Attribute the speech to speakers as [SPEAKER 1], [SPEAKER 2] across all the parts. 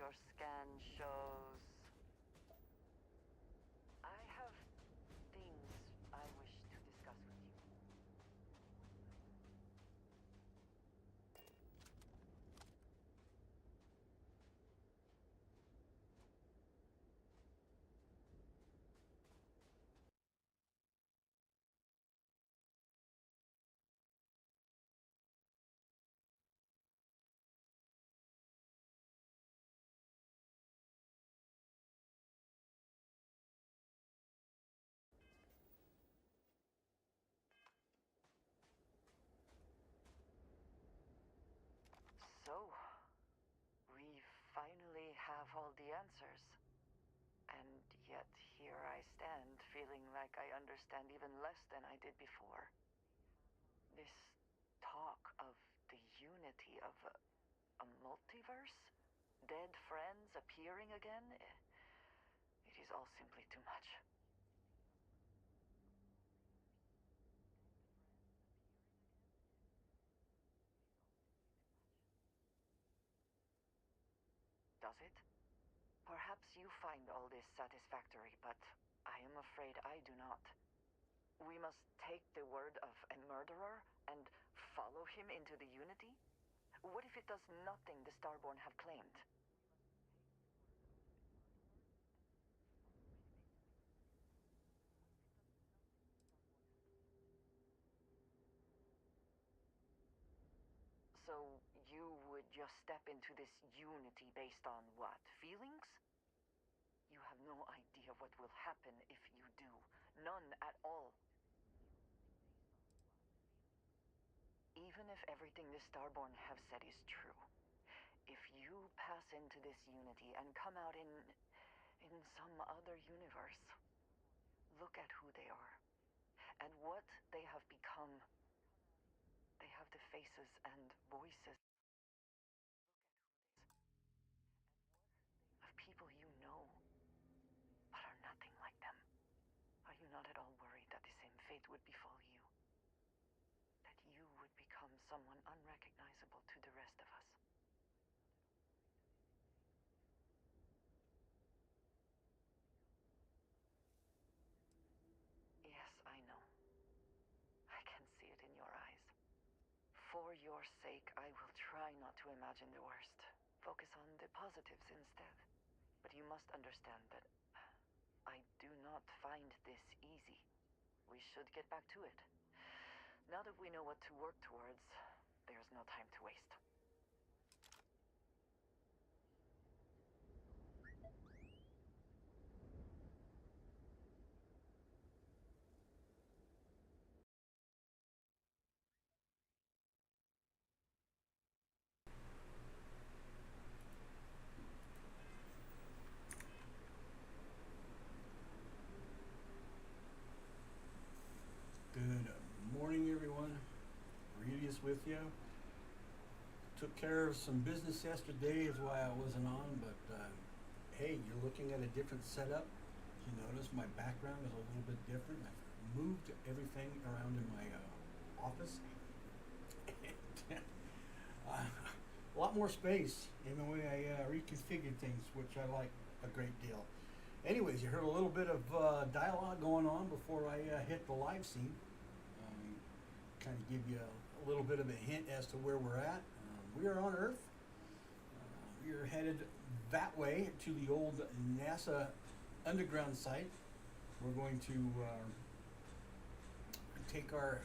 [SPEAKER 1] your scan shows. I have things I wish to discuss with you. So, we finally have all the answers. And yet here I stand, feeling like I understand even less than I did before. This talk of the unity of a multiverse? Dead friends appearing again? It is all simply too much. Does it? Perhaps you find all this satisfactory, but I am afraid I do not. We must take the word of a murderer and follow him into the Unity? What if it does nothing the Starborn have claimed? So you would just step into this Unity based on what? Feelings? You have no idea what will happen if you do. None at all. Even if everything the Starborn have said is true, if you pass into this Unity and come out in some other universe, look at who they are and what they have become. They have the faces and voices of people you know, but are nothing like them. Are you not at all worried that the same fate would befall you? That you would become someone unrecognizable to the rest of us? Yes, I know. I can see it in your eyes. For your sake, I will try not to imagine the worst. Focus on the positives instead. But you must understand that I do not find this easy. We should get back to it. Now that we know what to work towards, there's no time to waste.
[SPEAKER 2] Good morning, everyone. Aurelius with you. Took care of some business yesterday, is why I wasn't on, but hey, you're looking at a different setup. You notice my background is a little bit different. I've moved everything around in my office. And, a lot more space in the way I reconfigured things, which I like a great deal. Anyways, you heard a little bit of dialogue going on before I hit the live scene. Kind of give you a little bit of a hint as to where we're at. We are on Earth. We are headed that way to the old NASA underground site. We're going to take our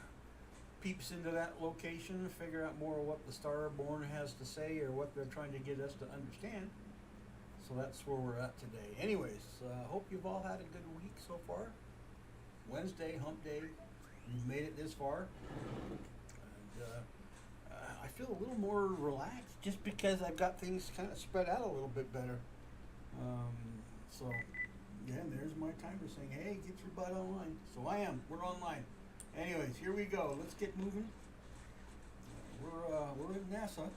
[SPEAKER 2] peeps into that location, figure out more of what the Starborn has to say or what they're trying to get us to understand. So that's where we're at today. Anyways, hope you've all had a good week so far. Wednesday, hump day. We've made it this far. And I feel a little more relaxed just because I've got things kind of spread out a little bit better. So, yeah, there's my timer saying, hey, get your butt online. So I am. We're online. Anyways, here we go. Let's get moving. We're at NASA.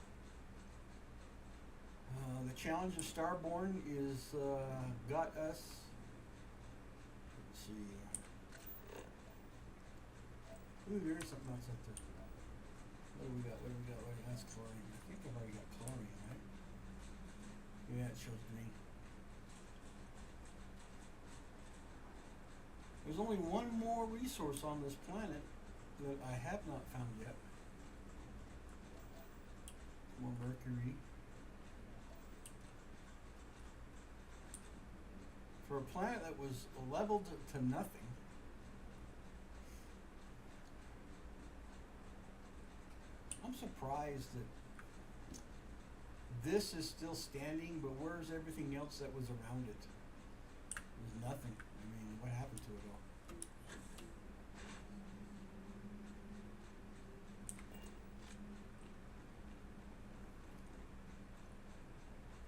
[SPEAKER 2] The challenge of Starborn is got us. Let's see. Ooh, there is something else up there. What do we got? That's chlorine. I think I've already got chlorine, right? Yeah, it shows green. There's only one more resource on this planet that I have not found yet. More mercury. For a planet that was leveled to nothing, I'm surprised that this is still standing, but where's everything else that was around it? There's nothing. I mean, what happened to it all?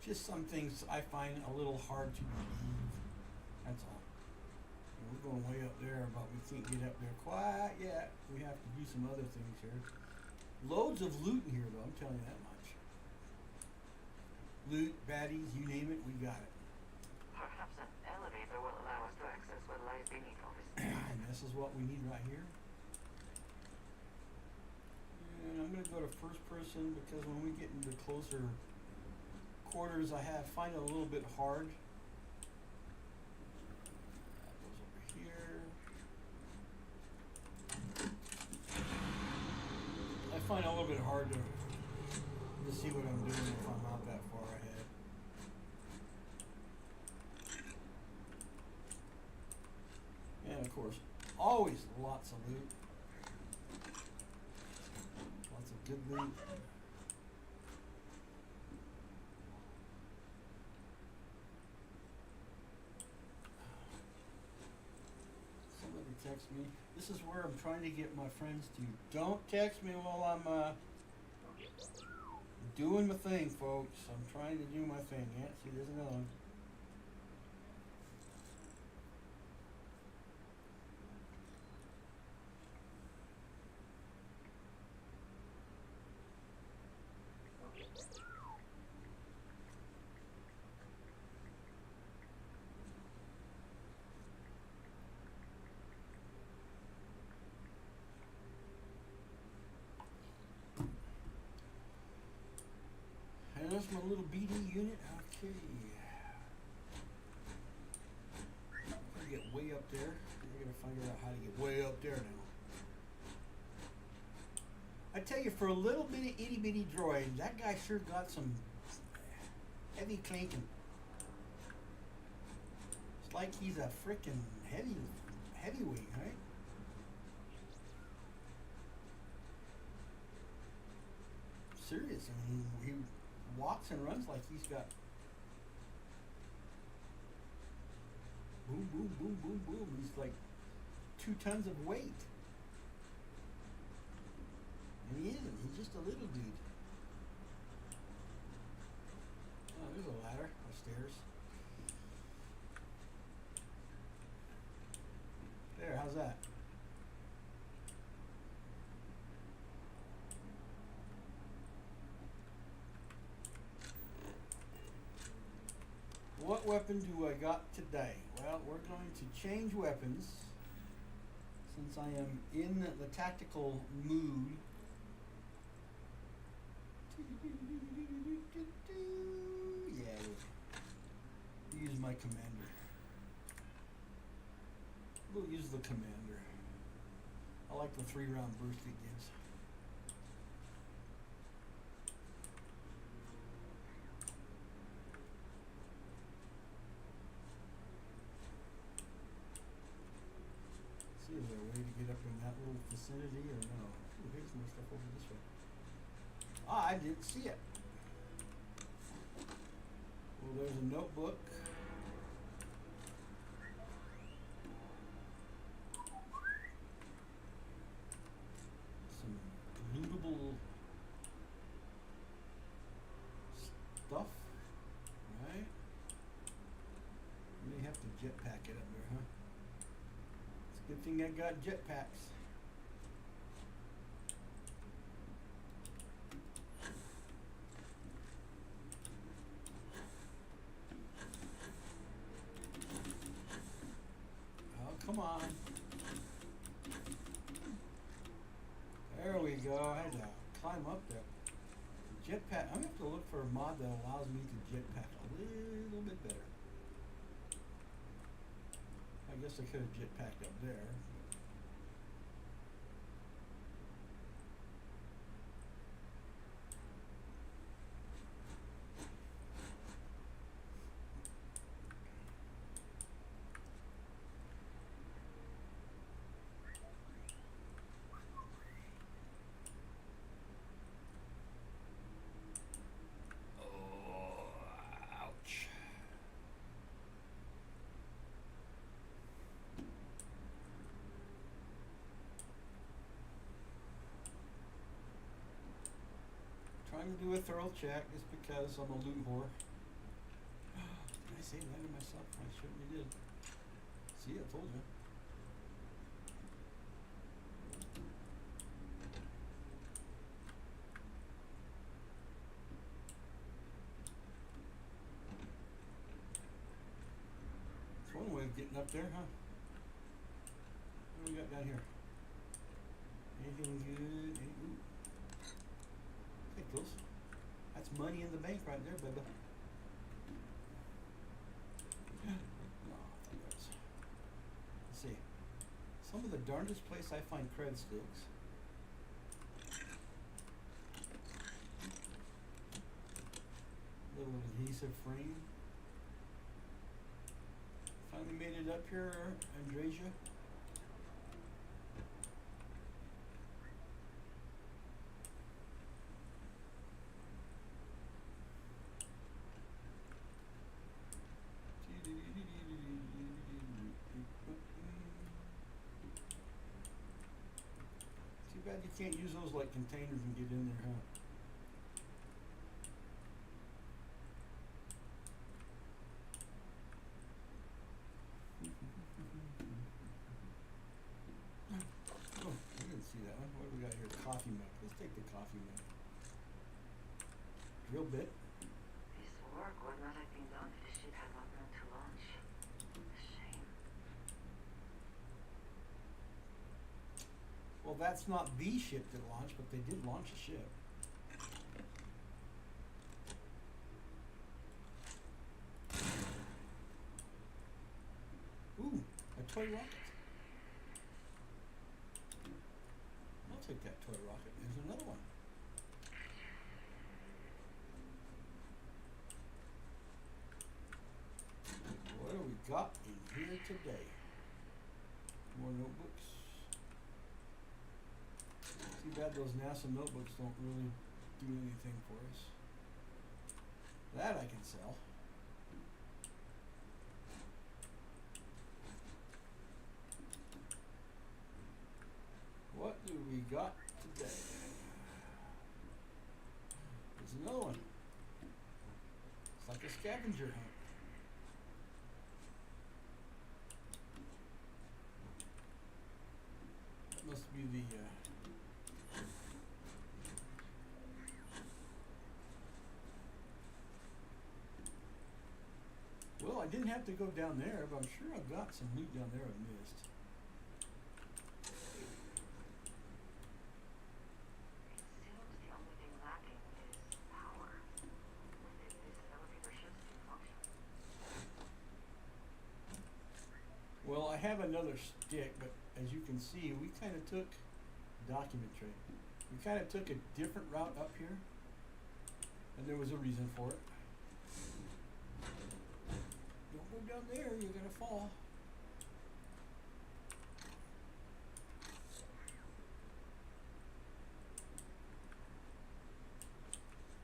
[SPEAKER 2] Just some things I find a little hard to believe. That's all. And we're going way up there, but we can't get up there quite yet. We have to do some other things here. Loads of loot in here, though, I'm telling you that much. Loot, baddies, you name it, we got it.
[SPEAKER 1] Perhaps an elevator will allow us to access what lies beneath all this.
[SPEAKER 2] And this is what we need right here. And I'm going to go to first person because when we get into closer quarters, find it a little bit hard. That goes over here. I find it a little bit hard to see what I'm doing if I'm not that far ahead. And of course, always lots of loot. Lots of good loot. Somebody text me. This is where I'm trying to get my friends to. Don't text me while I'm doing my thing, folks. I'm trying to do my thing. Yeah, see, there's another one. And that's my little BD unit. Okay. I'm gonna get way up there. We're gonna figure out how to get way up there now. I tell you, for a little bitty itty bitty droid, that guy sure got some heavy clanking. It's like he's a freaking heavyweight, right? Serious. I mean, he walks and runs like he's got boom, boom, boom, boom, boom. He's like 2 tons of weight. And he isn't. He's just a little dude. Oh, there's a ladder or stairs. There, how's that? What weapon do I got today? Well, we're going to change weapons since I am in the tactical mood. Yeah, use my commander. We'll use the commander. I like the 3-round burst it gives. See, is there a way to get up in that little vicinity or no? Ooh, here's more stuff over this way. Ah, I didn't see it. Well, there's a notebook. Some lootable stuff, right? You may have to jetpack it up there, huh? It's a good thing I got jetpacks. Oh, come on. There we go. I had to climb up there. Jetpack. I'm gonna have to look for a mod that allows me to jetpack a little bit better. I guess I could have jetpacked up there. Oh, ouch. Trying to do a thorough check just because I'm a loot whore. Did I say that to myself? I certainly did. See, I told you. It's one way of getting up there, huh? What do we got down here? Anything good? Ooh. Take those. That's money in the bank right there, baby. No, I think that's. Let's see. Some of the darndest place I find cred sticks. Little adhesive frame. Finally made it up here, Andrasia. Too bad you can't use those like containers and get in there, huh? Oh, I didn't see that one. What do we got here? Coffee mug. Let's take the coffee mug. Drill bit.
[SPEAKER 1] This work would not have been done if the ship had not known to launch. A shame.
[SPEAKER 2] Well, that's not the ship that launched, but they did launch a ship. Ooh, a toy rocket. I'll take that toy rocket. There's another one. What do we got in here today? More notebooks. Too bad those NASA notebooks don't really do anything for us. That I can sell. What do we got today? There's another one. It's like a scavenger hunt. That must be the well, I didn't have to go down there, but I'm sure I've got some loot down there I missed.
[SPEAKER 1] It seems the only thing lacking is power. With it, this elevator should still function.
[SPEAKER 2] Well, I have another stick, but as you can see, we kind of took document tray. We kind of took a different route up here, and there was a reason for it. Don't go down there, you're gonna fall.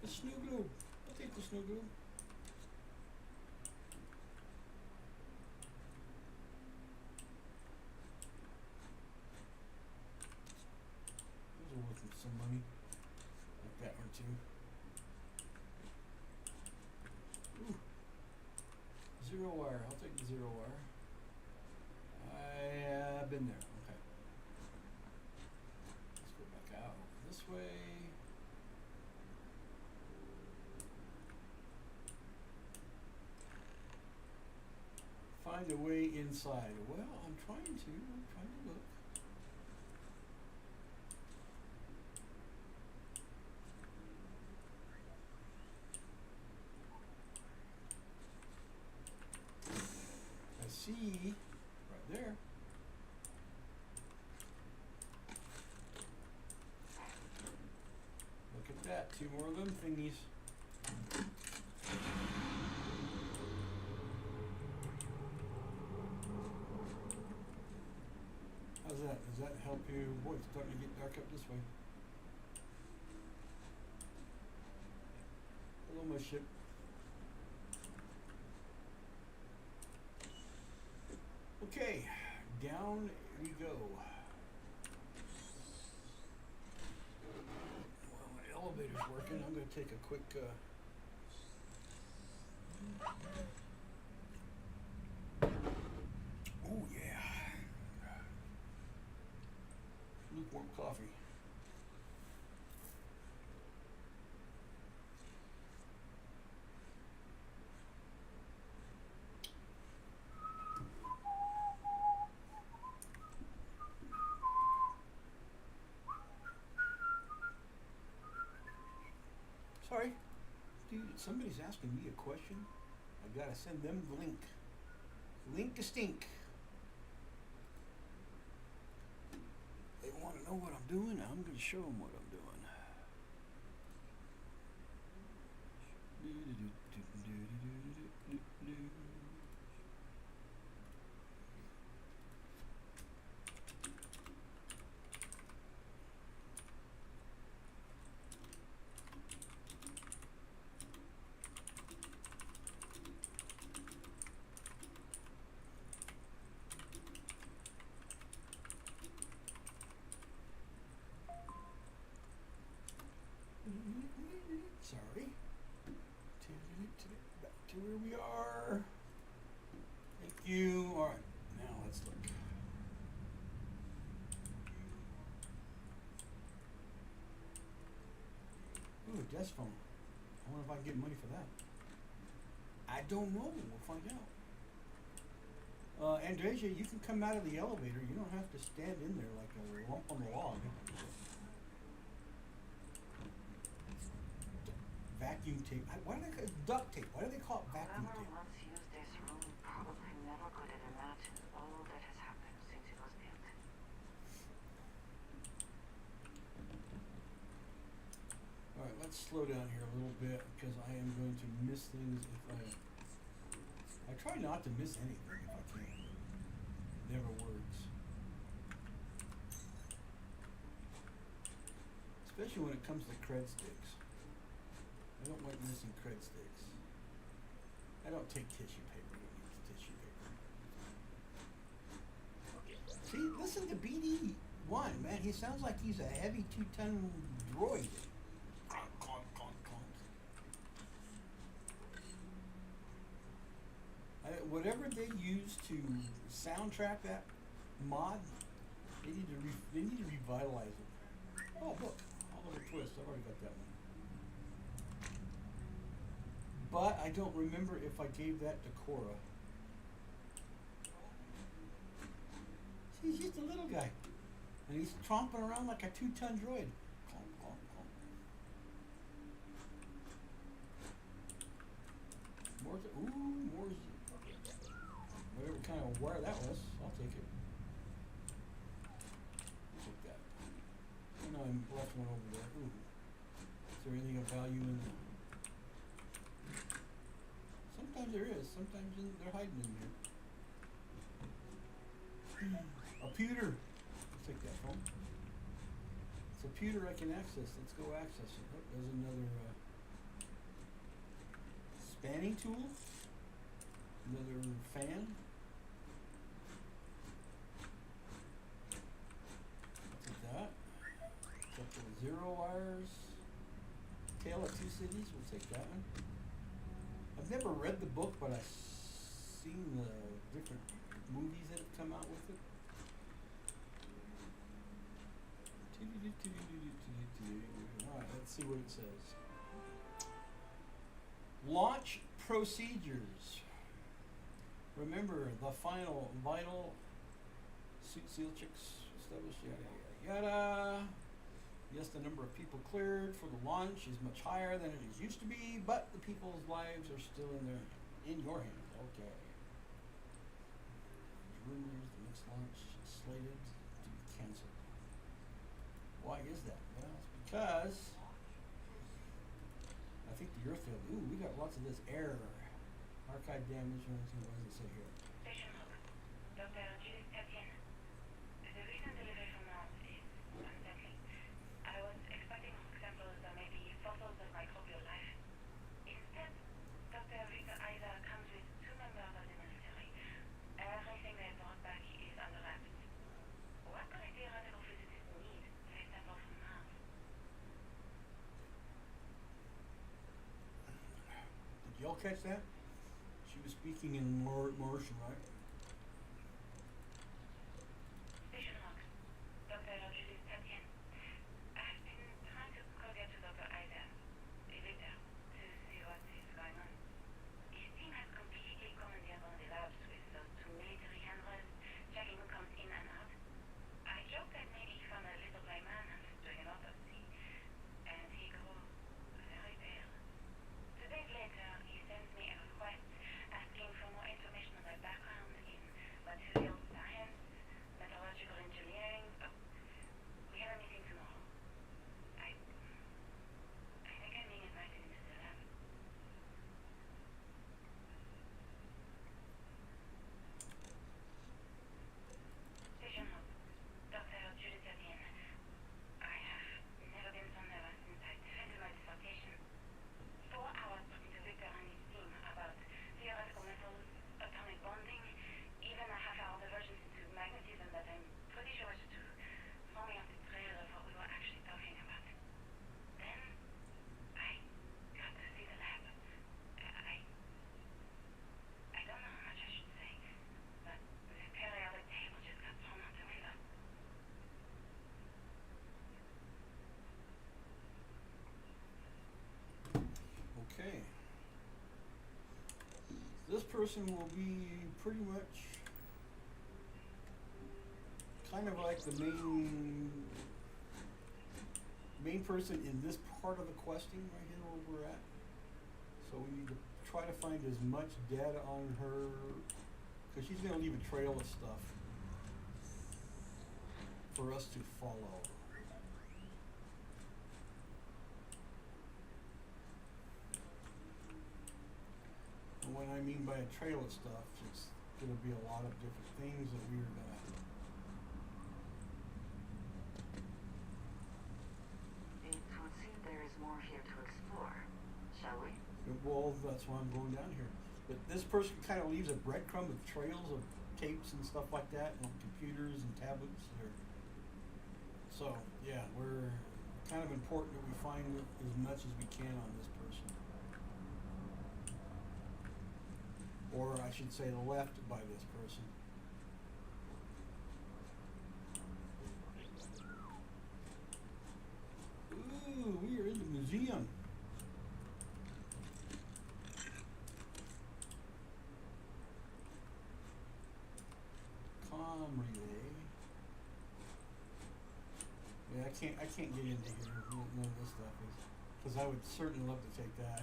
[SPEAKER 2] The snow globe. I'll take the snow globe. Those are worth some money. Like that one too. Ooh. Zero wire. I'll take the zero wire. I've been there. Okay. Let's go back out this way. Find a way inside. Well, I'm trying to look. that? Does that help you? Boy, it's starting to get dark up this way. Hello, my ship. Okay, down we go. Well, my elevator's working. I'm going to take a quick. Oh yeah, lukewarm coffee. Sorry, dude. Somebody's asking me a question. I gotta send them the link. Link to stink. They want to know what I'm doing. I'm gonna show them what I'm doing. Sorry. Back to where we are. Thank you. All right, now let's look. Ooh, a desk phone. I wonder if I can get money for that. I don't know. We'll find out. Andresia, you can come out of the elevator. You don't have to stand in there like a lump on the log. Vacuum tape. Why do they call it duct tape? Why do they call it vacuum
[SPEAKER 1] Whoever
[SPEAKER 2] tape?
[SPEAKER 1] once used this room probably never could have imagined all that has happened since it was built.
[SPEAKER 2] All right, let's slow down here a little bit because I am going to miss things if I try not to miss anything if I can. It never works. Especially when it comes to cred sticks. I don't like missing cred sticks. I don't take tissue paper. I don't use tissue paper. See, listen to BD1, man. He sounds like he's a heavy 2-ton droid. Conk, conk, conk, conk. Whatever they use to soundtrack that mod, they need to revitalize it. Oh, look, Oliver Twist. I've already got that one. But I don't remember if I gave that to Cora. He's just a little guy. And he's tromping around like a 2-ton droid. Clomp, clomp, clomp. Moore's. Whatever kind of wire that was, I'll take it. Take that. And I left one over there. Ooh. Is there anything of value in there? Sometimes there is. Sometimes they're hiding in here. A pewter. Let's take that phone. It's a pewter I can access. Let's go access it. Oh, there's another spanning tool. Another fan. Take that. Couple of 0 wires. Tale of Two Cities. We'll take that one. I've never read the book, but I've seen the different movies that have come out with it. Alright, let's see what it says. Launch procedures. Remember the final vital suit seal checks established, yada yada yada. Yes, the number of people cleared for the launch is much higher than it used to be, but the people's lives are still in your hands. Okay. There's rumors the next launch is slated to be canceled. Why is that? Well, it's because I think the Earth failed. Ooh, we got lots of this error. Archive damage. What does it say here? catch that? She was speaking in Martian, right?
[SPEAKER 3] Station logs. Dr. Julie Statien. I've been trying to get to Dr. Ida, Victor, to see what is going on. His team has completely commandeered one of the labs with those two military handlers checking who comes in and out. I joked that maybe he found a little gray man and was doing an autopsy, and he grew very pale. 2 days later, he sends me a request asking for more information on my background in material science, metallurgical engineering. We have a meeting tomorrow. I think I'm being invited into the lab. Station hub. Dr. Judith Adien. I have never been so nervous since I defended my dissertation. 4 hours talking to Victor and his team about theoretical metals, atomic bonding, even a half-hour divergence into magnetism that I'm pretty sure was to forming up the trail of what we were actually talking about. Then, I got to see the lab. I don't know how much I should say, but the periodic table just got thrown out the window.
[SPEAKER 2] Okay. This person will be pretty much kind of like the main person in this part of the questing right here where we're at. So we need to try to find as much data on her, because she's going to leave a trail of stuff for us to follow. And what I mean by a trail of stuff, it's going to be a lot of different things that we're going to.
[SPEAKER 1] It would seem there is more here to explore. Shall we?
[SPEAKER 2] Well, that's why I'm going down here. But this person kind of leaves a breadcrumb of trails of tapes and stuff like that, and computers and tablets. So, yeah, we're kind of important that we find as much as we can on this person. Or I should say left by this person. Ooh, we are in the museum. Relay. Yeah, I can't get into here. None of this stuff is, because I would certainly love to take that.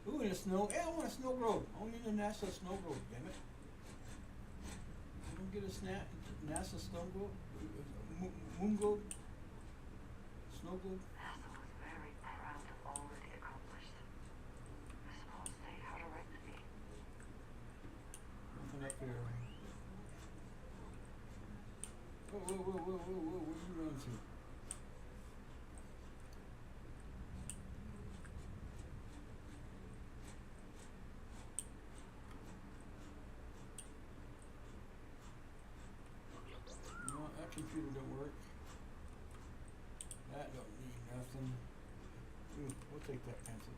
[SPEAKER 2] Ooh, and a snow. Hey, I want a snow globe. I want a NASA snow globe. Damn it! I don't get a NASA snow globe, moon globe, snow globe.
[SPEAKER 1] NASA was very proud of all that he accomplished. I suppose they had a right to be.
[SPEAKER 2] Nothing up here. Whoa, what are you running to? No, that computer don't work. That don't need nothing. Ooh, we'll take that pencil.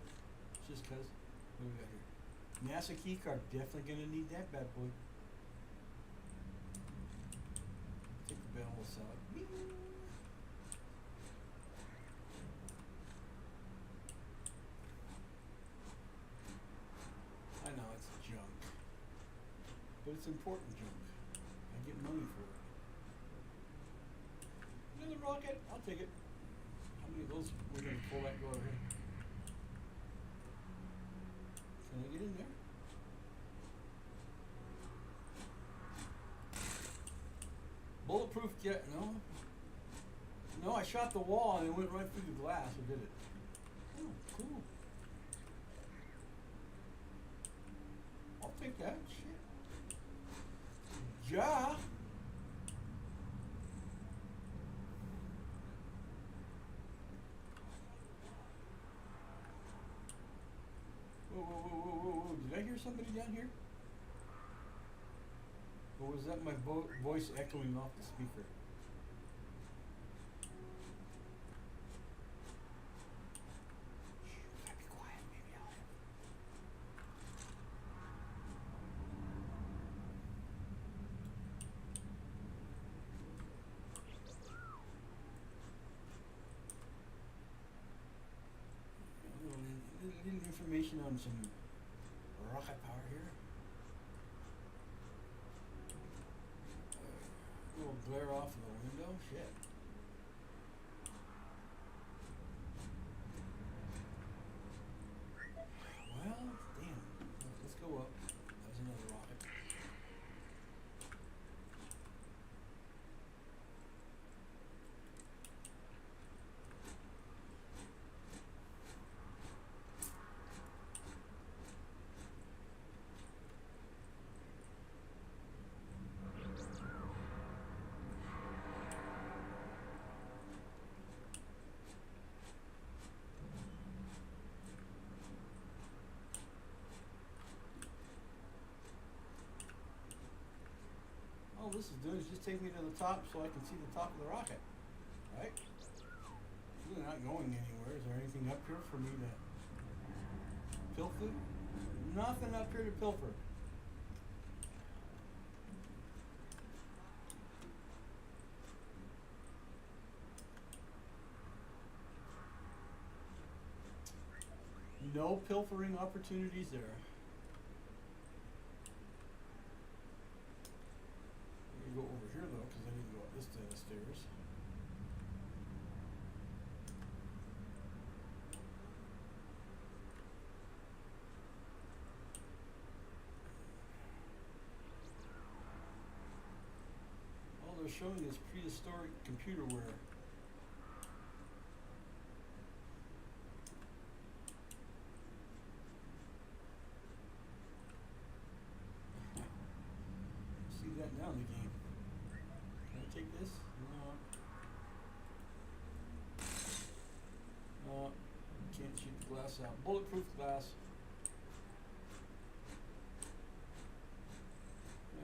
[SPEAKER 2] Just cause. What do we got here? NASA key card, definitely gonna need that bad boy. Take the bell, we'll sell it. Bing. I know it's junk, but it's important junk. I get money for it. Another rocket, I'll take it. How many of those we're gonna pull that go over here? Can I get in there? Bulletproof jet, no. No, I shot the wall and it went right through the glass, or did it? Oh, cool. I'll take that, shit. Ja. Whoa. Did I hear somebody down here? Or was that my voice echoing off the speaker? Shh, gotta be quiet. Maybe I'll having some rocket power here. A little glare off of the window. Shit. Well, damn. Let's go up. That was another rocket. All this is doing is just taking me to the top so I can see the top of the rocket, right? It's really not going anywhere. Is there anything up here for me to pilfer? Nothing up here to pilfer. No pilfering opportunities there. Go over here though, because I need to go up this set of stairs. All they're showing is prehistoric computer wear. See that now in the game. Take this? No. No, can't shoot the glass out. Bulletproof glass.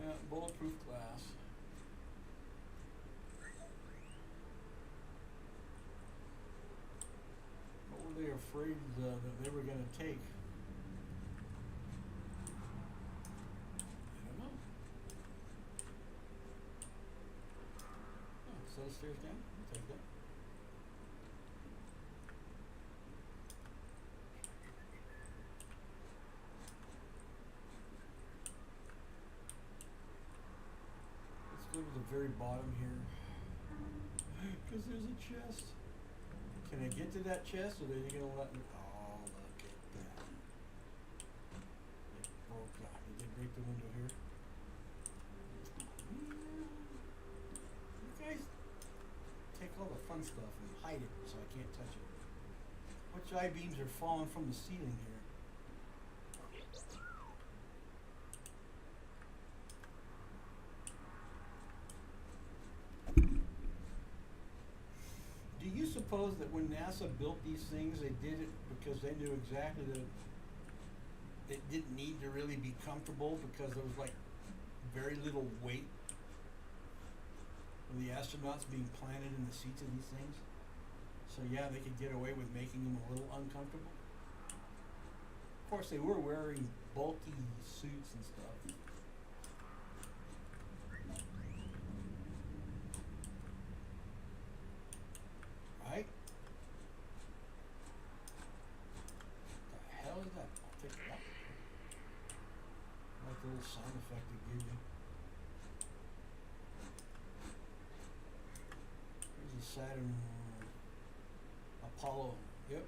[SPEAKER 2] Yeah, bulletproof glass. What were they afraid that they were going to take? Set of stairs down? I'll take that. Let's go to the very bottom here. Because there's a chest. Can I get to that chest or are they going to let me? Oh, look at that. They broke that. Did they break the window here? You guys take all the fun stuff and hide it so I can't touch it. Which I-beams are falling from the ceiling here? Do you suppose that when NASA built these things, they did it because they knew exactly that it didn't need to really be comfortable because there was like very little weight of the astronauts being planted in the seats of these things? So yeah, they could get away with making them a little uncomfortable. Of course, they were wearing bulky suits and stuff. Right? What the hell is that? I'll take it out. I like the little sound effect they give you. There's a Saturn Apollo. Yep.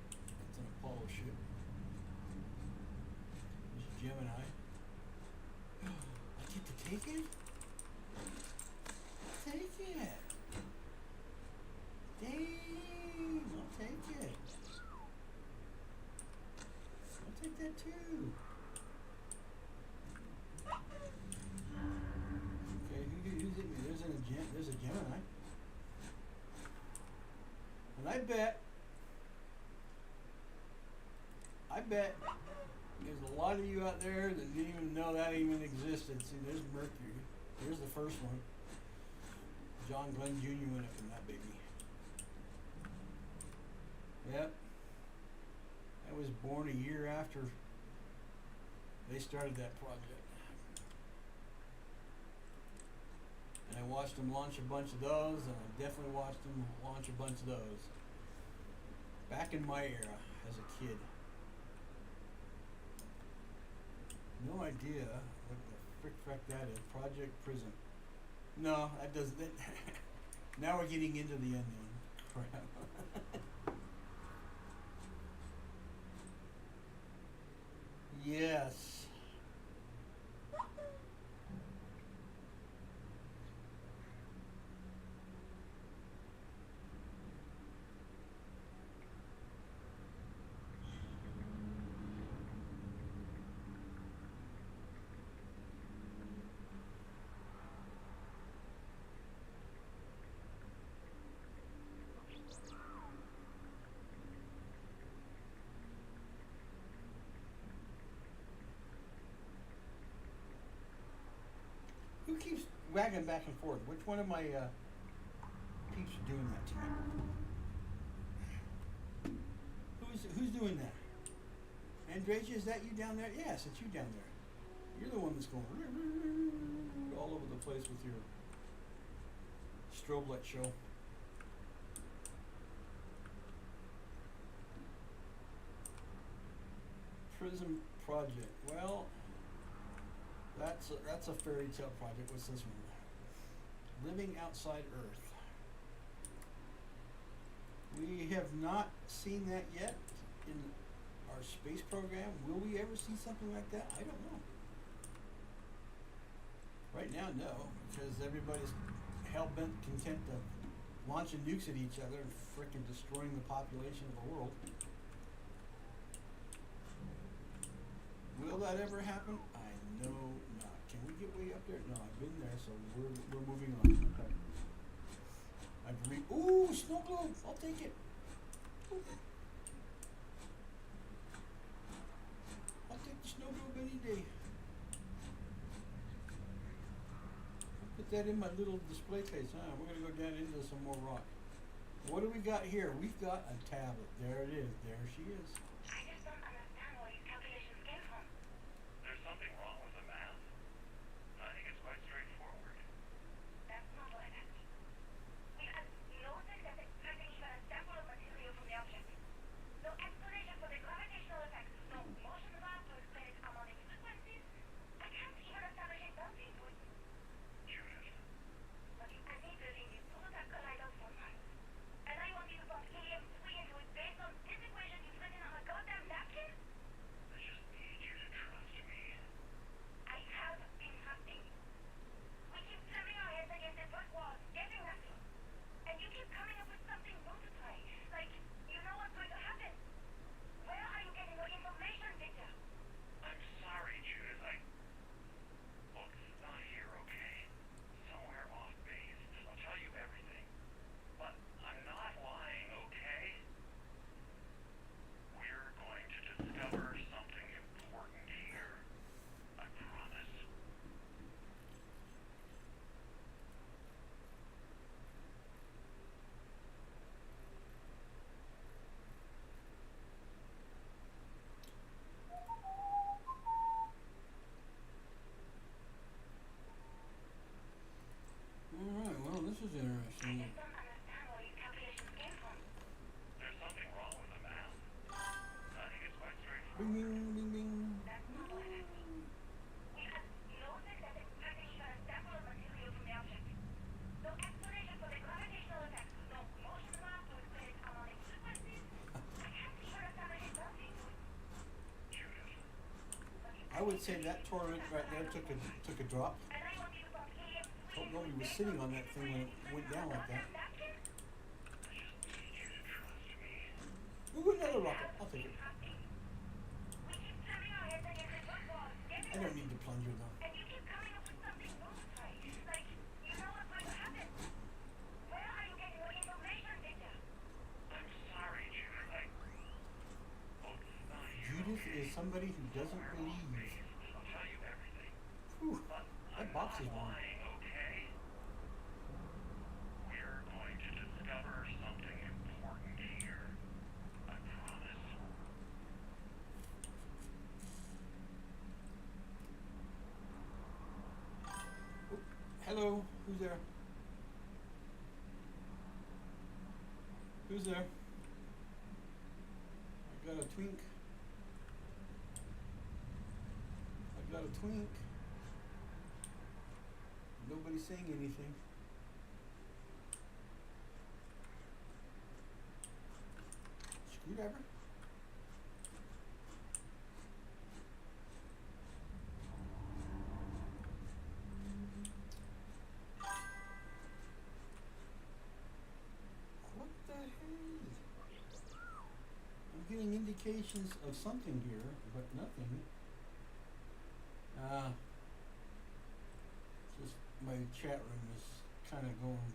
[SPEAKER 2] That's an Apollo ship. There's a Gemini. I get to take it? Take it. Dang, I'll take it. I'll take that too. Okay, who's it? There's a Gemini. And I bet there's a lot of you out there that didn't even know that even existed. See, there's Mercury. There's the first one. John Glenn Jr. went up in that baby. Yep. I was born a year after they started that project. And I watched them launch a bunch of those, and I definitely watched them launch a bunch of those. Back in my era, as a kid. No idea what the frick that is. Project Prism. No, that doesn't. That now we're getting into the unknown. Crap. Yes. Who keeps wagging back and forth? Which one of my peeps are doing that to me? Who's doing that? Andrasia, is that you down there? Yes, it's you down there. You're the one that's going all over the place with your strobe light show. Prism Project. Well, that's a fairy tale project. What's this one? Living Outside Earth. We have not seen that yet in our space program. Will we ever see something like that? I don't know. Right now, no, because everybody's hell-bent content of launching nukes at each other and frickin' destroying the population of the world. Will that ever happen? I know not. Can we get way up there? No, I've been there, so we're moving on. Okay. I believe. Ooh, snow globe! I'll take it. Ooh. I'll take the snow globe any day. I'll put that in my little display case. We're gonna go down into some more rock. What do we got here? We've got a tablet. There it is. There she is.
[SPEAKER 3] I just don't understand where these calculations came from.
[SPEAKER 4] There's something wrong with the math. I think it's quite straightforward.
[SPEAKER 3] That's not what I meant. We had no success extracting even a sample of material from the object. No explanation for the gravitational effects. No motion graph to explain its harmonic frequencies. I can't even establish a damping point.
[SPEAKER 4] Judith,
[SPEAKER 3] But I've been building these prototype colliders for months. And I want you to pump helium-3 into it based on this equation you've written on a goddamn napkin?
[SPEAKER 4] I just need you to trust me.
[SPEAKER 3] I have been trusting. We keep slamming our heads against a brick wall, getting nothing. And you keep coming up with something new to try. Like, you know what's going to happen. Where are you getting your information, Victor?
[SPEAKER 4] I'm sorry, Judith. Look, not here, okay? Somewhere off base. I'll tell you everything. But I'm not lying, okay? We're going to discover something important here. I promise.
[SPEAKER 2] Alright, well, this is
[SPEAKER 3] I
[SPEAKER 2] interesting.
[SPEAKER 3] just don't understand where these calculations came from.
[SPEAKER 4] There's something wrong with the math. I think it's quite
[SPEAKER 2] Bing,
[SPEAKER 4] straightforward.
[SPEAKER 2] bing, bing, bing.
[SPEAKER 3] That's not what I meant. We had no success extracting even a sample of material from the object. No explanation for the gravitational effects. No motion graph to explain its harmonic frequencies. I can't even establish a damping point.
[SPEAKER 4] Judith,
[SPEAKER 2] I would say that tournament right there took a drop.
[SPEAKER 3] And I want you to pump helium-3
[SPEAKER 2] Hope
[SPEAKER 3] into
[SPEAKER 2] nobody
[SPEAKER 3] it
[SPEAKER 2] was
[SPEAKER 3] based
[SPEAKER 2] sitting
[SPEAKER 3] on
[SPEAKER 2] on
[SPEAKER 3] this
[SPEAKER 2] that thing when it
[SPEAKER 3] equation
[SPEAKER 2] went
[SPEAKER 3] you've
[SPEAKER 2] down
[SPEAKER 3] written
[SPEAKER 2] like
[SPEAKER 3] on a
[SPEAKER 2] that.
[SPEAKER 3] goddamn napkin?
[SPEAKER 4] I just need you to trust me.
[SPEAKER 2] Ooh, another rocket. I'll take it.
[SPEAKER 3] We keep slamming our heads against a brick wall, getting
[SPEAKER 2] I don't need the plunger though.
[SPEAKER 3] and you keep coming up with something new to try. Like, you know what's going to happen. Where are you getting your information, Victor?
[SPEAKER 4] I'm sorry, Judith. Look, not here,
[SPEAKER 2] Judith
[SPEAKER 4] okay?
[SPEAKER 2] is somebody who doesn't
[SPEAKER 4] Somewhere off
[SPEAKER 2] believe.
[SPEAKER 4] base. I'll tell you everything.
[SPEAKER 2] Whew,
[SPEAKER 4] But
[SPEAKER 2] that
[SPEAKER 4] I'm
[SPEAKER 2] box
[SPEAKER 4] not
[SPEAKER 2] is wrong.
[SPEAKER 4] lying, okay? We're going to discover something important here. I promise.
[SPEAKER 2] Oop, hello, who's there? Who's there? I got a twink. I got a twink. Nobody's saying anything. Screwdriver. What the hell? I'm getting indications of something here, but nothing. Just my chat room is kind of going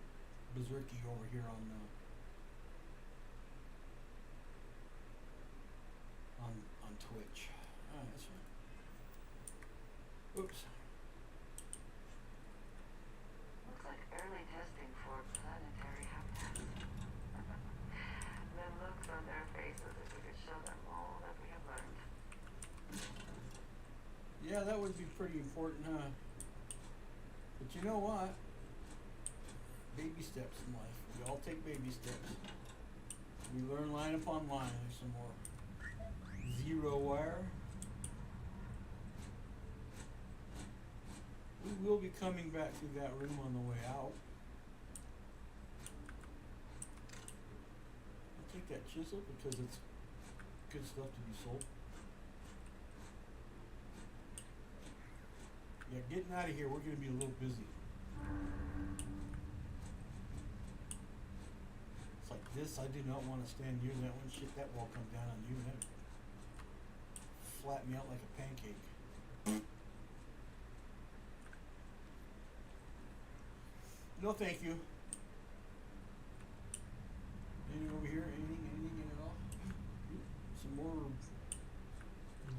[SPEAKER 2] berserky over here on Twitch. Alright, that's fine. Oops.
[SPEAKER 1] Looks like early testing for planetary habitats. The looks on their faces if we could show them all that we have learned.
[SPEAKER 2] Yeah, that would be pretty important, huh? But you know what? Baby steps in life. We all take baby steps. We learn line upon line. There's some more zero wire. We will be coming back through that room on the way out. I'll take that chisel because it's good stuff to be sold. Yeah, getting out of here, we're going to be a little busy. It's like this, I do not want to stand near that one. Shit, that wall comes down on you and that'd flatten me out like a pancake. No, thank you. Anything over here? Anything at all? Some more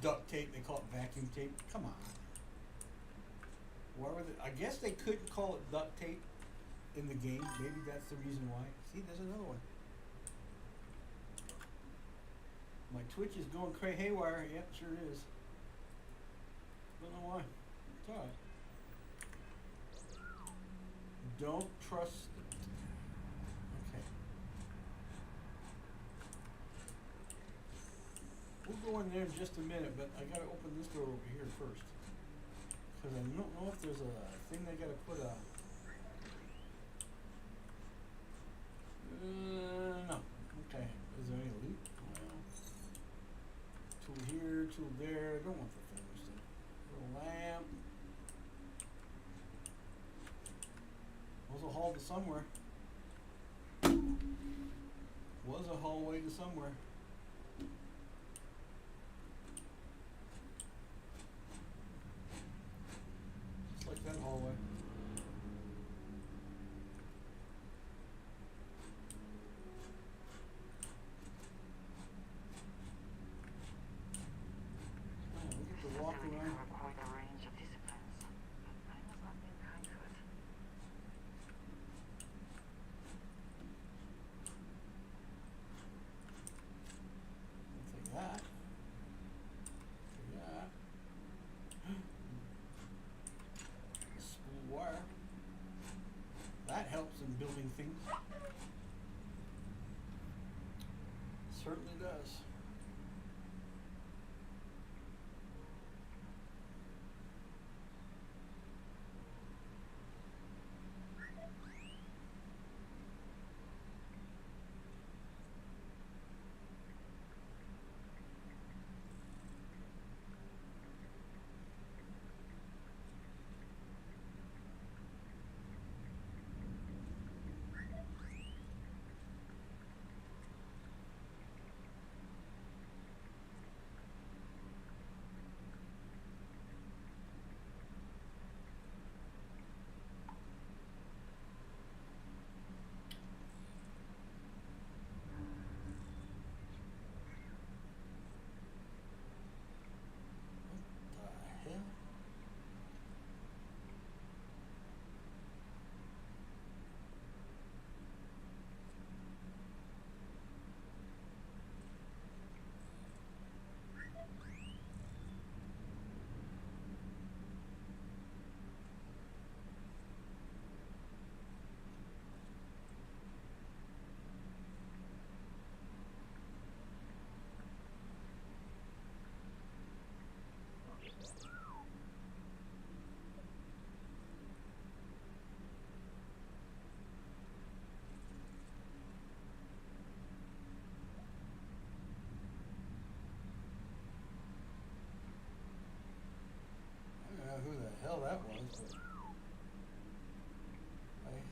[SPEAKER 2] duct tape. They call it vacuum tape. Come on. Why were they? I guess they couldn't call it duct tape in the game. Maybe that's the reason why. See, there's another one. My Twitch is going cray haywire. Yep, sure is. Don't know why. It's alright. Don't trust it. Okay. We'll go in there in just a minute, but I gotta open this door over here first. Because I don't know if there's a thing they gotta put a... no. Okay. Is there any loot? Well, tool here, tool there. Don't want the things. Little lamp. Was a hall to somewhere. Was a hallway to somewhere. Just like that hallway. Man, we get to walk
[SPEAKER 1] Facility
[SPEAKER 2] around.
[SPEAKER 1] covered quite a range of disciplines, but I must not been kind to it.
[SPEAKER 2] Take that. Take that. Spool wire. That helps in building things. Certainly does.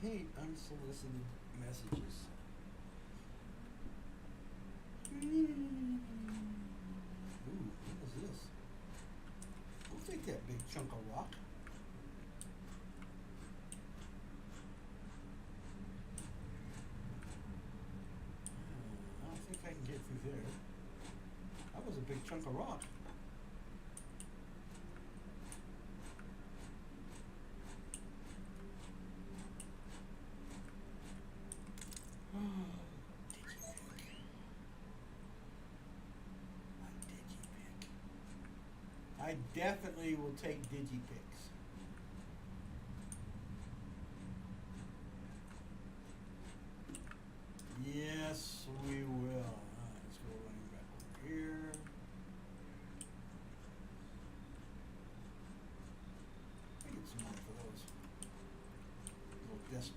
[SPEAKER 2] hate unsolicited messages. Ooh, what is this? We'll take that big chunk of rock. I don't think I can get through there. That was a big chunk of rock. I definitely will take Digipicks. Yes, we will. Let's go running back over here. I get some money for those. Little desk.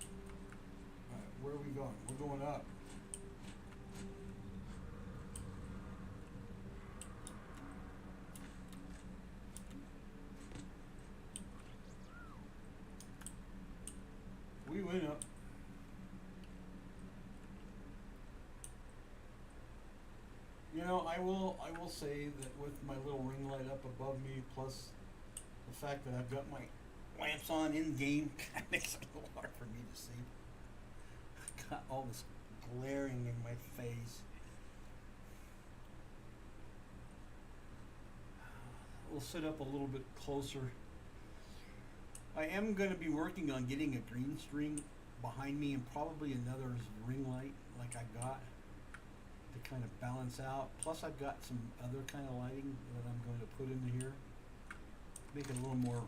[SPEAKER 2] Alright, where are we going? We're going up. We went up. You know, I will say that with my little ring light up above me, plus the fact that I've got my lamps on in game, that makes it a little hard for me to see. I've got all this glaring in my face. We'll sit up a little bit closer. I am going to be working on getting a green string behind me and probably another ring light like I got to kind of balance out. Plus I've got some other kind of lighting that I'm going to put in here. Make it a little more,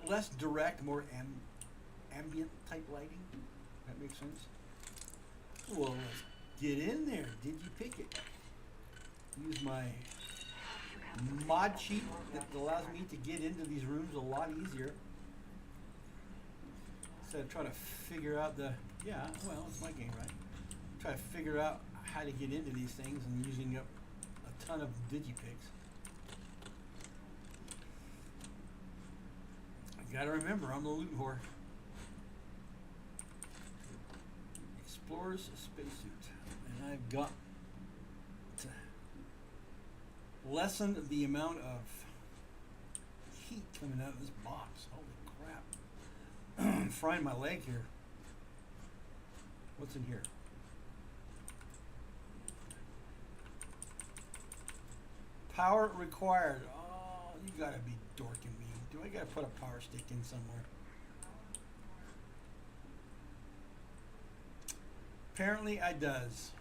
[SPEAKER 2] less direct, more ambient type lighting. That makes sense? Well, let's get in there. Did you pick it? Use my mod cheat that allows me to get into these rooms a lot easier. Instead of trying to figure out it's my game, right? Try to figure out how to get into these things and using up a ton of digipicks. I gotta remember, I'm the loot whore. Explorer's spacesuit. And I've got to lessen the amount of heat coming out of this box. Holy crap. I'm frying my leg here. What's in here? Power required. Oh, you gotta be dorking me. Do I gotta put a power stick in somewhere? Apparently I does.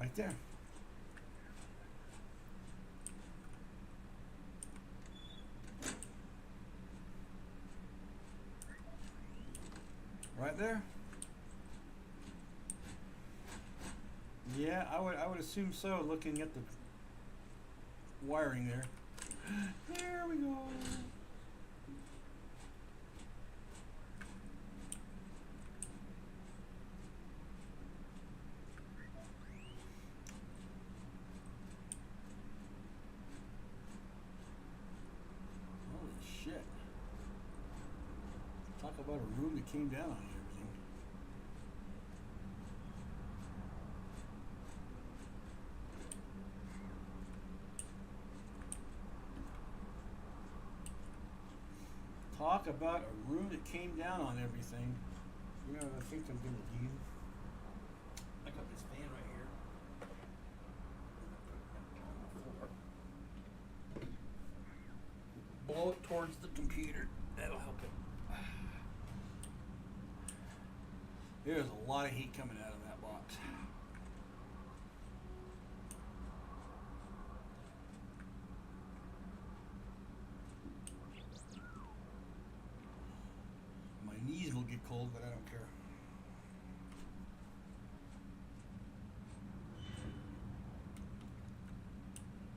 [SPEAKER 2] Right there. Right there. Yeah, I would assume so, looking at the wiring there. There we go. Holy shit. Talk about a room that came down on you. Talk about a room that came down on everything. You know what I think I'm going to do? I got this fan right here. Blow it towards the computer. That'll help it. There's a lot of heat coming out of that box. My knees will get cold, but I don't care.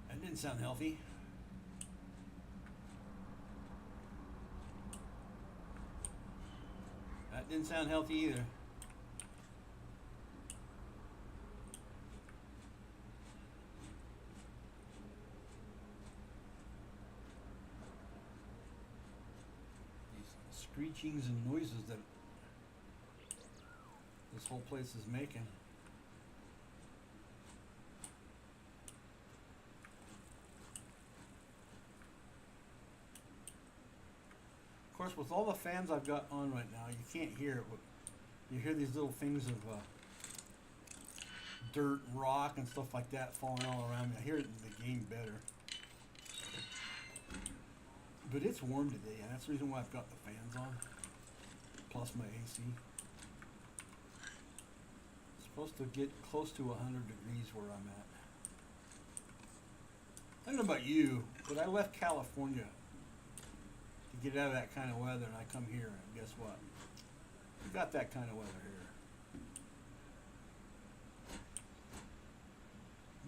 [SPEAKER 2] That didn't sound healthy. That didn't sound healthy either. screechings and noises that this whole place is making. Of course, with all the fans I've got on right now, you can't hear it, but you hear these little things of dirt and rock and stuff like that falling all around me. I hear it in the game better. But it's warm today, and that's the reason why I've got the fans on, plus my AC. It's supposed to get close to 100 degrees where I'm at. I don't know about you, but I left California to get out of that kind of weather, and I come here, and guess what? We got that kind of weather here.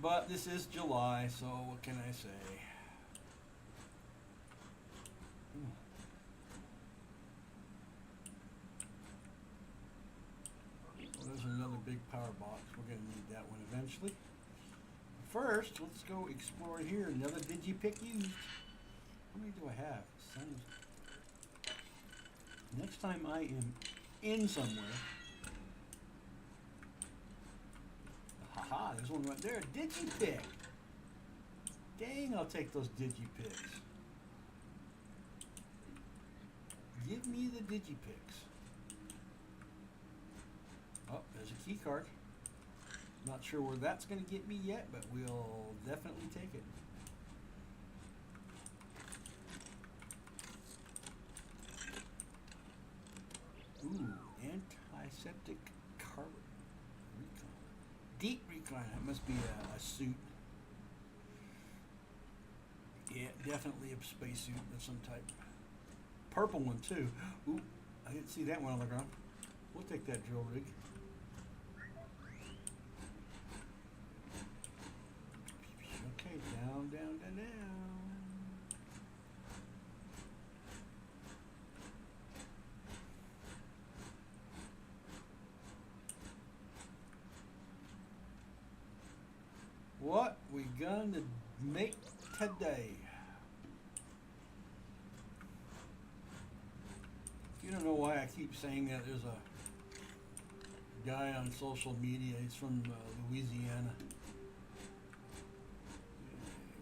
[SPEAKER 2] But this is July, so what can I say? Well, there's another big power box. We're going to need that one eventually. First, let's go explore here. Another Digipick used. How many do I have? Next time I am in somewhere. Haha, there's one right there. Digipick. Dang, I'll take those Digipicks. Give me the Digipicks. Oh, there's a key card. Not sure where that's going to get me yet, but we'll definitely take it. Ooh, antiseptic carbon recon. Deep recon. That must be a suit. Yeah, definitely a spacesuit of some type. Purple one too. Ooh, I didn't see that one on the ground. We'll take that drill rig. Okay, down, down, down, down. What we gonna make today? You don't know why I keep saying that. There's a guy on social media. He's from Louisiana.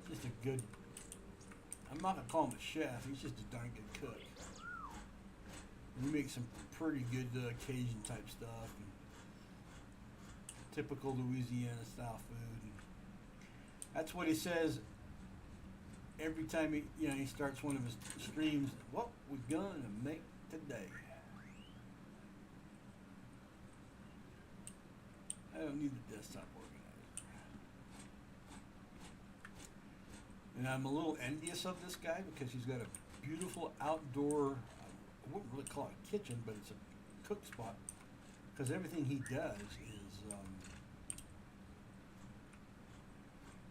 [SPEAKER 2] He's just a good. I'm not gonna call him a chef. He's just a darn good cook. He makes some pretty good Cajun type stuff, and typical Louisiana style food. And that's what he says every time he starts one of his streams. What we gonna make today? I don't need the desktop organizer. And I'm a little envious of this guy because he's got a beautiful outdoor, I wouldn't really call it a kitchen, but it's a cook spot. Because everything he does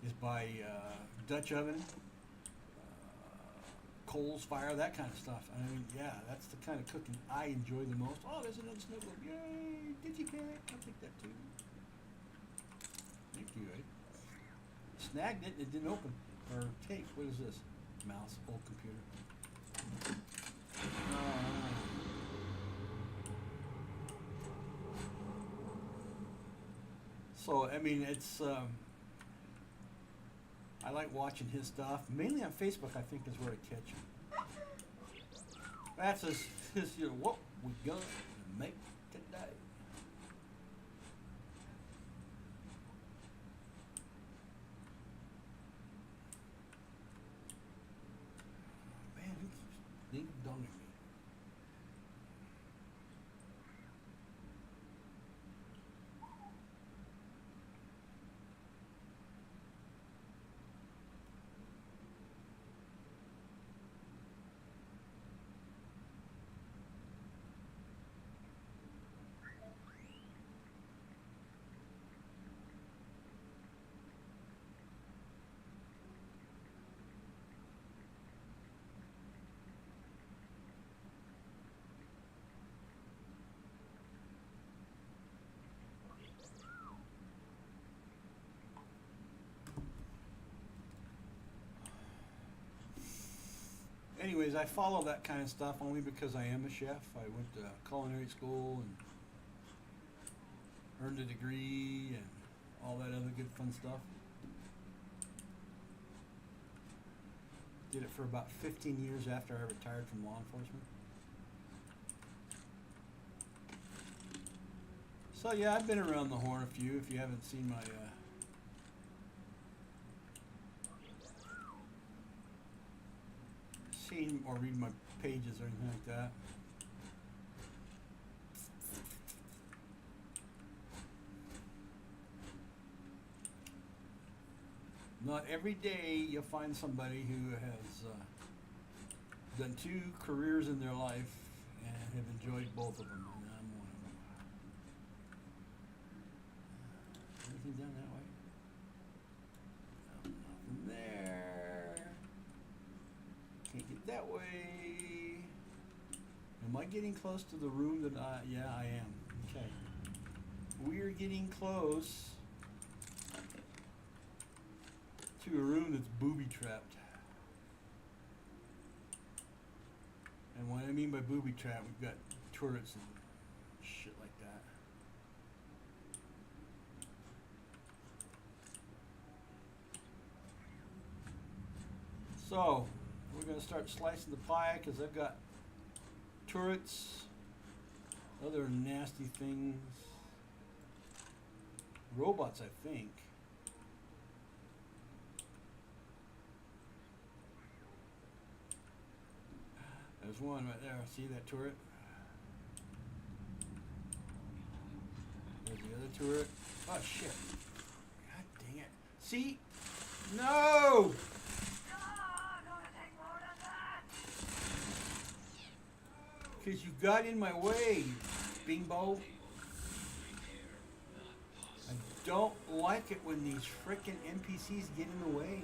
[SPEAKER 2] is by Dutch oven, coals, fire, that kind of stuff. I mean, yeah, that's the kind of cooking I enjoy the most. Oh, there's another snow globe. Yay! Digipack. I'll take that too. Thank you, Ed. Snagged it. It didn't open. Or tape. What is this? Mouse. Old computer. So, I mean, it's... I like watching his stuff. Mainly on Facebook, I think, is where I catch him. That's his what we gonna make today. Man, who keeps ding-donging me? anyways, I follow that kind of stuff only because I am a chef. I went to culinary school and earned a degree and all that other good fun stuff. Did it for about 15 years after I retired from law enforcement. So yeah, I've been around the horn a few. If you haven't seen my seen or read my pages or anything like that. Not every day you'll find somebody who has done 2 careers in their life and have enjoyed both of them, and I'm one of them. Anything down that way? No, nothing there. Can't get that way. Am I getting close to the room that yeah, I am. Okay. We're getting close to a room that's booby trapped. And what I mean by booby trap, we've got turrets and shit like that. So, we're going to start slicing the pie because I've got turrets, other nasty things, robots, I think. There's one right there. See that turret? There's the other turret. Oh shit. God dang it. See? No! Because you got in my way, Bingbo. I don't like it when these frickin' NPCs get in the way.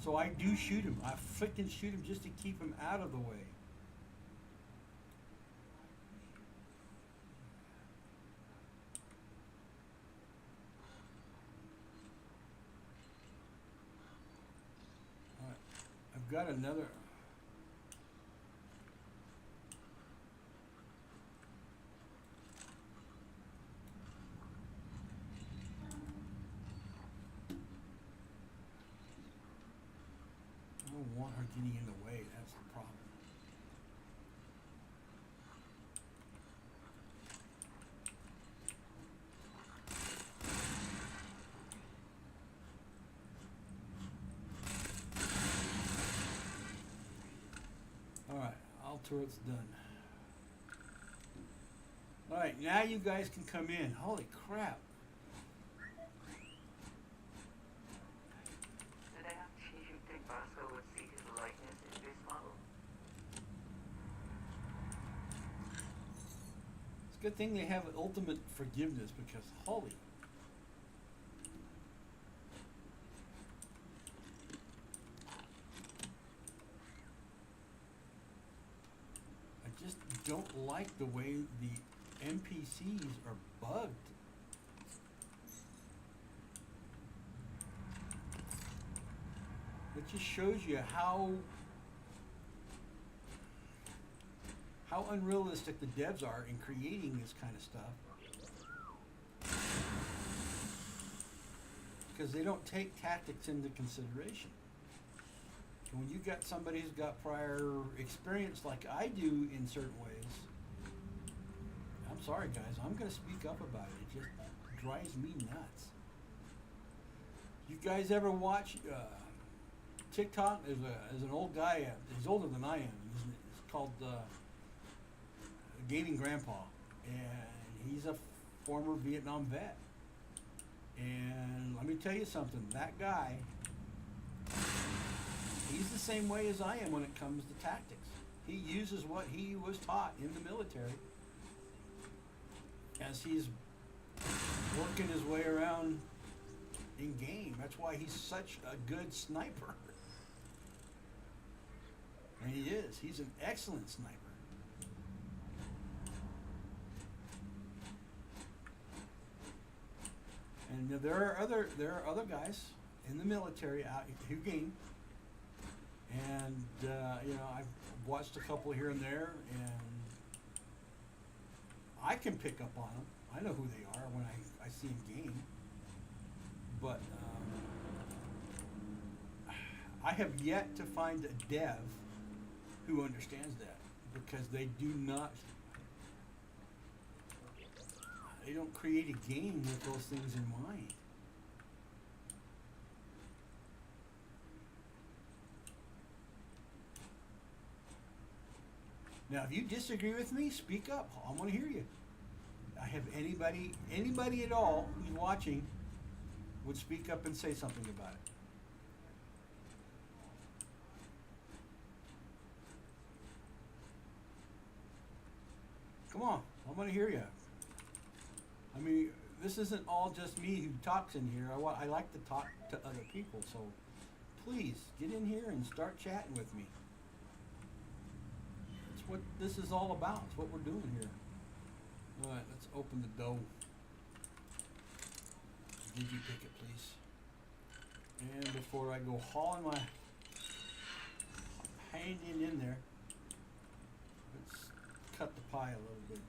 [SPEAKER 2] So I do shoot him. I frickin' shoot him just to keep him out of the way. Alright. I've got another. I don't want her getting in the way. That's the problem. Alright, all turrets done. Alright, now you guys can come in. Holy crap. It's a good thing they have ultimate forgiveness because holy. I just don't like the way the NPCs are bugged. It just shows you how unrealistic the devs are in creating this kind of stuff. Because they don't take tactics into consideration. And when you got somebody who's got prior experience like I do in certain ways, I'm sorry guys, I'm going to speak up about it. It just drives me nuts. You guys ever watch TikTok? There's an old guy, he's older than I am. He's called Gaming Grandpa, and he's a former Vietnam vet. And let me tell you something, that guy, he's the same way as I am when it comes to tactics. He uses what he was taught in the military as he's working his way around in game. That's why he's such a good sniper. And he is. He's an excellent sniper. And there are other guys in the military out who game, And I've watched a couple here and there, and I can pick up on them. I know who they are when I see them game. But I have yet to find a dev who understands that, because they do not. They don't create a game with those things in mind. Now, if you disagree with me, speak up. I want to hear you. I have anybody at all who's watching would speak up and say something about it. Come on, I want to hear you. I mean, this isn't all just me who talks in here. I like to talk to other people, so please get in here and start chatting with me. It's what this is all about. It's what we're doing here. All right, let's open the dough. Digi ticket, please. And before I go hauling my hand in there, let's cut the pie a little bit.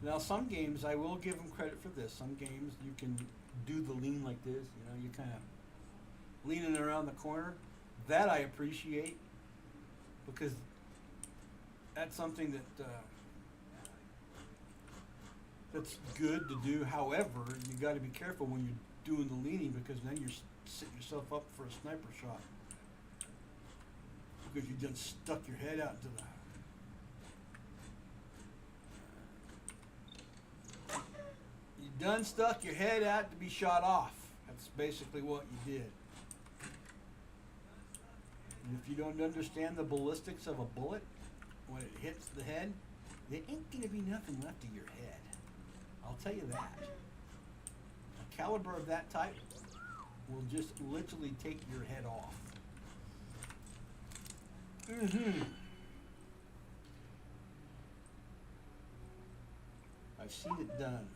[SPEAKER 2] Now, some games, I will give them credit for this. Some games you can do the lean like this. You kind of leaning around the corner. That I appreciate, because that's something that that's good to do. However, you got to be careful when you're doing the leaning, because then you're setting yourself up for a sniper shot, because you done stuck your head out into the. You done stuck your head out to be shot off. That's basically what you did. And if you don't understand the ballistics of a bullet, when it hits the head, there ain't going to be nothing left of your head. I'll tell you that. A caliber of that type will just literally take your head off. I've seen it done.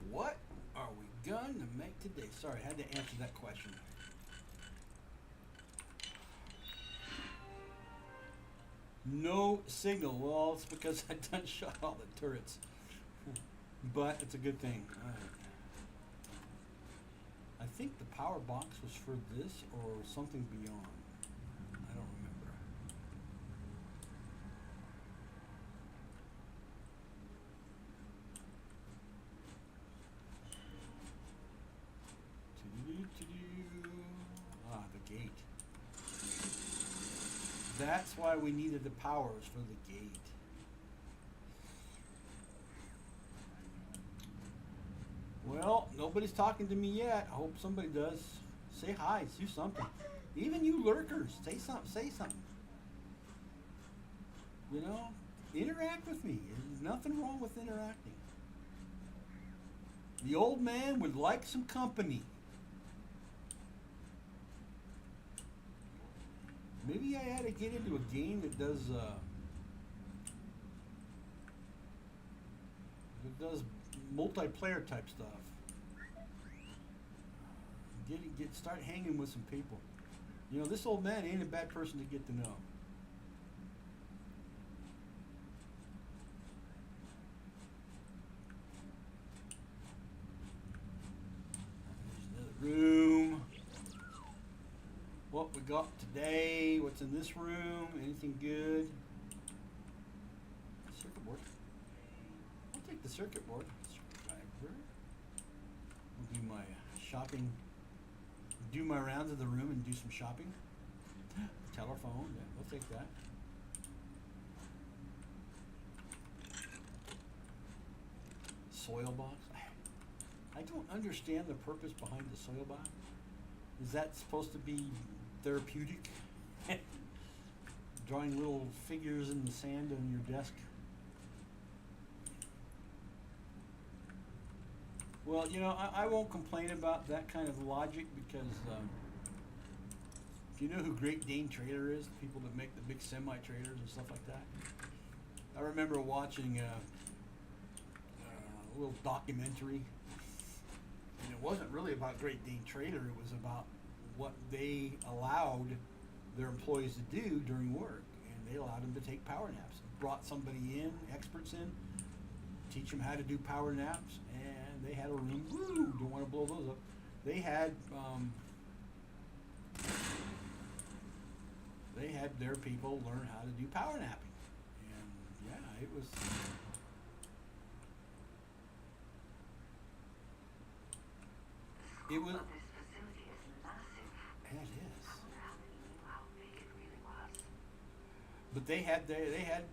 [SPEAKER 2] What are we going to make today? Sorry, I had to answer that question. No signal. Well, it's because I done shot all the turrets. But it's a good thing. All right. I think the power box was for this or something beyond. I don't remember. Ah, the gate. That's why we needed the powers for the gate. Well, nobody's talking to me yet. I hope somebody does. Say hi, do something. Even you lurkers, say something, say something. Interact with me. There's nothing wrong with interacting. The old man would like some company. Maybe I had to get into a game that does multiplayer type stuff. Start hanging with some people. This old man ain't a bad person to get to know. There's another room. What we got today? What's in this room? Anything good? Circuit board. I'll take the circuit board. Screwdriver. We'll do my shopping. Do my rounds of the room and do some shopping. Telephone. Yeah, we'll take that. soil box. I don't understand the purpose behind the soil box. Is that supposed to be therapeutic? Drawing little figures in the sand on your desk? Well, I won't complain about that kind of logic because do you know who Great Dane Trailer is? The people that make the big semi-trailers and stuff like that. I remember watching a little documentary, and it wasn't really about Great Dane Trailer. It was about what they allowed their employees to do during work, and they allowed them to take power naps. Brought somebody in, experts in, teach them how to do power naps, and they had a room. Woo! Don't want to blow those up. They had their people learn how to do power napping, and yeah, it was. It was.
[SPEAKER 1] But this facility is massive.
[SPEAKER 2] Yeah, it is.
[SPEAKER 1] I wonder how many knew how big it really was.
[SPEAKER 2] But they had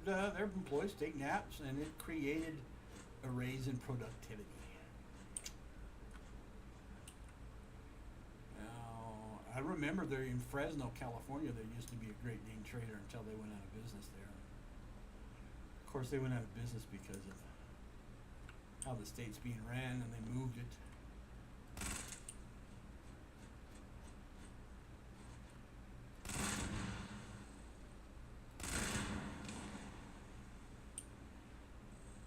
[SPEAKER 2] their employees take naps, and it created a raise in productivity. Now, I remember there in Fresno, California, there used to be a Great Dane Trader until they went out of business there. Of course, they went out of business because of how the state's being ran, and they moved it.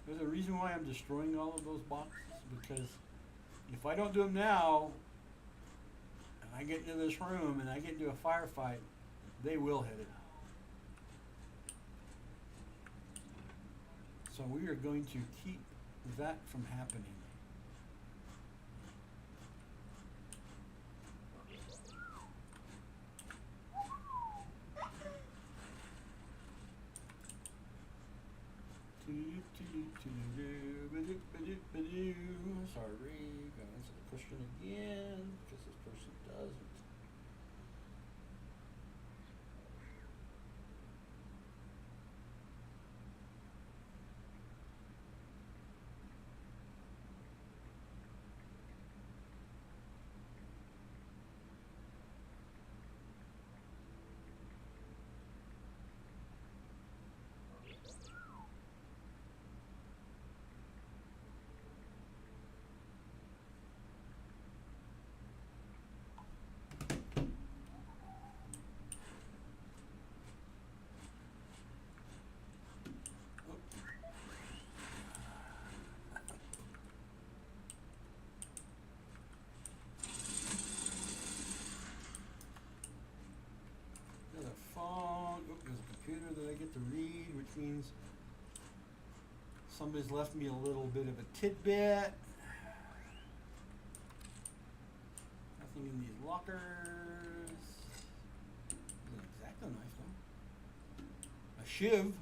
[SPEAKER 2] There's a reason why I'm destroying all of those boxes, because if I don't do them now, and I get into this room and I get into a firefight, they will hit it. So we are going to keep that from happening. Sorry, gonna answer the question again because this person doesn't. There's a phone. Oh, there's a computer that I get to read, which means somebody's left me a little bit of a tidbit. Nothing in these lockers. There's an X-Acto knife though. A shiv.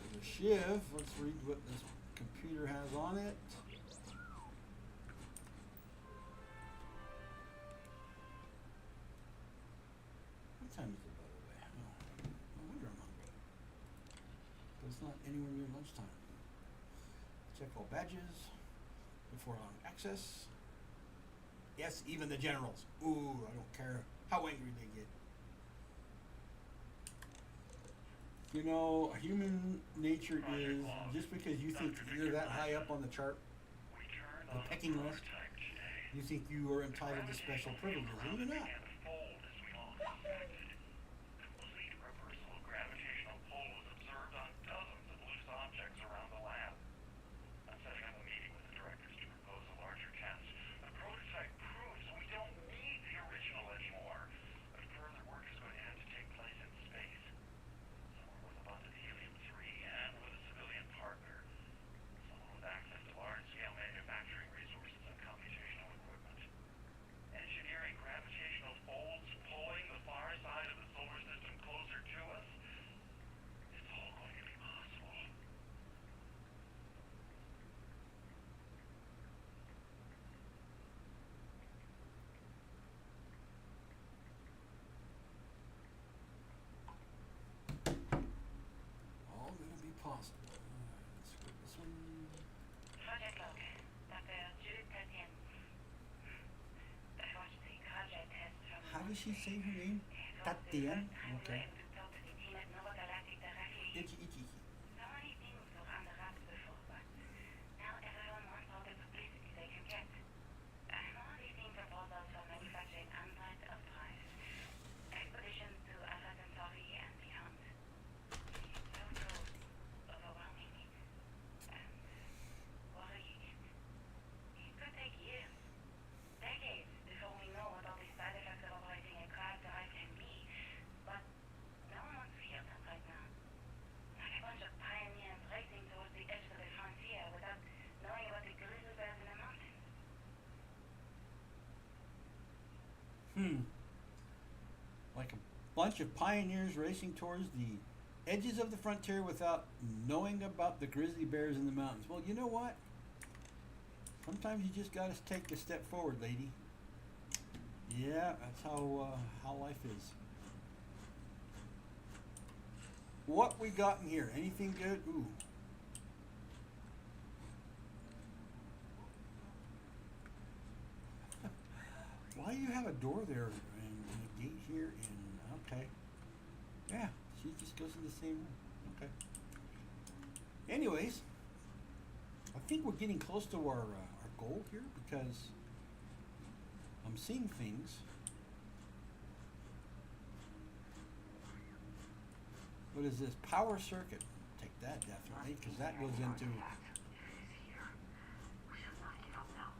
[SPEAKER 2] There's a shiv. Let's read what this computer has on it. What time is it, by the way? Oh, no wonder I'm hungry. But it's not anywhere near lunchtime. Check all badges before allowing access. Yes, even the generals. Ooh, I don't care how angry they get. You know, human nature is just because you think you're that high up on the chart, the pecking list, you think you are entitled to special privileges, and you're not.
[SPEAKER 4] Engineering gravitational
[SPEAKER 2] does she say her name?
[SPEAKER 3] It was the
[SPEAKER 2] Tatiana?
[SPEAKER 3] first time we were
[SPEAKER 2] Okay.
[SPEAKER 3] able to talk to the team at Nova Galactic directly.
[SPEAKER 2] Itchy, itchy.
[SPEAKER 3] So many things were under wraps before, but now everyone wants all the publicity they can get. I'm already seeing proposals for manufacturing androids of price, expeditions to Alpha Centauri and beyond. It's also overwhelming and worrying. It could take years, decades, before we know what all the side effects of operating a craft drive can be, but no one wants to hear them right now. Like a bunch of pioneers racing towards the edge of the frontier without knowing about the grizzly bears in the mountains.
[SPEAKER 2] Like a bunch of pioneers racing towards the edges of the frontier without knowing about the grizzly bears in the mountains. Well, you know what? Sometimes you just got to take a step forward, lady. Yeah, that's how life is. What we got in here? Anything good? Ooh. Why do you have a door there and a gate here? And okay, yeah, she just goes in the same room. Okay. Anyways, I think we're getting close to our goal here because I'm seeing things. What is this? Power circuit. Take that definitely, because that goes into.
[SPEAKER 1] He's here. We should not give up now.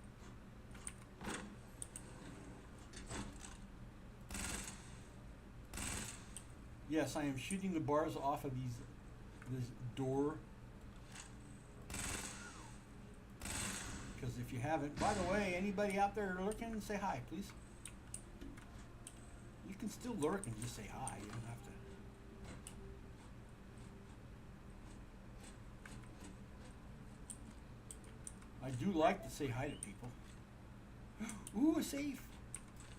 [SPEAKER 2] Yes, I am shooting the bars off of this door. Because if you haven't, by the way, anybody out there lurking, say hi, please. You can still lurk and just say hi. You don't have to. I do like to say hi to people. Ooh, a safe.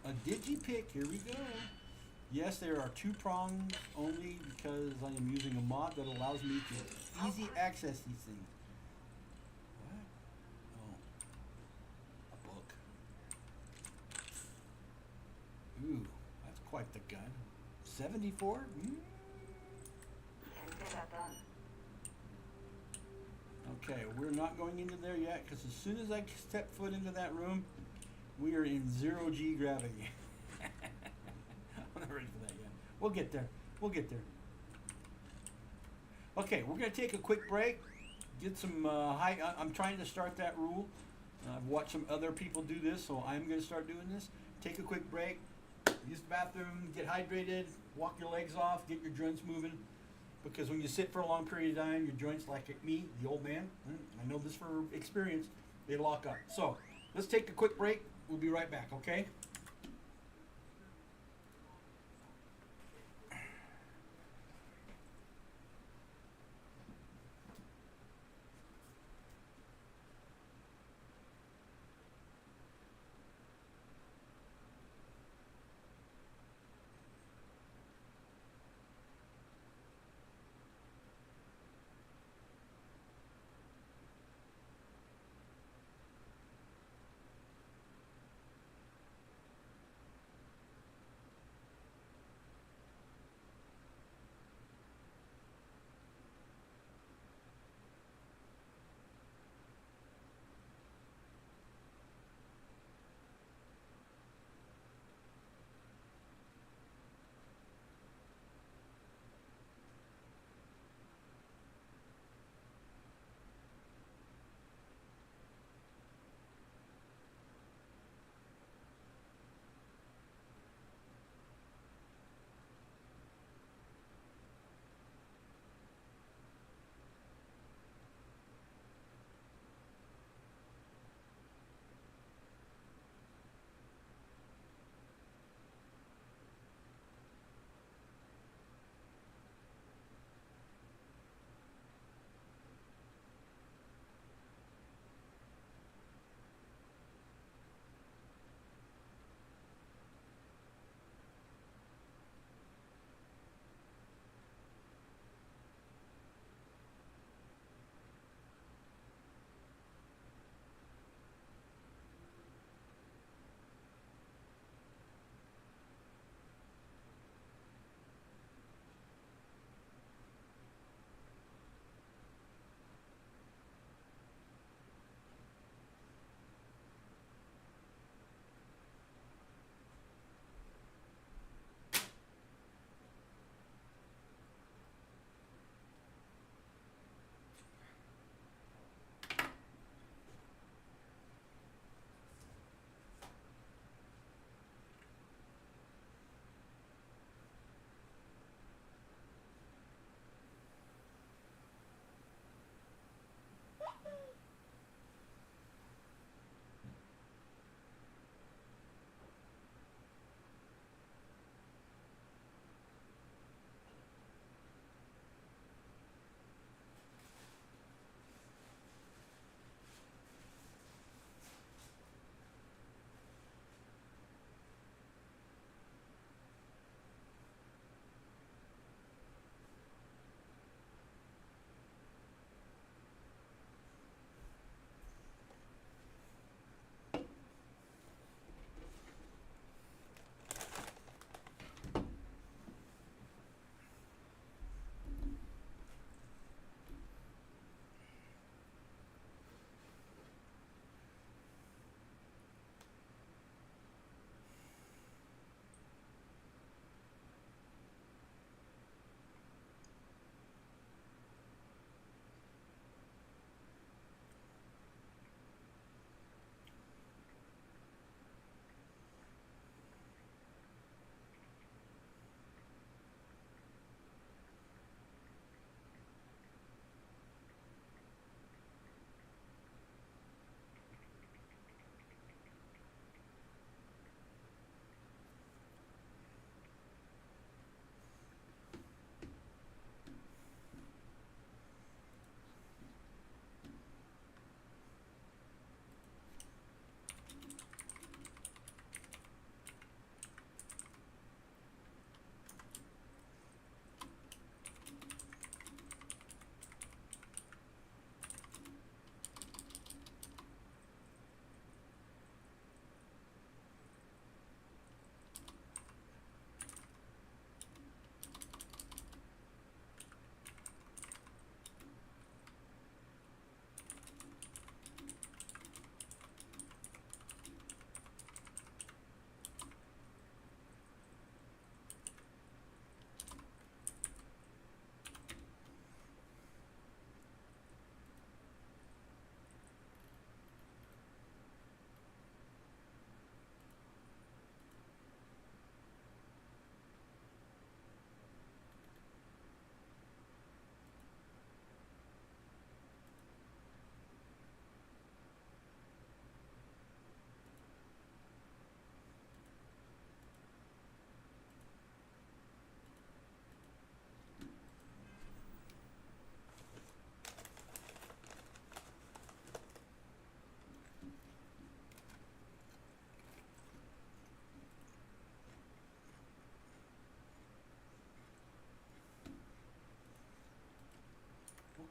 [SPEAKER 2] A digipick. Here we go. Yes, there are 2 prongs only because I am using a mod that allows me to easy access these things. What? Oh. A book. Ooh, that's quite the gun. 74?
[SPEAKER 1] Can't get that done.
[SPEAKER 2] Okay, we're not going into there yet because as soon as I step foot into that room, we are in 0 G gravity. I'm not ready for that yet. We'll get there. We'll get there. Okay, we're going to take a quick break. Get some I'm trying to start that rule. I've watched some other people do this, so I'm going to start doing this. Take a quick break. Use the bathroom. Get hydrated. Walk your legs off. Get your joints moving. Because when you sit for a long period of time, your joints, like me, the old man, I know this for experience, they lock up. So let's take a quick break. We'll be right back, okay?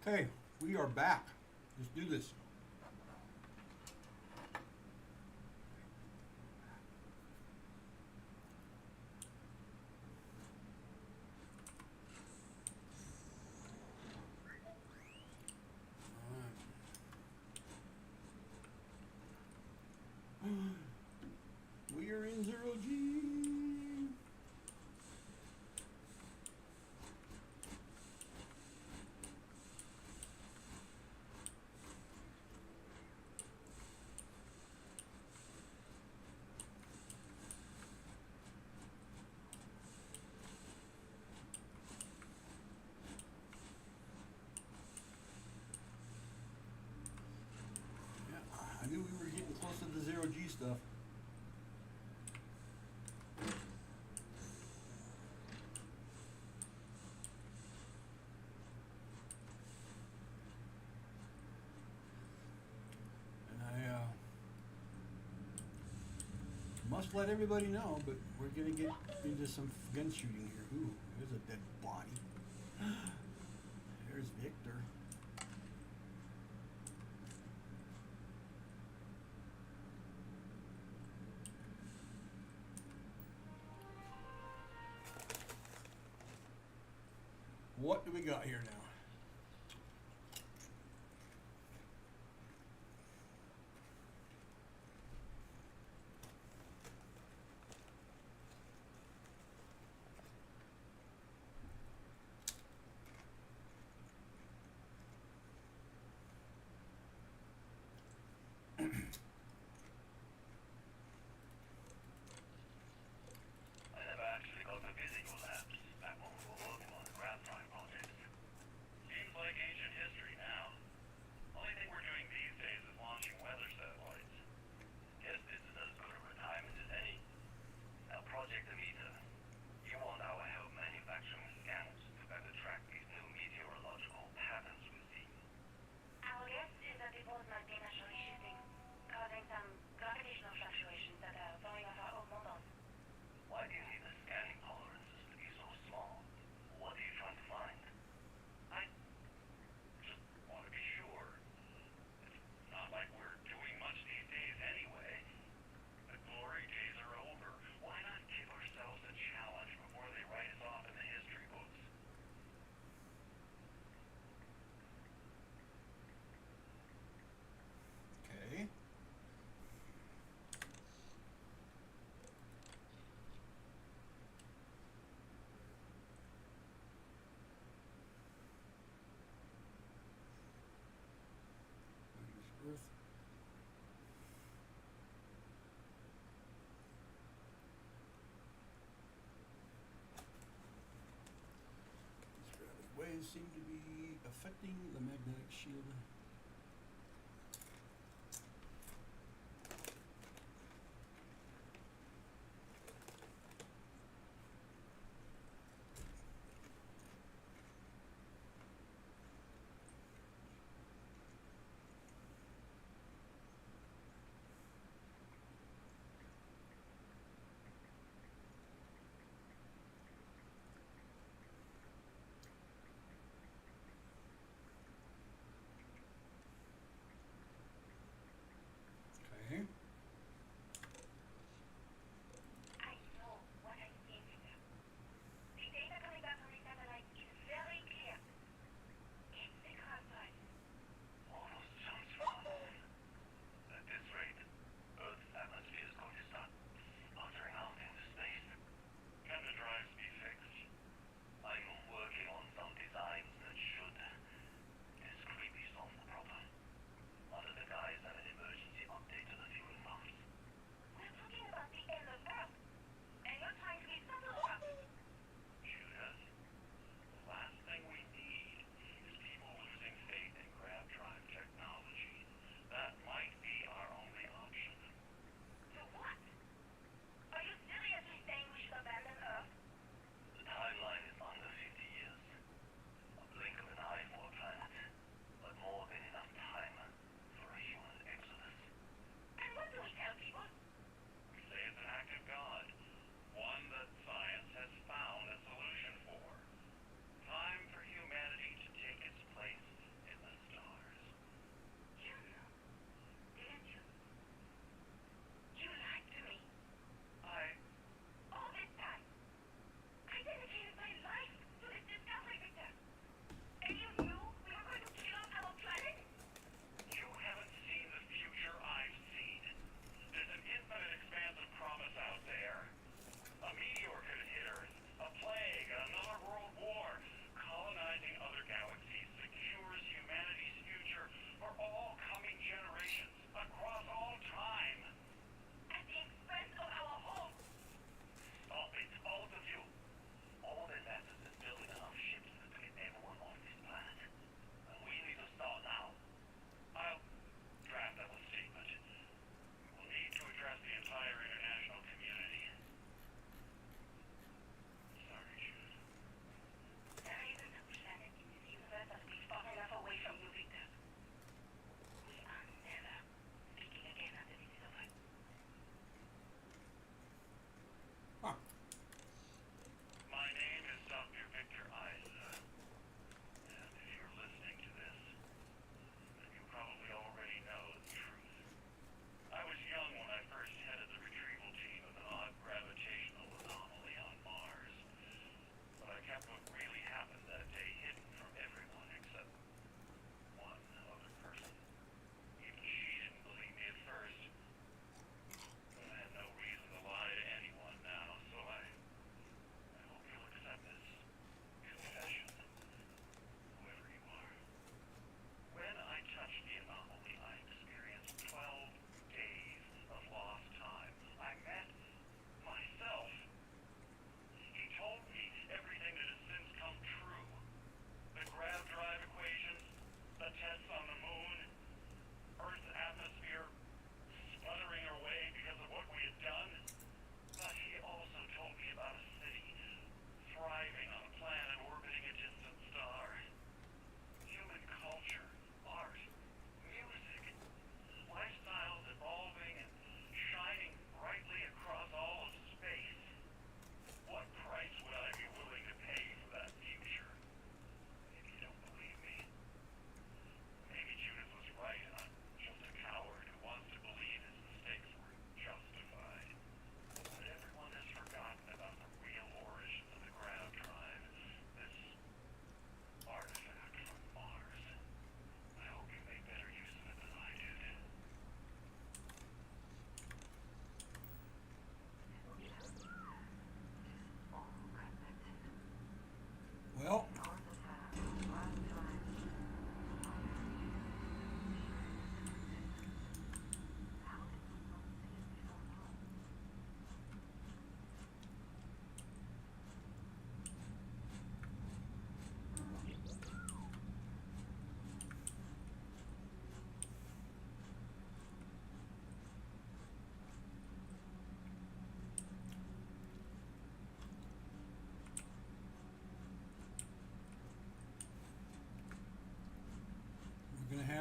[SPEAKER 2] Okay, we are back. Let's do this. We are in zero G. Yeah, I knew we were getting close to the zero G stuff. And I must let everybody know, but we're gonna get into some gun shooting here. Ooh, there's a dead body. There's Victor. What do we got here now?
[SPEAKER 4] I never actually got to visit your labs back when we were working on the graphite project. Seems like ancient history now. Only thing we're doing these days is launching weather satellites. Guess this is as good a retirement as any. Now, Project Amita, you want our help manufacturing scanners to better track these new meteorological patterns we're seeing.
[SPEAKER 3] Our guess is that the boat might be naturally shifting, causing some gravitational fluctuations that are throwing off our old models.
[SPEAKER 4] Why do you need the scanning tolerances to be so small? What are you trying to find? I just want to be sure. It's not like we're doing much these days anyway. The glory days are over. Why not give ourselves a challenge before they write us off in the history books?
[SPEAKER 2] Okay. Earth. These gravity waves seem to be affecting the magnetic shield.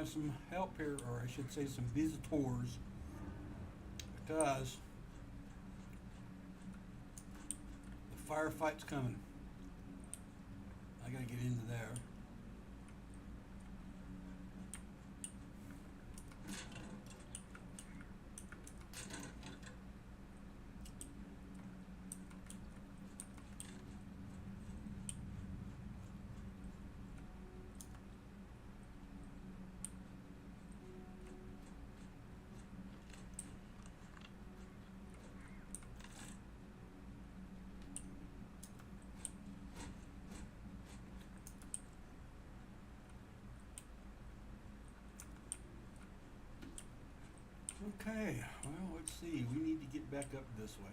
[SPEAKER 2] have some help here, or I should say some visitors, because the firefight's coming. I gotta get into there. Okay, well, let's see. We need to get back up this way.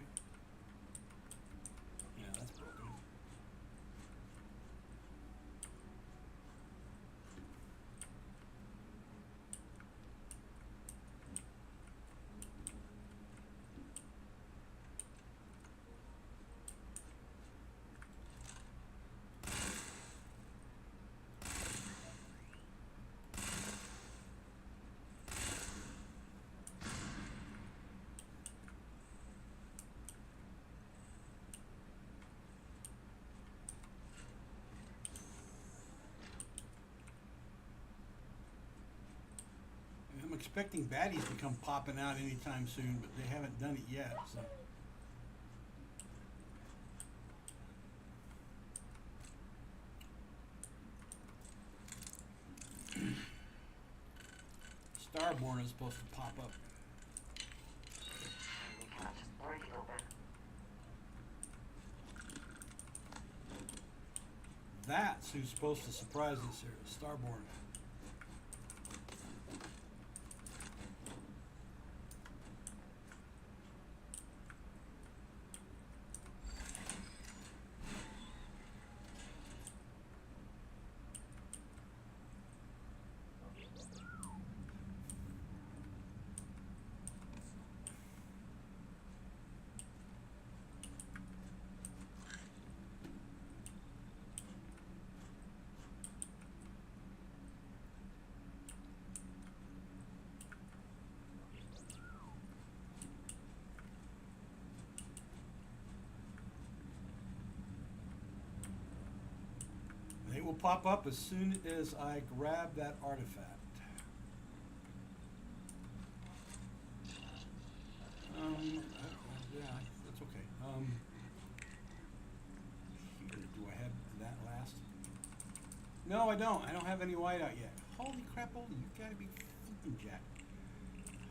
[SPEAKER 2] Yeah, that's broken. I'm expecting baddies to come popping out anytime soon, but they haven't done it yet, so. Starborn is supposed to pop up.
[SPEAKER 1] We cannot just break it open.
[SPEAKER 2] That's who's supposed to surprise us here, Starborn. They will pop up as soon as I grab that artifact. Yeah, that's okay. Here, do I have that last? No, I don't. I don't have any white out yet. Holy crap, Oldie, you gotta be flipping jack.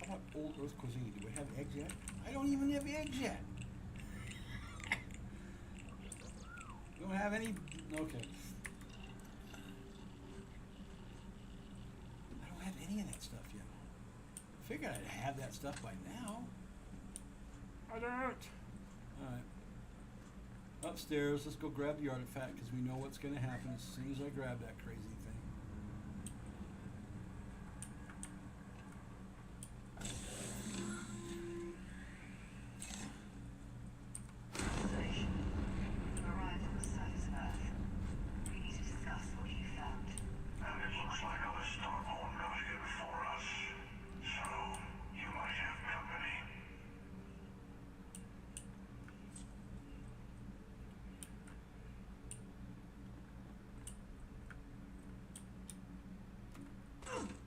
[SPEAKER 2] How about Old Earth Cuisine? Do we have eggs yet? I don't even have eggs yet. We don't have any. Okay. I don't have any of that stuff yet. Figured I'd have that stuff by now. I don't. Alright. Upstairs, let's go grab the artifact because we know what's going to happen as soon as I grab that crazy thing.
[SPEAKER 5] Observation. You arrived on the surface of Earth. We need to discuss what you found.
[SPEAKER 4] And it looks like other Starborn got here before us. So, you might have company.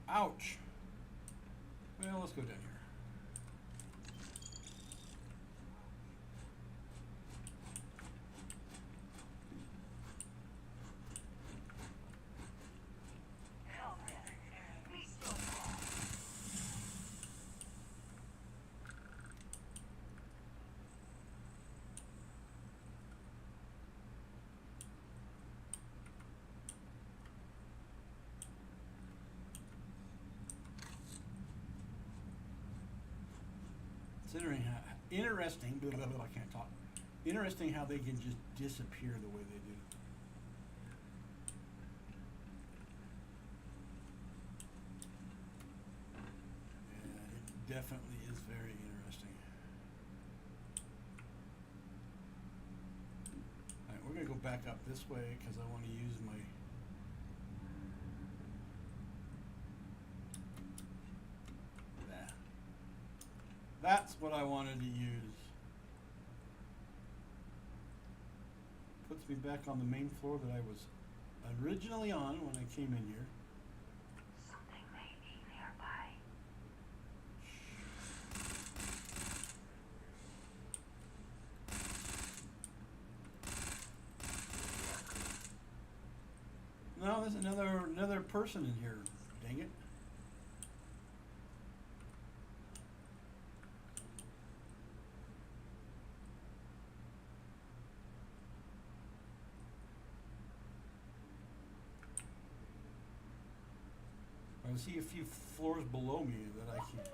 [SPEAKER 2] Ouch. Well, let's go down here. It's interesting, blah, blah, blah, I can't talk. Interesting how they can just disappear the way they do. Yeah, it definitely is very interesting. Alright, we're going to go back up this way because I want to use my That's what I wanted to use. Puts me back on the main floor that I was originally on when I came in here.
[SPEAKER 5] Something may be nearby.
[SPEAKER 2] No, there's another person in here. Dang it. I see a few floors below me that I can't.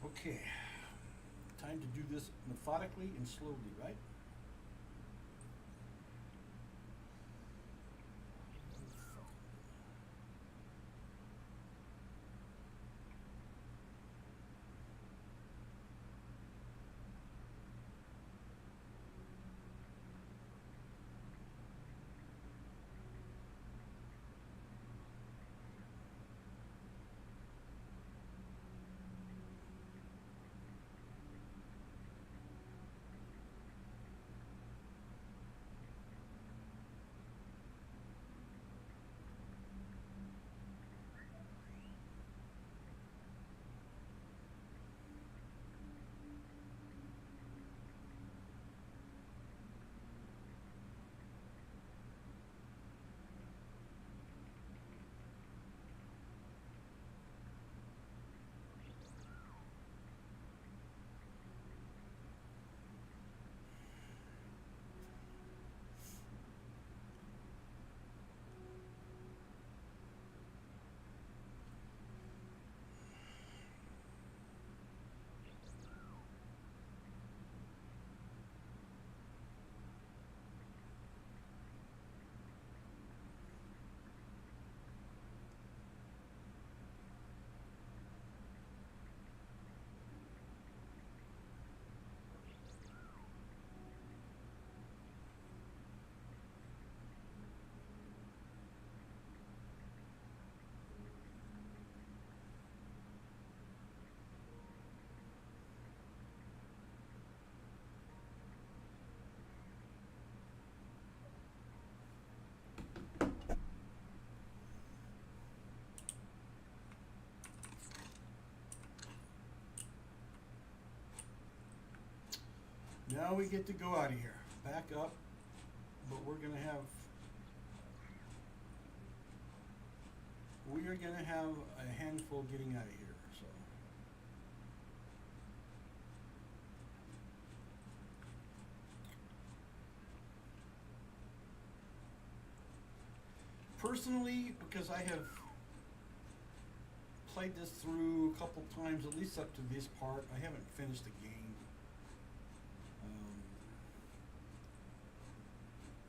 [SPEAKER 2] Okay. Time to do this methodically and slowly, right? Now we get to go out of here. Back up, but we are gonna have a handful getting out of here. So personally, because I have played this through a couple times, at least up to this part, I haven't finished the game.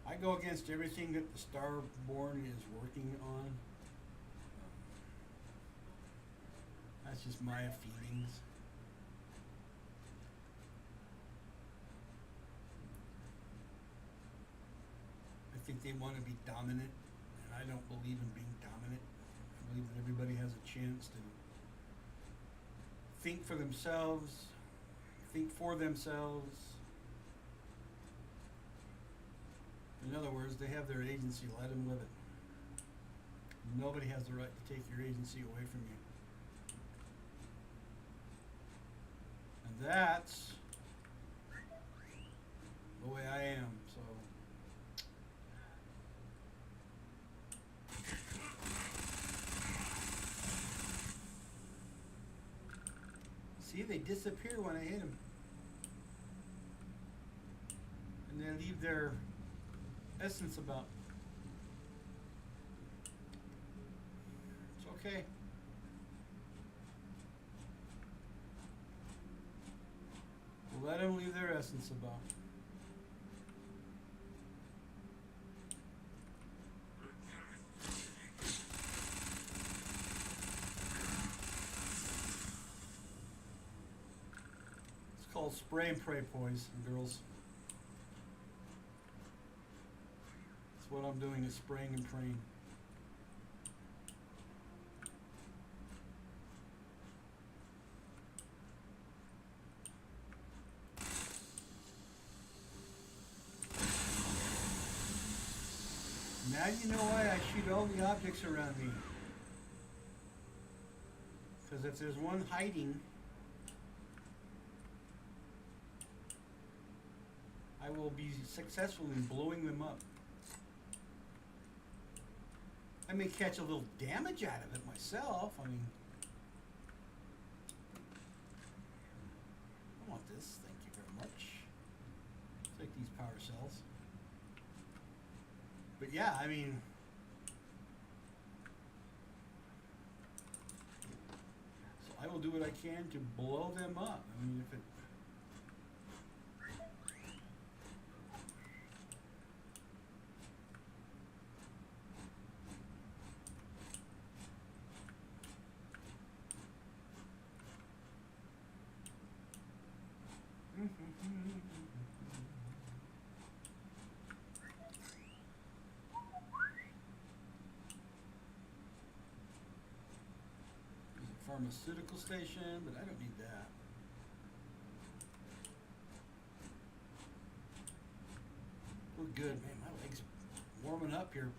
[SPEAKER 2] I go against everything that the Starborn is working on. That's just my feelings. I think they want to be dominant, and I don't believe in being dominant. I believe that everybody has a chance to think for themselves, In other words, they have their agency, let them live it. Nobody has the right to take your agency away from you. And that's the way I am, so. See, they disappear when I hit them. And they leave their essence about. It's okay. Let them leave their essence about. It's called spray and pray, boys and girls. what I'm doing is spraying and praying. Now you know why I shoot all the objects around me. Because if there's one hiding, I will be successful in blowing them up. I may catch a little damage out of it myself. I mean, I want this. Thank you very much. Take these power cells. But yeah, I mean, so I will do what I can to blow them up. I mean, if it. There's a pharmaceutical station, but I don't need that. We're good, man. My legs are warming up here,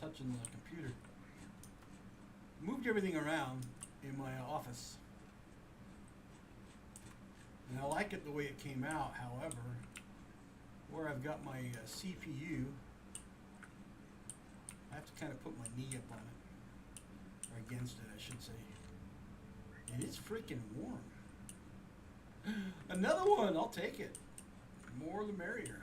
[SPEAKER 2] touching the computer. Moved everything around in my office. And I like it the way it came out, however, where I've got my CPU, I have to kind of put my knee up on it, or against it, I should say. And it's freaking warm. Another one, I'll take it. More the merrier.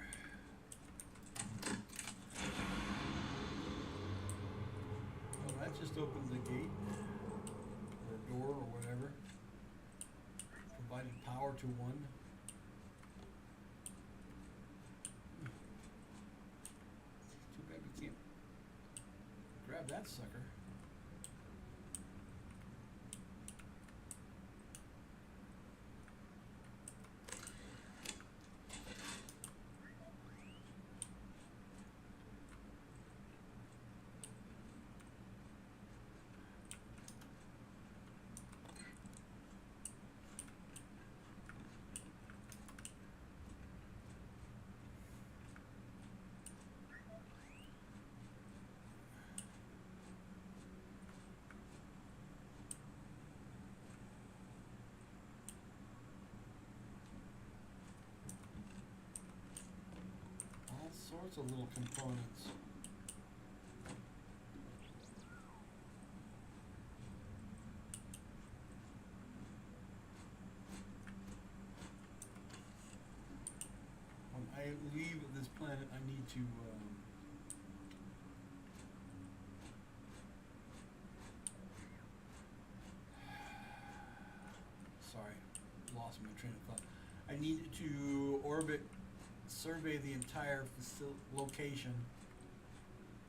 [SPEAKER 2] Well, that just opened the gate, or door, or whatever. Provided power to one. Too bad we can't grab that sucker. All sorts of little components. When I leave this planet, I need to sorry, lost my train of thought. I need to orbit, survey the entire location,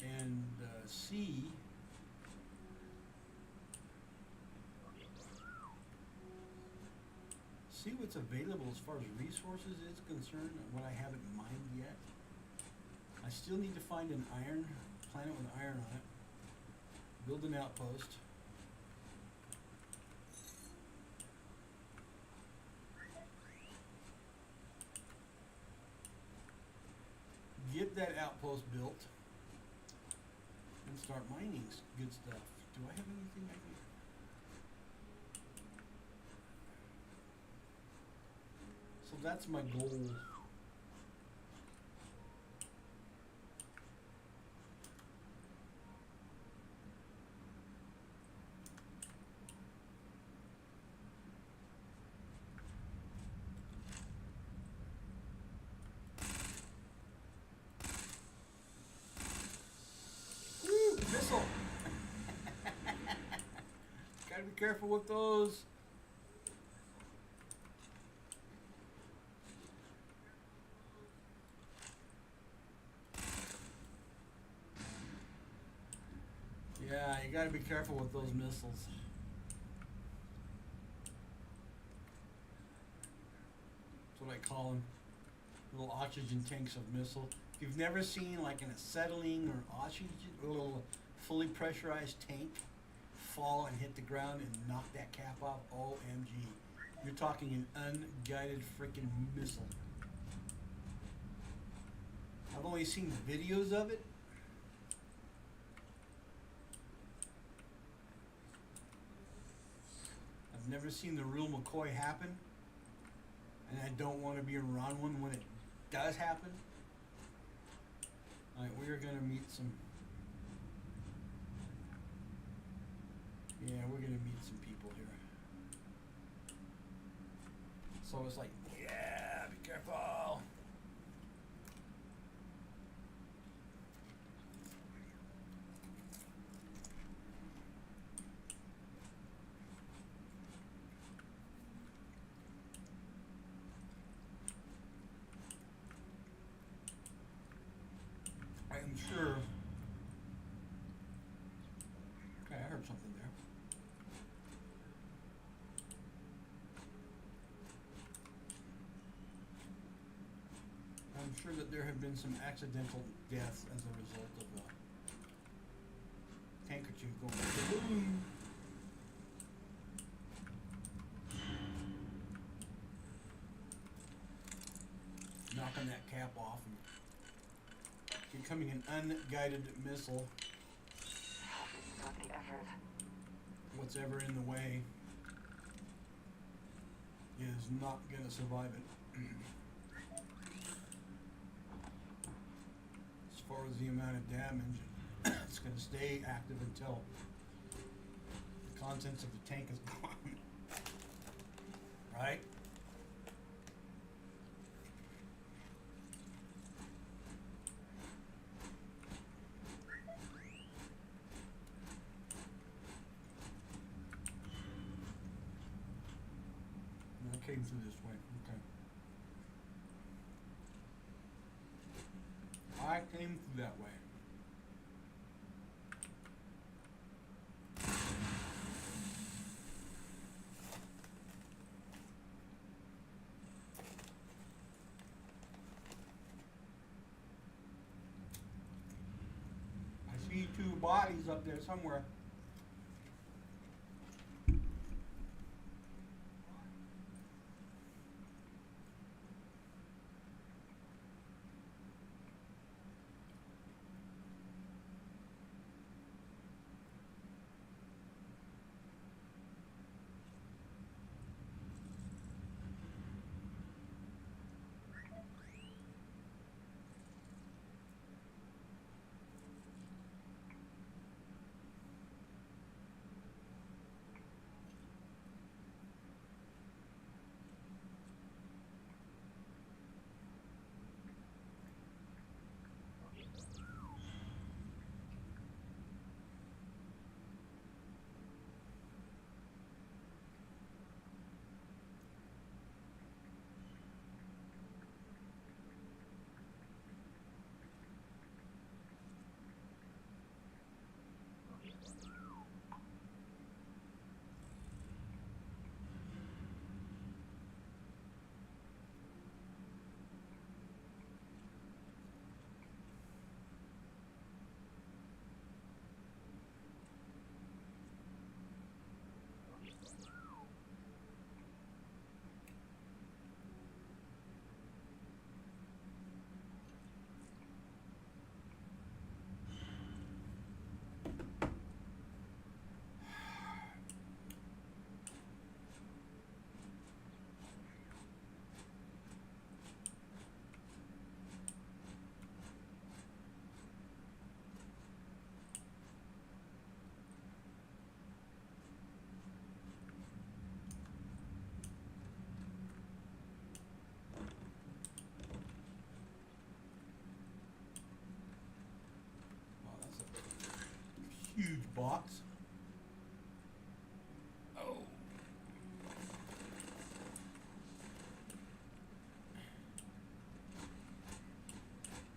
[SPEAKER 2] and see what's available as far as resources is concerned, and what I haven't mined yet. I still need to find an iron planet with iron on it, build an outpost. Get that outpost built and start mining good stuff. Do I have anything I can... So that's my goal. Missile! Gotta be careful with those. Yeah, you gotta be careful with those missiles. That's what I call them. Little oxygen tanks of missile. If you've never seen like an acetylene or oxygen, a little fully pressurized tank fall and hit the ground and knock that cap off, OMG. You're talking an unguided freaking missile. I've only seen videos of it. I've never seen the real McCoy happen. And I don't want to be around one when it does happen. Alright, we are going to meet some... Yeah, we're going to meet some people here. So it's like, yeah, be careful. I am sure. Okay, I heard something there. I'm sure that there have been some accidental deaths as a result of a handkerchief going boom, knocking that cap off and becoming an unguided missile.
[SPEAKER 1] Not the effort.
[SPEAKER 2] What's ever in the way is not going to survive it. As far as the amount of damage, it's going to stay active until the contents of the tank is gone. Right? I came through this way. Okay. I came through that way. I see two bodies up there somewhere. Huge box. Oh.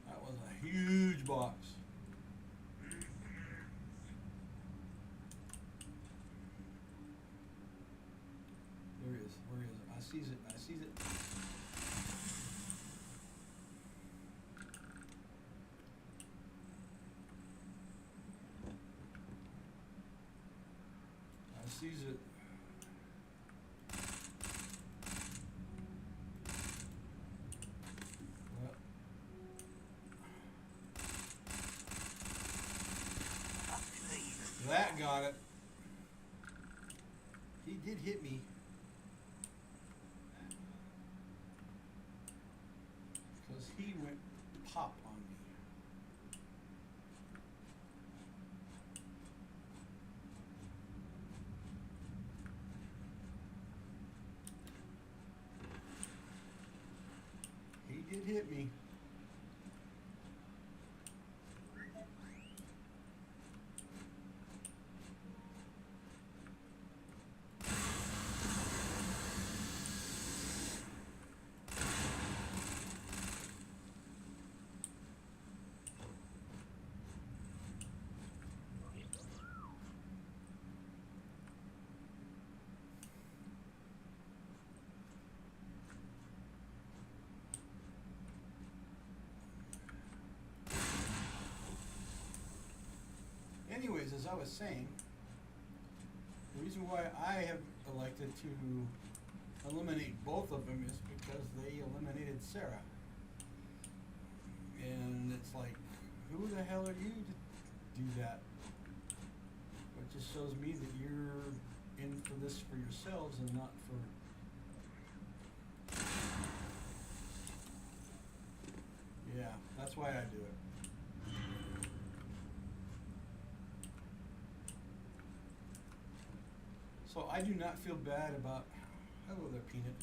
[SPEAKER 2] That was a huge box. There he is. Where is it? I sees it. I sees it. sees it. Well, that got it. He did hit me. Because he went pop on me. He did hit me. Anyways, as I was saying, the reason why I have elected to eliminate both of them is because they eliminated Sarah. And it's like, who the hell are you to do that? It just shows me that you're in for this for yourselves and not for... Yeah, that's why I do it. So I do not feel bad about... Hello there, Peanut.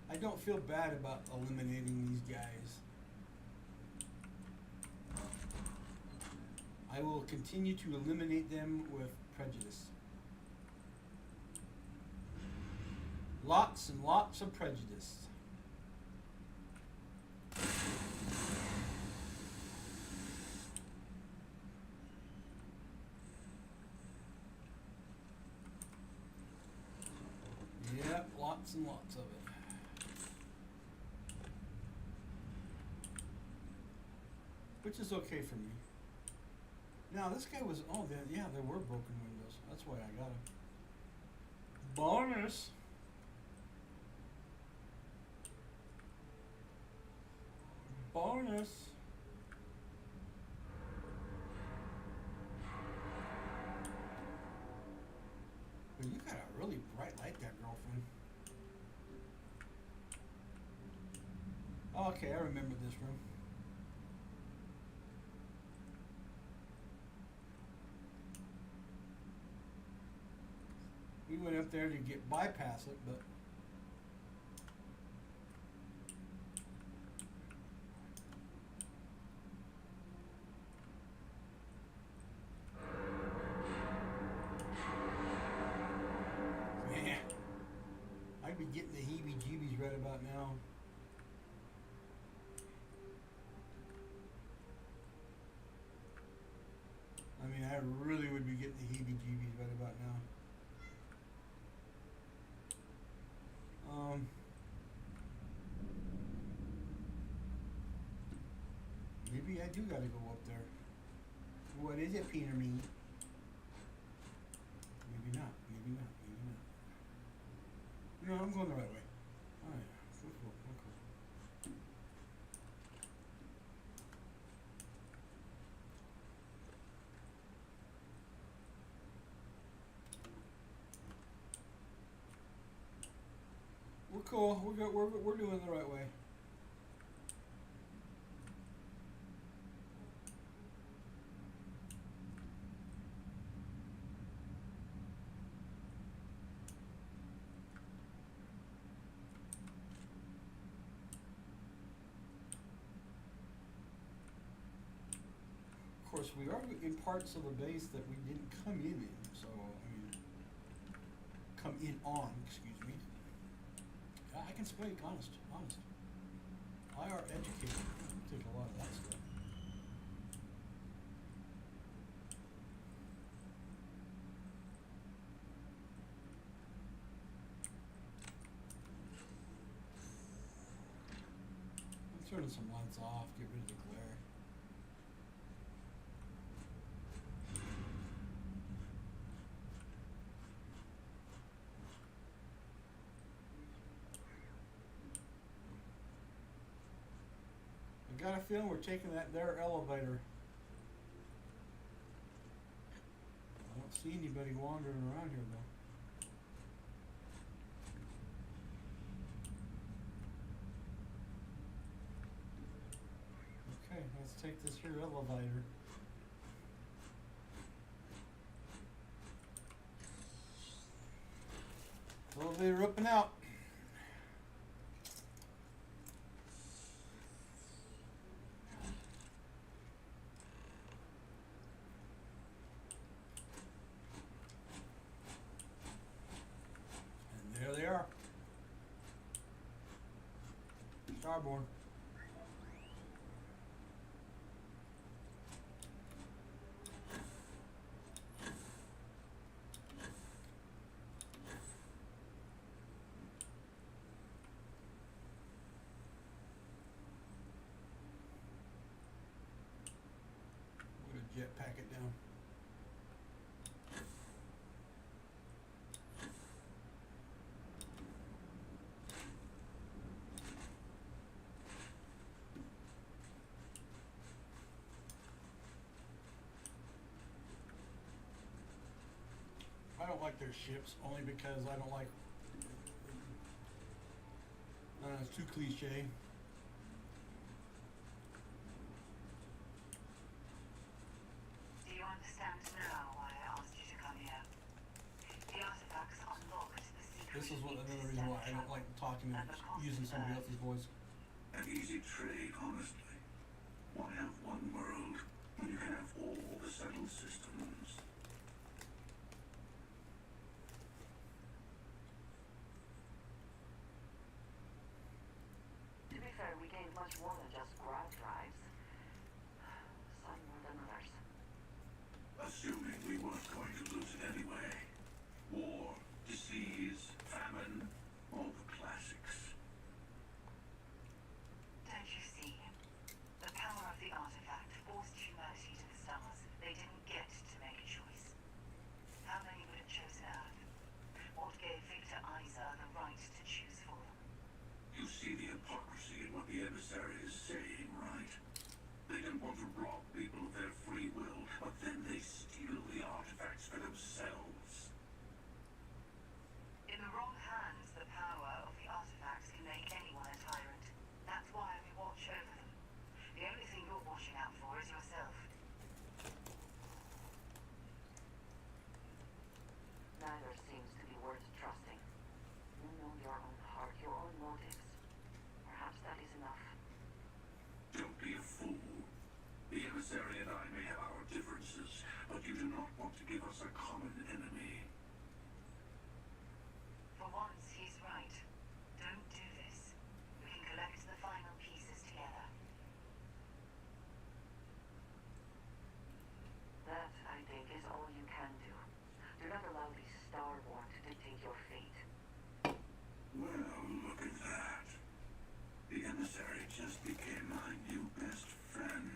[SPEAKER 2] I don't feel bad about eliminating these guys. I will continue to eliminate them with prejudice. Lots and lots of prejudice. Yep, lots and lots of it. Which is okay for me. Now, this guy was... Oh, yeah, there were broken windows. That's why I got him. Bonus! Bonus! Well, you got a really bright light there, girlfriend. Okay, I remember this room. We went up there to bypass it, but man, I'd be getting the heebie-jeebies right about now. I mean, I really would be getting the heebie-jeebies right about now. Maybe I do gotta go up there. What is it, Peter me? Maybe not, maybe not, maybe not. No, I'm going the right way. Alright, cool. We're cool. We're doing it the right way. Of course, we are in parts of the base that we didn't come in, so I mean, come in on. Excuse me. I can speak honest. I are educated. I take a lot of that stuff. I'm turning some lights off, get rid of the glare. feeling we're taking that there elevator. I don't see anybody wandering around here though. Okay, let's take this here elevator. Elevator up and out. And there they are. Starborn. Would a jetpack it down. I don't like their ships only because I don't like. It's too cliche.
[SPEAKER 5] Do you understand now why I asked you to come here? The artifacts unlocked the secret.
[SPEAKER 2] This is another reason why I don't like talking and using somebody else's voice.
[SPEAKER 6] An easy trade, honestly. Why have one world when you can have all the settled systems?
[SPEAKER 1] To be fair, we gained much more than just grav drives. Some more than others.
[SPEAKER 6] Assuming we weren't going to lose it anyway. War, disease, famine, all the classics.
[SPEAKER 5] Don't you see? The power of the artifact forced humanity to the stars. They didn't get to make a choice. How many would have chosen Earth? What gave Victor Isa the right to choose for them?
[SPEAKER 6] You see the hypocrisy in what the emissary is saying, right? They didn't want to rob people of their free will, but then they steal the artifacts for themselves.
[SPEAKER 5] In the wrong hands, the power of the artifacts can make anyone a tyrant. That's why we watch over them. The only thing you're watching out for is yourself.
[SPEAKER 1] Neither seems to be worth trusting. You know your own heart, your own motives. Perhaps that is enough.
[SPEAKER 6] Don't be a fool. The emissary and I may have our differences, but you do not want to give us a common enemy.
[SPEAKER 5] For once, he's right. Don't do this. We can collect the final pieces together.
[SPEAKER 1] That, I think, is all you can do. Do not allow these Starborn to dictate your fate.
[SPEAKER 6] Well, look at that. The emissary just became my new best friend.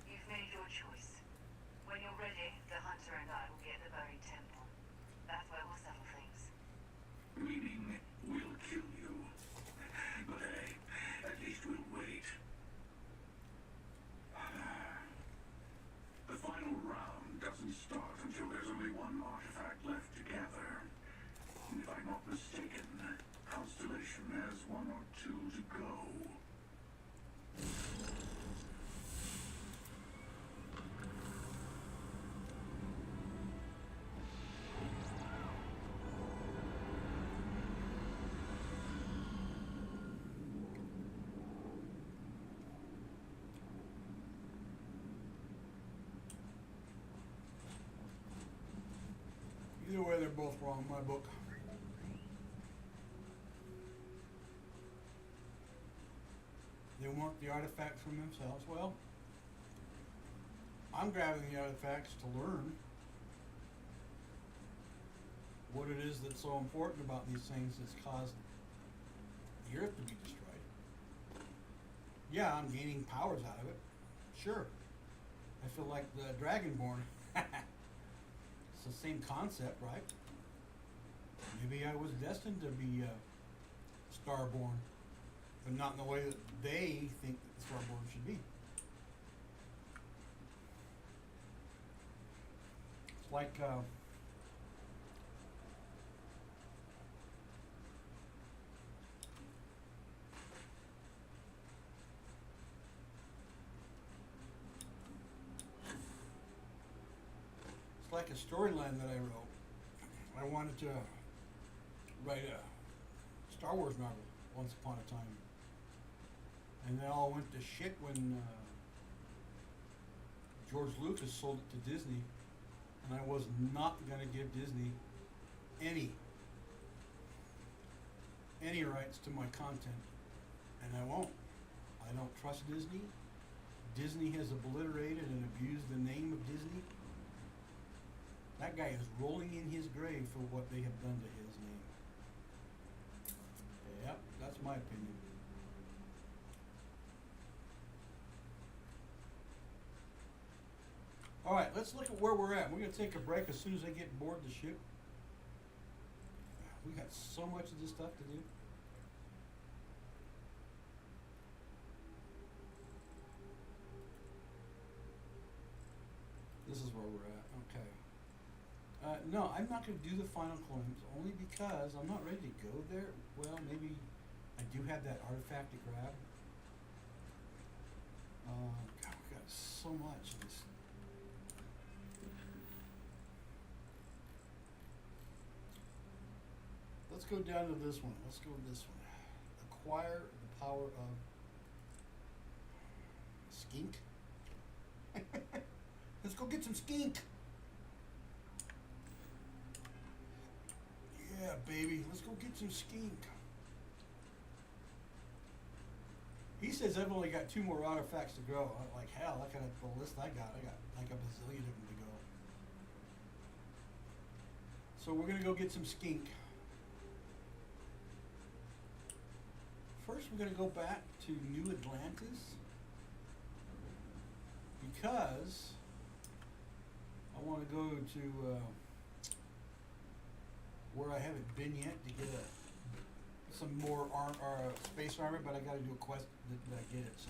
[SPEAKER 5] You've made your choice. When you're ready, the hunter and I will get the buried temple. That's where we'll settle things.
[SPEAKER 6] Meaning, we'll kill you. But hey, at least we'll wait. The final round doesn't start until there's only one artifact left to gather. And if I'm not mistaken, Constellation has one or two to go.
[SPEAKER 2] Either way, they're both wrong in my book. They want the artifacts from themselves. Well, I'm grabbing the artifacts to learn what it is that's so important about these things that's caused the Earth to be destroyed. Yeah, I'm gaining powers out of it. Sure. I feel like the Dragonborn. It's the same concept, right? Maybe I was destined to be Starborn. but not in the way that they think that the starboard should be. It's like it's like a storyline that I wrote. I wanted to write a Star Wars novel once upon a time, and they all went to shit when George Lucas sold it to Disney, and I was not going to give Disney any rights to my content, and I won't. I don't trust Disney. Disney has obliterated and abused the name of Disney. That guy is rolling in his grave for what they have done to his name. Yep, that's my opinion. All right, let's look at where we're at. We're going to take a break as soon as I get aboard the ship. We got so much of this stuff to do. This is where we're at. Okay. No, I'm not going to do the final clones only because I'm not ready to go there. Well, maybe I do have that artifact to grab. God, we got so much of this. Let's go down to this one. Let's go to this one. Acquire the power of skink. Let's go get some skink. Yeah, baby. Let's go get some skink. He says I've only got 2 more artifacts to go. I'm like, hell, look at the list I got like a bazillion of them to go. So we're going to go get some skink. First, we're going to go back to New Atlantis because I want to go to where I haven't been yet to get some more space armor, but I got to do a quest that I get it. So.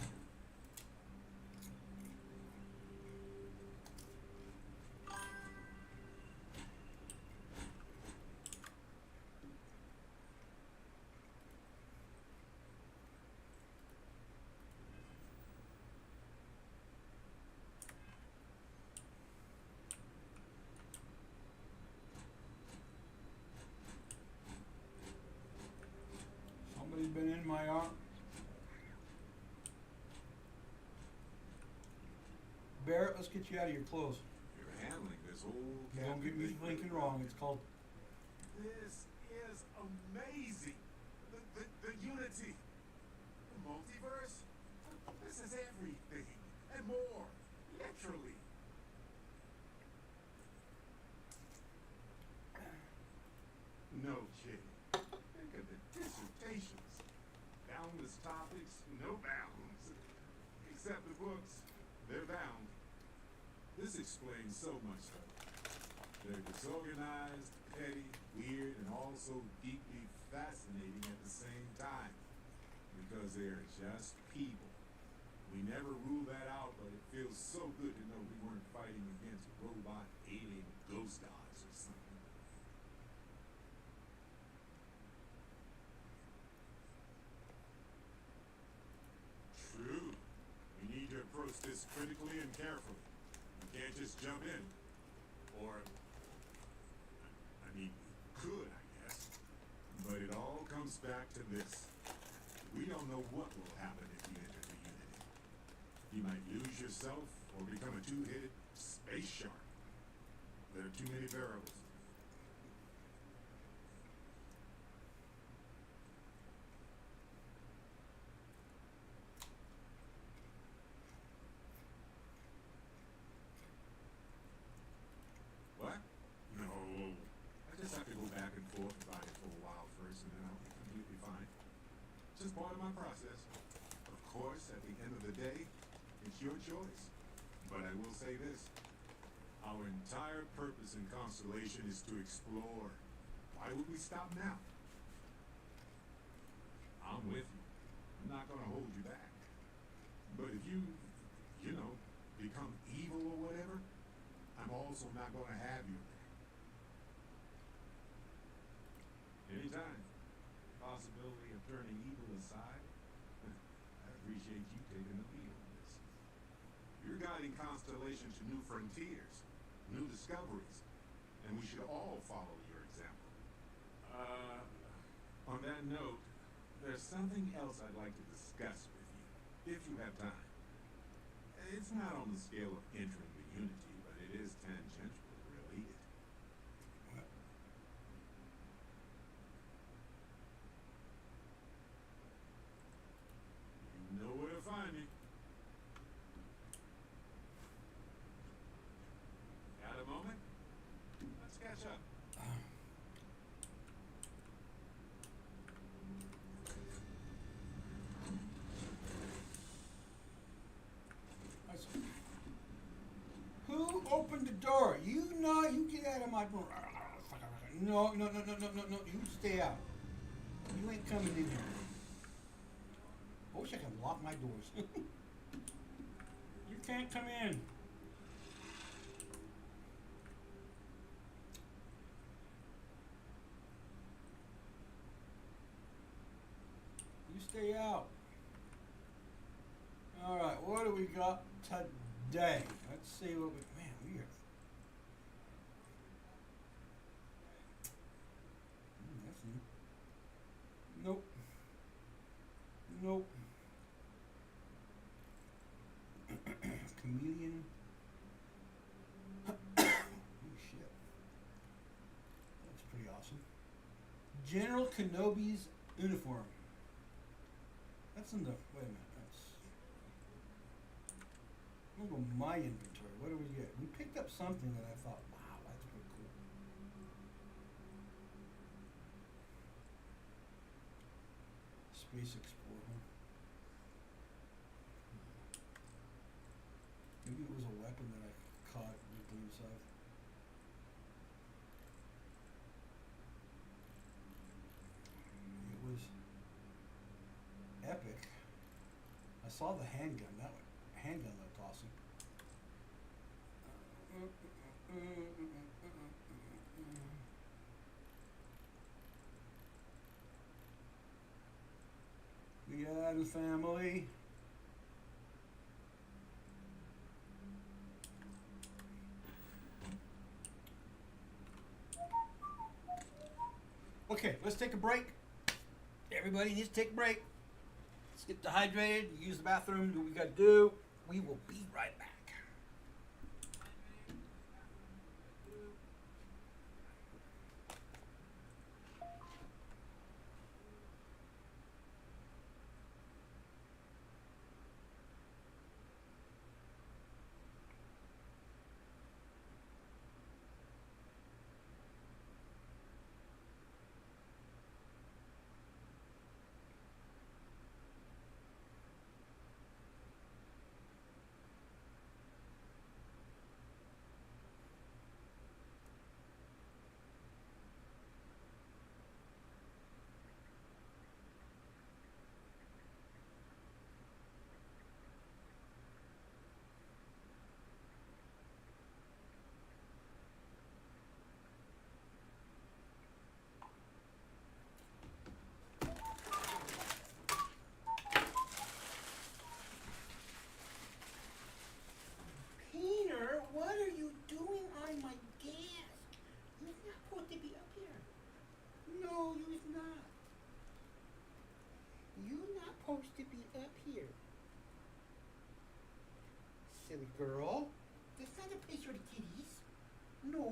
[SPEAKER 2] Somebody's been in my arm. Barrett, let's get you out of your clothes.
[SPEAKER 7] You're handling this whole
[SPEAKER 2] Don't get me thinking wrong. It's called.
[SPEAKER 7] This is amazing. The unity. The multiverse. This is everything. And more. Literally. No kidding. Think of the dissertations. Boundless topics, no bounds. Except the books, they're bound. This explains so much stuff. They're disorganized, petty, weird, and also deeply fascinating at the same time. Because they're just people. We never rule that out, but it feels so good to know we weren't fighting against robot alien ghost gods or something. True. We need to approach this critically and carefully. We can't just jump in. Or, I mean, we could, I guess. But it all comes back to this. We don't know what will happen if you enter the Unity. You might lose yourself or become a two-headed space shark. There are too many variables. What? No. I just have to go back and forth about it for a while first, and then I'll be completely fine. Just part of my process. Of course, at the end of the day, it's your choice. But I will say this. Our entire purpose in Constellation is to explore. Why would we stop now? I'm with you. I'm not gonna hold you back. But if you know, become evil or whatever, I'm also not gonna have you there. Anytime. Possibility of turning evil aside, I appreciate you taking the lead on this. You're guiding Constellation to new frontiers, new discoveries, and we should all follow your example. On that note, there's something else I'd like to discuss with you, if you have time. It's not on the scale of entering the Unity, but it is tangentially related.
[SPEAKER 2] What?
[SPEAKER 7] You know where to find me. Got a moment? Let's catch up.
[SPEAKER 2] Who opened the door? You know, you get out of my room. No. You stay out. You ain't coming in here. I wish I could lock my doors. You can't come in. You stay out. All right, what do we got today? Let's see what we. Man, we are. That's new. Nope. Nope. Chameleon. Oh shit. That's pretty awesome. General Kenobi's uniform. That's in the. Wait a minute. I'm gonna go to my inventory. What do we get? We picked up something that I thought, wow, that's pretty cool. Space Explorer. Maybe it was a weapon that I caught with the inside. It was epic. I saw the handgun. That handgun looked awesome. We got a family. Okay, let's take a break. Everybody needs to take a break. Let's get dehydrated, use the bathroom, do what we gotta do. We will be right back. Peter, what are you doing on my desk? You're not supposed to be up here. No, you're not. You're not supposed to be up here. Silly girl. That's not a place for the kitties. No.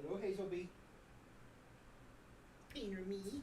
[SPEAKER 2] Hello, Hazelby. Peter, me.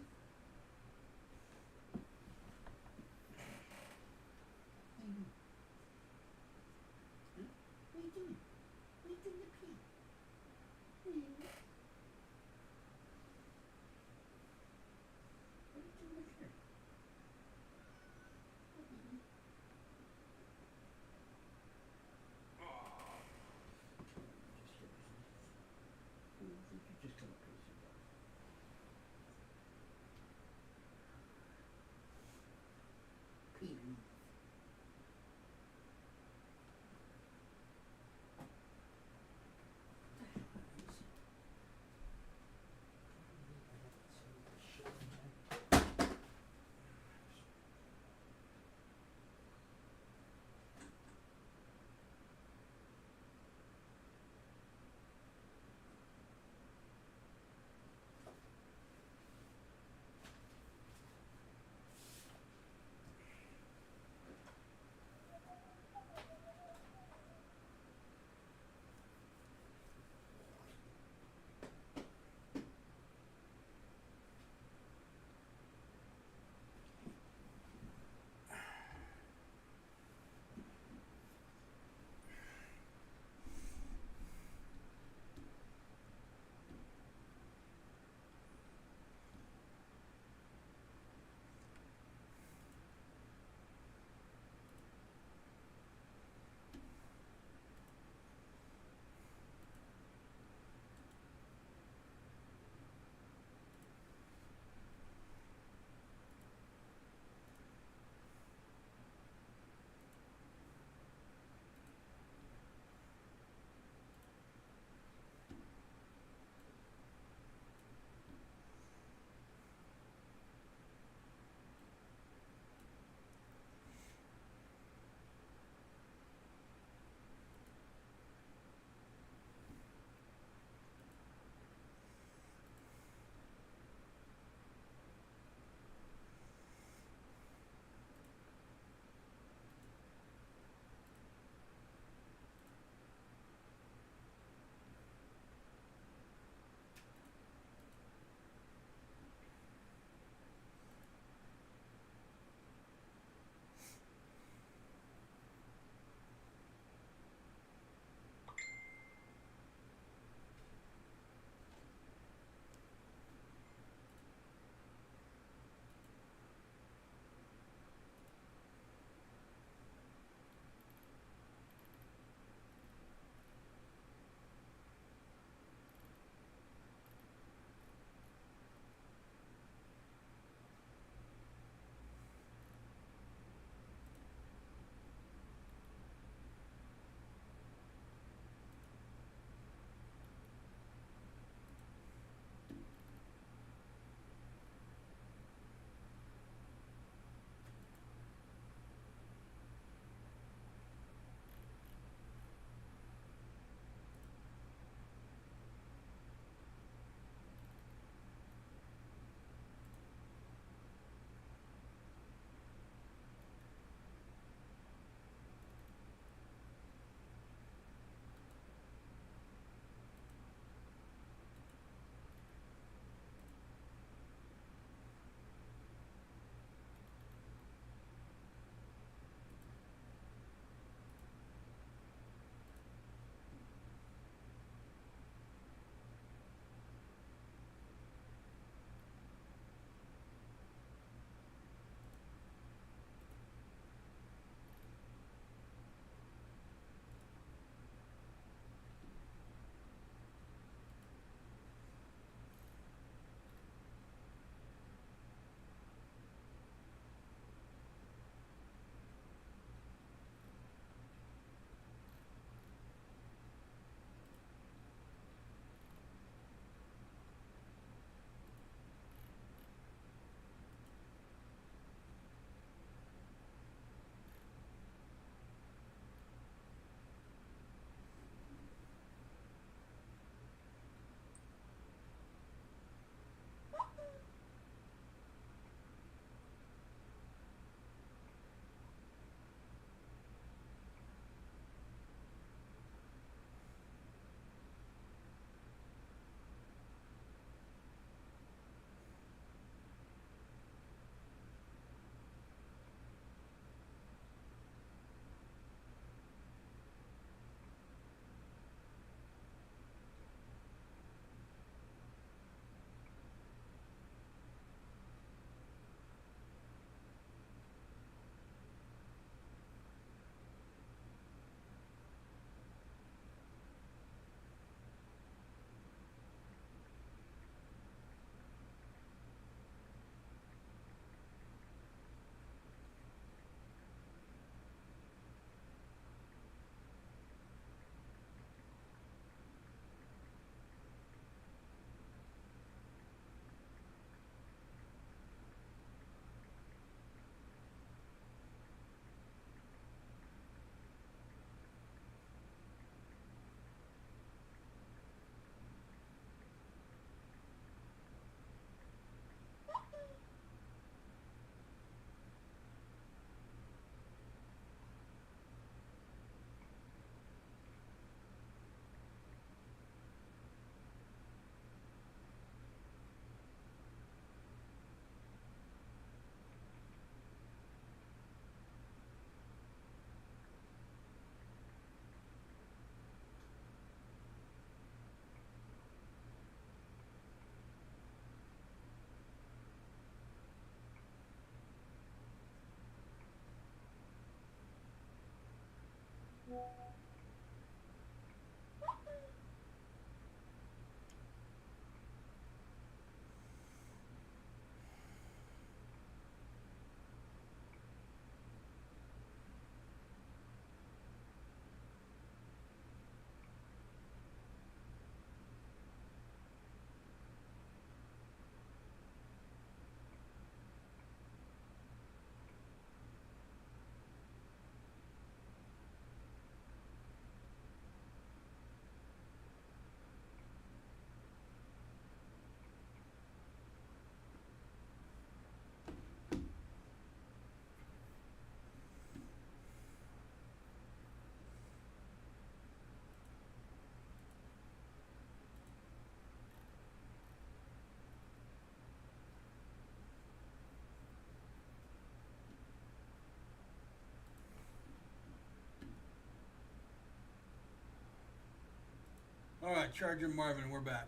[SPEAKER 2] All right, Charger Marvin, we're back.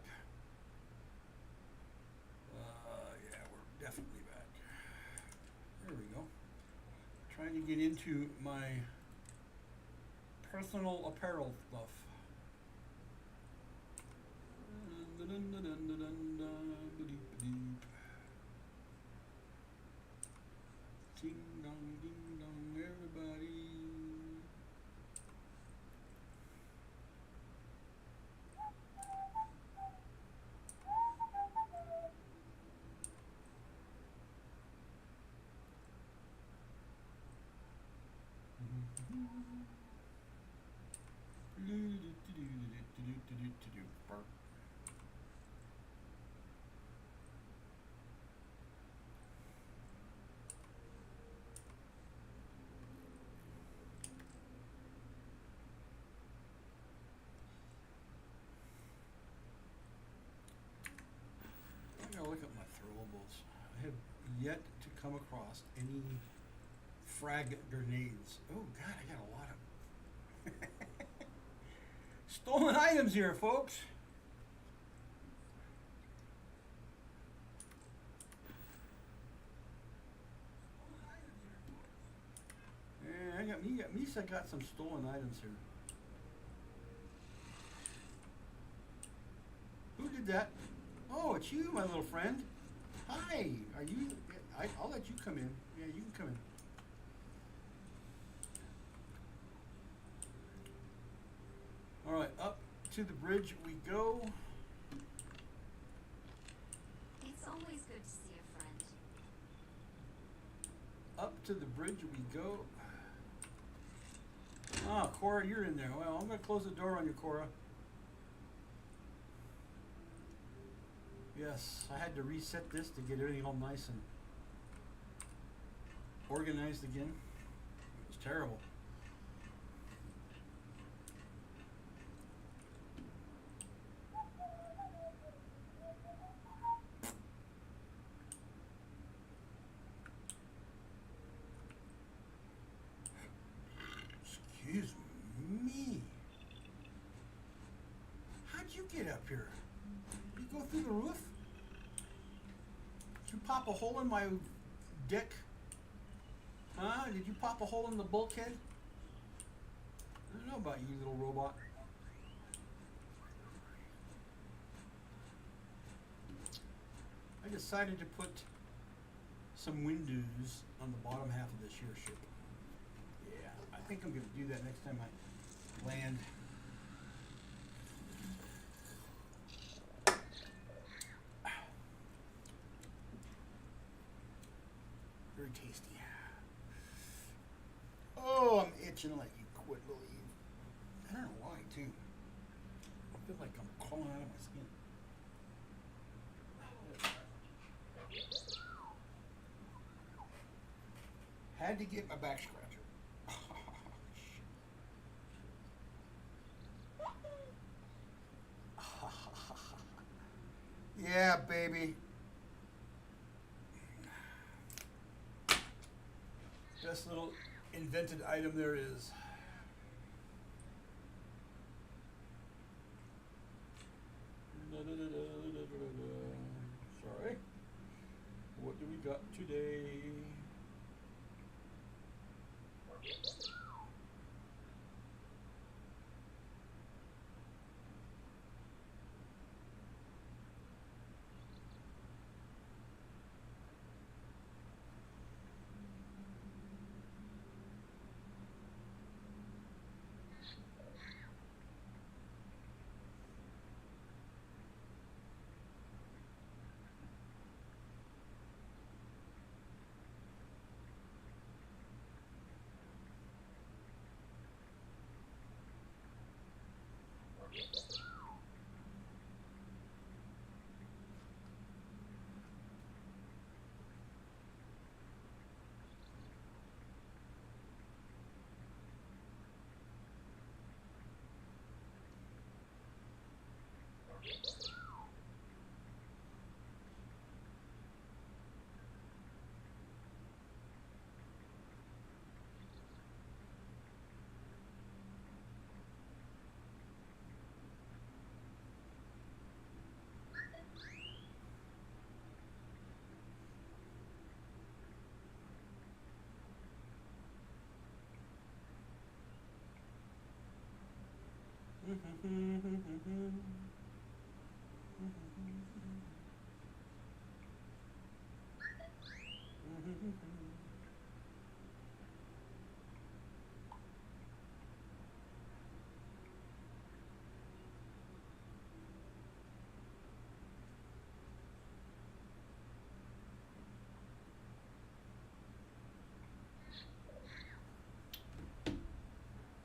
[SPEAKER 2] Yeah, we're definitely back. There we go. Trying to get into my personal apparel stuff. Ding dong, everybody. Bark. I gotta look at my throwables. I have yet to come across any frag grenades. Oh God, I got a lot of stolen items here, folks. Yeah, at least I got some stolen items here. Who did that? Oh, it's you, my little friend. Hi. Are you? I'll let you come in. Yeah, you can come in. All right, up to the bridge we go.
[SPEAKER 8] It's always good to see a friend.
[SPEAKER 2] Up to the bridge we go. Ah, Cora, you're in there. Well, I'm going to close the door on you, Cora. Yes, I had to reset this to get everything all nice and organized again. It was terrible. Excuse me. How'd you get up here? Did you go through the roof? Did you pop a hole in my deck? Huh? Did you pop a hole in the bulkhead? I don't know about you, little robot. I decided to put some windows on the bottom half of this here ship. Yeah, I think I'm going to do that next time I land. Very tasty. Oh, I'm itching like you would believe. I don't know why, too. I feel like I'm crawling out of my skin. Had to get my back scratcher. Yeah, baby. Best little invented item there is. Sorry. What do we got today?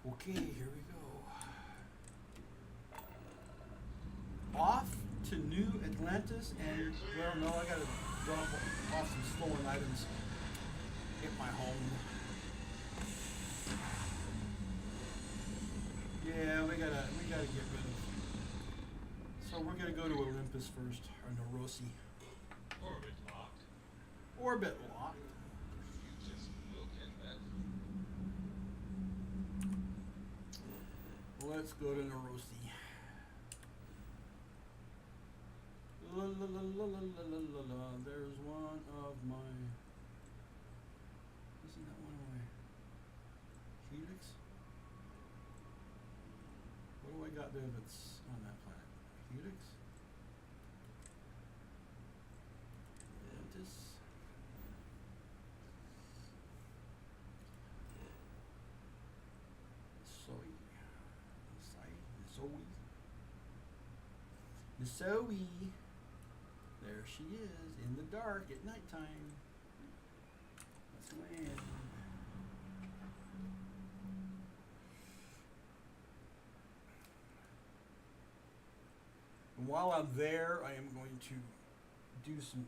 [SPEAKER 2] Okay, here we go. Off to New Atlantis, and well, no, I gotta drop off some stolen items at my home. Yeah, we gotta get rid of. So we're gonna go to Olympus first, or Neurosi.
[SPEAKER 9] Orbit locked.
[SPEAKER 2] Orbit locked.
[SPEAKER 9] You just look at that.
[SPEAKER 2] Let's go to Neurosi. La la la la la la la la la. There's one of my. Isn't that one of my Helix? What do I got there that's on that planet? Helix? Atlantis? Zoe. There she is, in the dark at nighttime. Let's land. And while I'm there, I am going to do some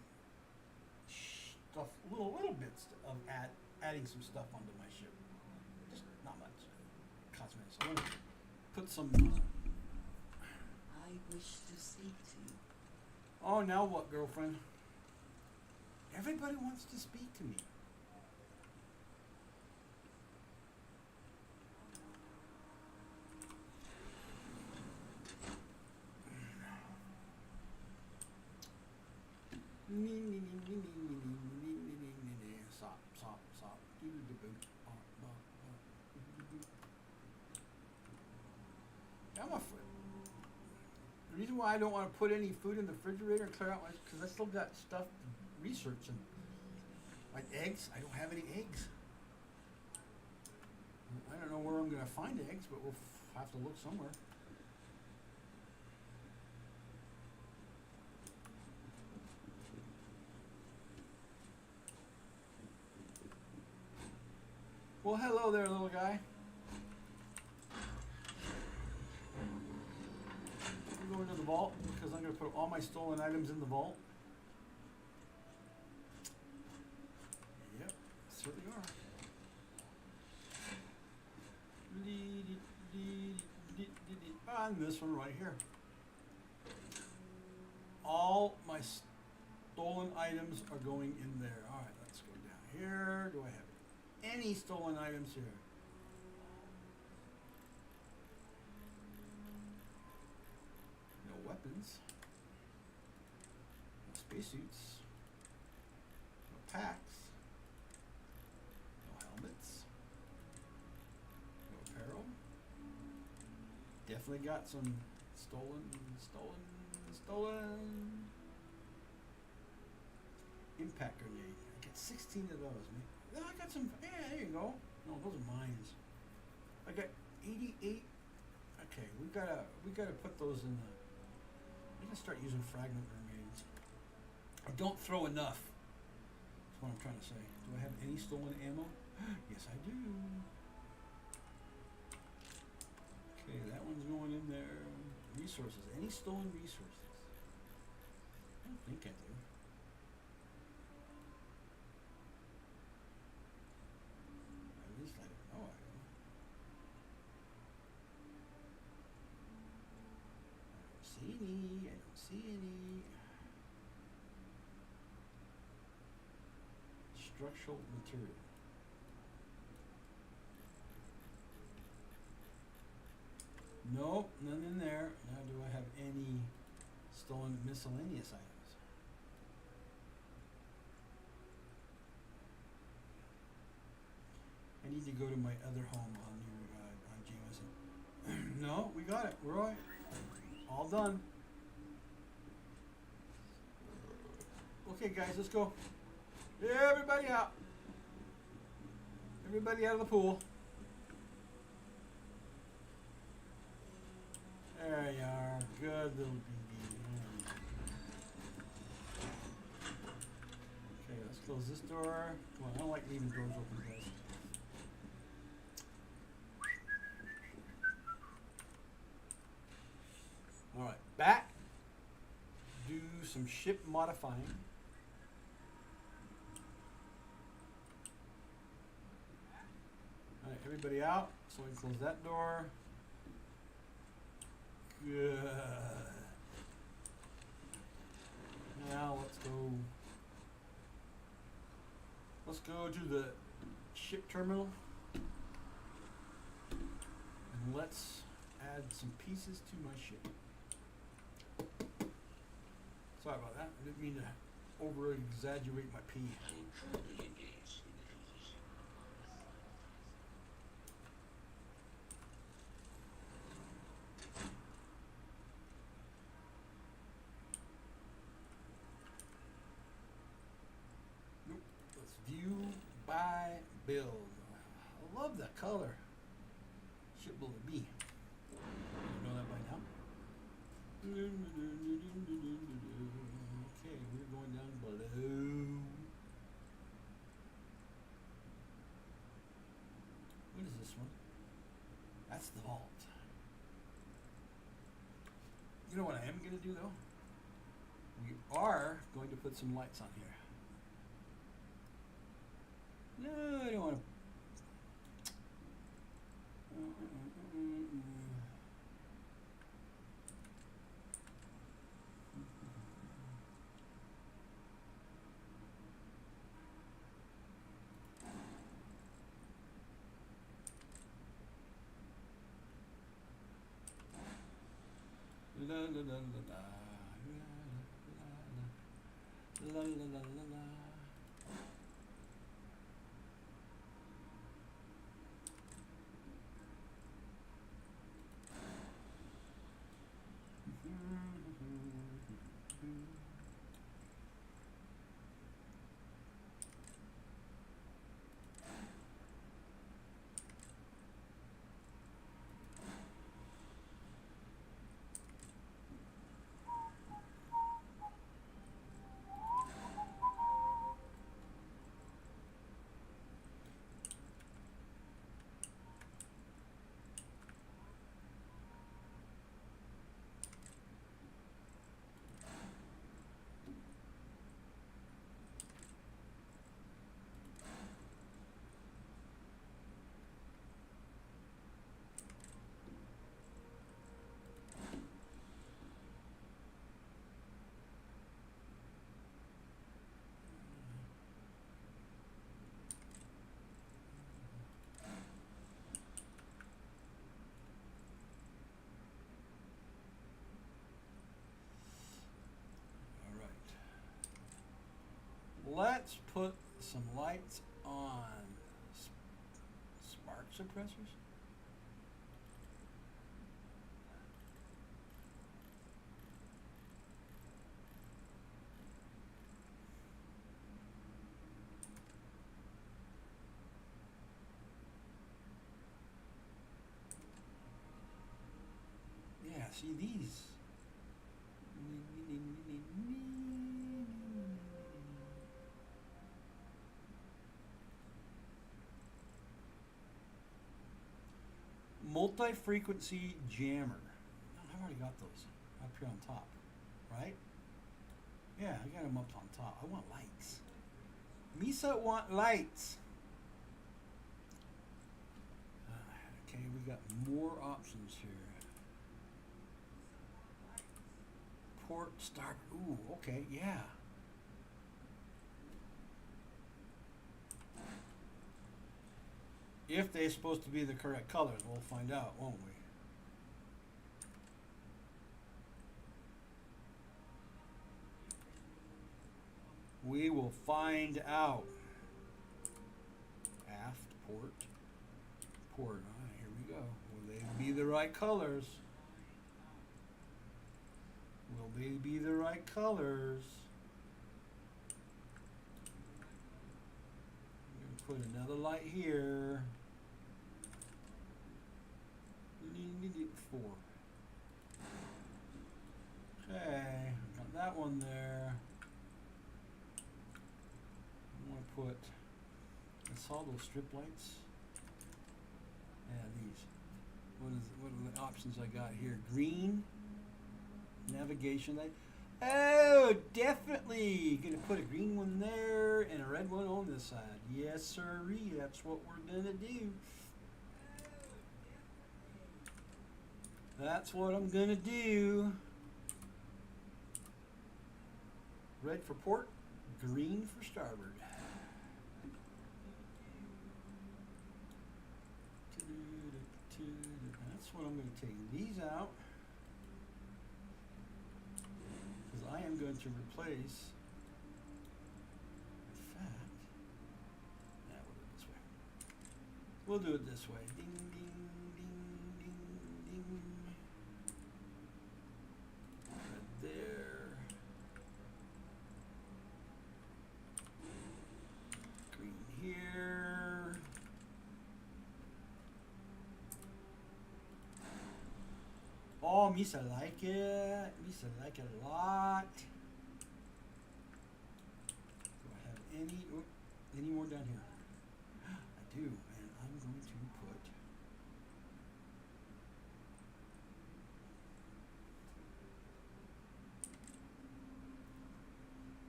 [SPEAKER 2] stuff, little bits of adding some stuff onto my ship. Just not much cosmetics. I want to put some.
[SPEAKER 5] I wish to speak to you.
[SPEAKER 2] Oh, now what, girlfriend? Everybody wants to speak to me. Stop. I'm a foot. The reason why I don't want to put any food in the refrigerator and clear out my, because I still got stuff to research and like eggs. I don't have any eggs. I don't know where I'm going to find eggs, but we'll have to look somewhere. Well, hello there, little guy. I'm going to the vault because I'm going to put all my stolen items in the vault. Yep, certainly are. On this one right here. All my stolen items are going in there. All right, let's go down here. Do I have any stolen items here? No weapons. No spacesuits. No packs. No helmets. No apparel. Definitely got some stolen impact grenade. I got 16 of those, man. Yeah, I got some. Yeah, there you go. No, those are mines. I got 88. Okay, we gotta put those in the. I'm gonna start using fragment grenades. I don't throw enough. That's what I'm trying to say. Do I have any stolen ammo? Yes, I do. Okay, that one's going in there. Resources. Any stolen resources? I don't think I do. At least I don't know I do. I don't see any. Structural material. Nope, none in there. Now do I have any stolen miscellaneous items? I need to go to my other home on Jameson. No, No, we got it. We're all right. All done. Okay, guys, let's go. Everybody out. Everybody out of the pool. There you are. Good little BB. Okay, let's close this door. Come on, I don't like leaving doors open, guys. Alright, back. Do some ship modifying. Alright, everybody out. So we can close that door. Good. Now let's go. Let's go to the ship terminal. And let's add some pieces to my ship. Sorry about that. I didn't mean to over exaggerate my P. Nope. Let's view by build. I love that color. Shipbuilder B. You know that by now? Okay, we're going down below. What is this one? That's the vault. You know what I am going to do though? We are going to put some lights on here. No, I don't want to. La la la la la la la la la la. Let's put some lights on spark suppressors. Yeah, see these. Multi-frequency jammer. I've already got those up here on top, right? Yeah, I got them up on top. I want lights. Misa want lights. Okay, we got more options here. Port starboard. Ooh, okay, yeah. If they're supposed to be the correct colors, we'll find out, won't we? We will find out. Aft, port, port. All right, here we go. Will they be the right colors? Will they be the right colors? I'm going to put another light here. Four. Okay, got that one there. I'm going to put, I saw those strip lights. Yeah, these. What are the options I got here? Green, navigation light. Oh, definitely gonna put a green one there and a red one on this side. Yes, sirree. That's what we're gonna do. That's what I'm gonna do. Red for port, green for starboard. That's what I'm going to take these out, because I am going to replace, in fact, we'll do it this way. Ding, ding, ding, ding, ding. Right there. Green here. Oh, Misa like it. Misa like it a lot. Do I have any more down here? I do, and I'm going to put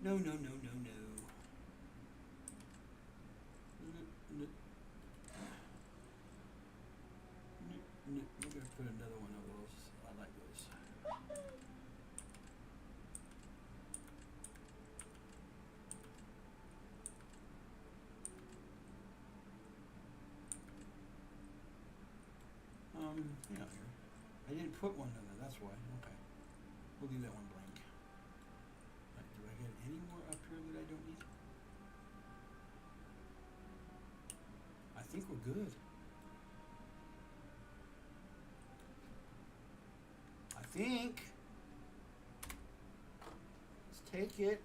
[SPEAKER 2] no. No, we're going to put another one of those. I like those. Yeah, here. I didn't put one in there, that's why. Okay. We'll leave that one blank. Right, do I get any more up here that I don't need? I think we're good. I think. Let's take it.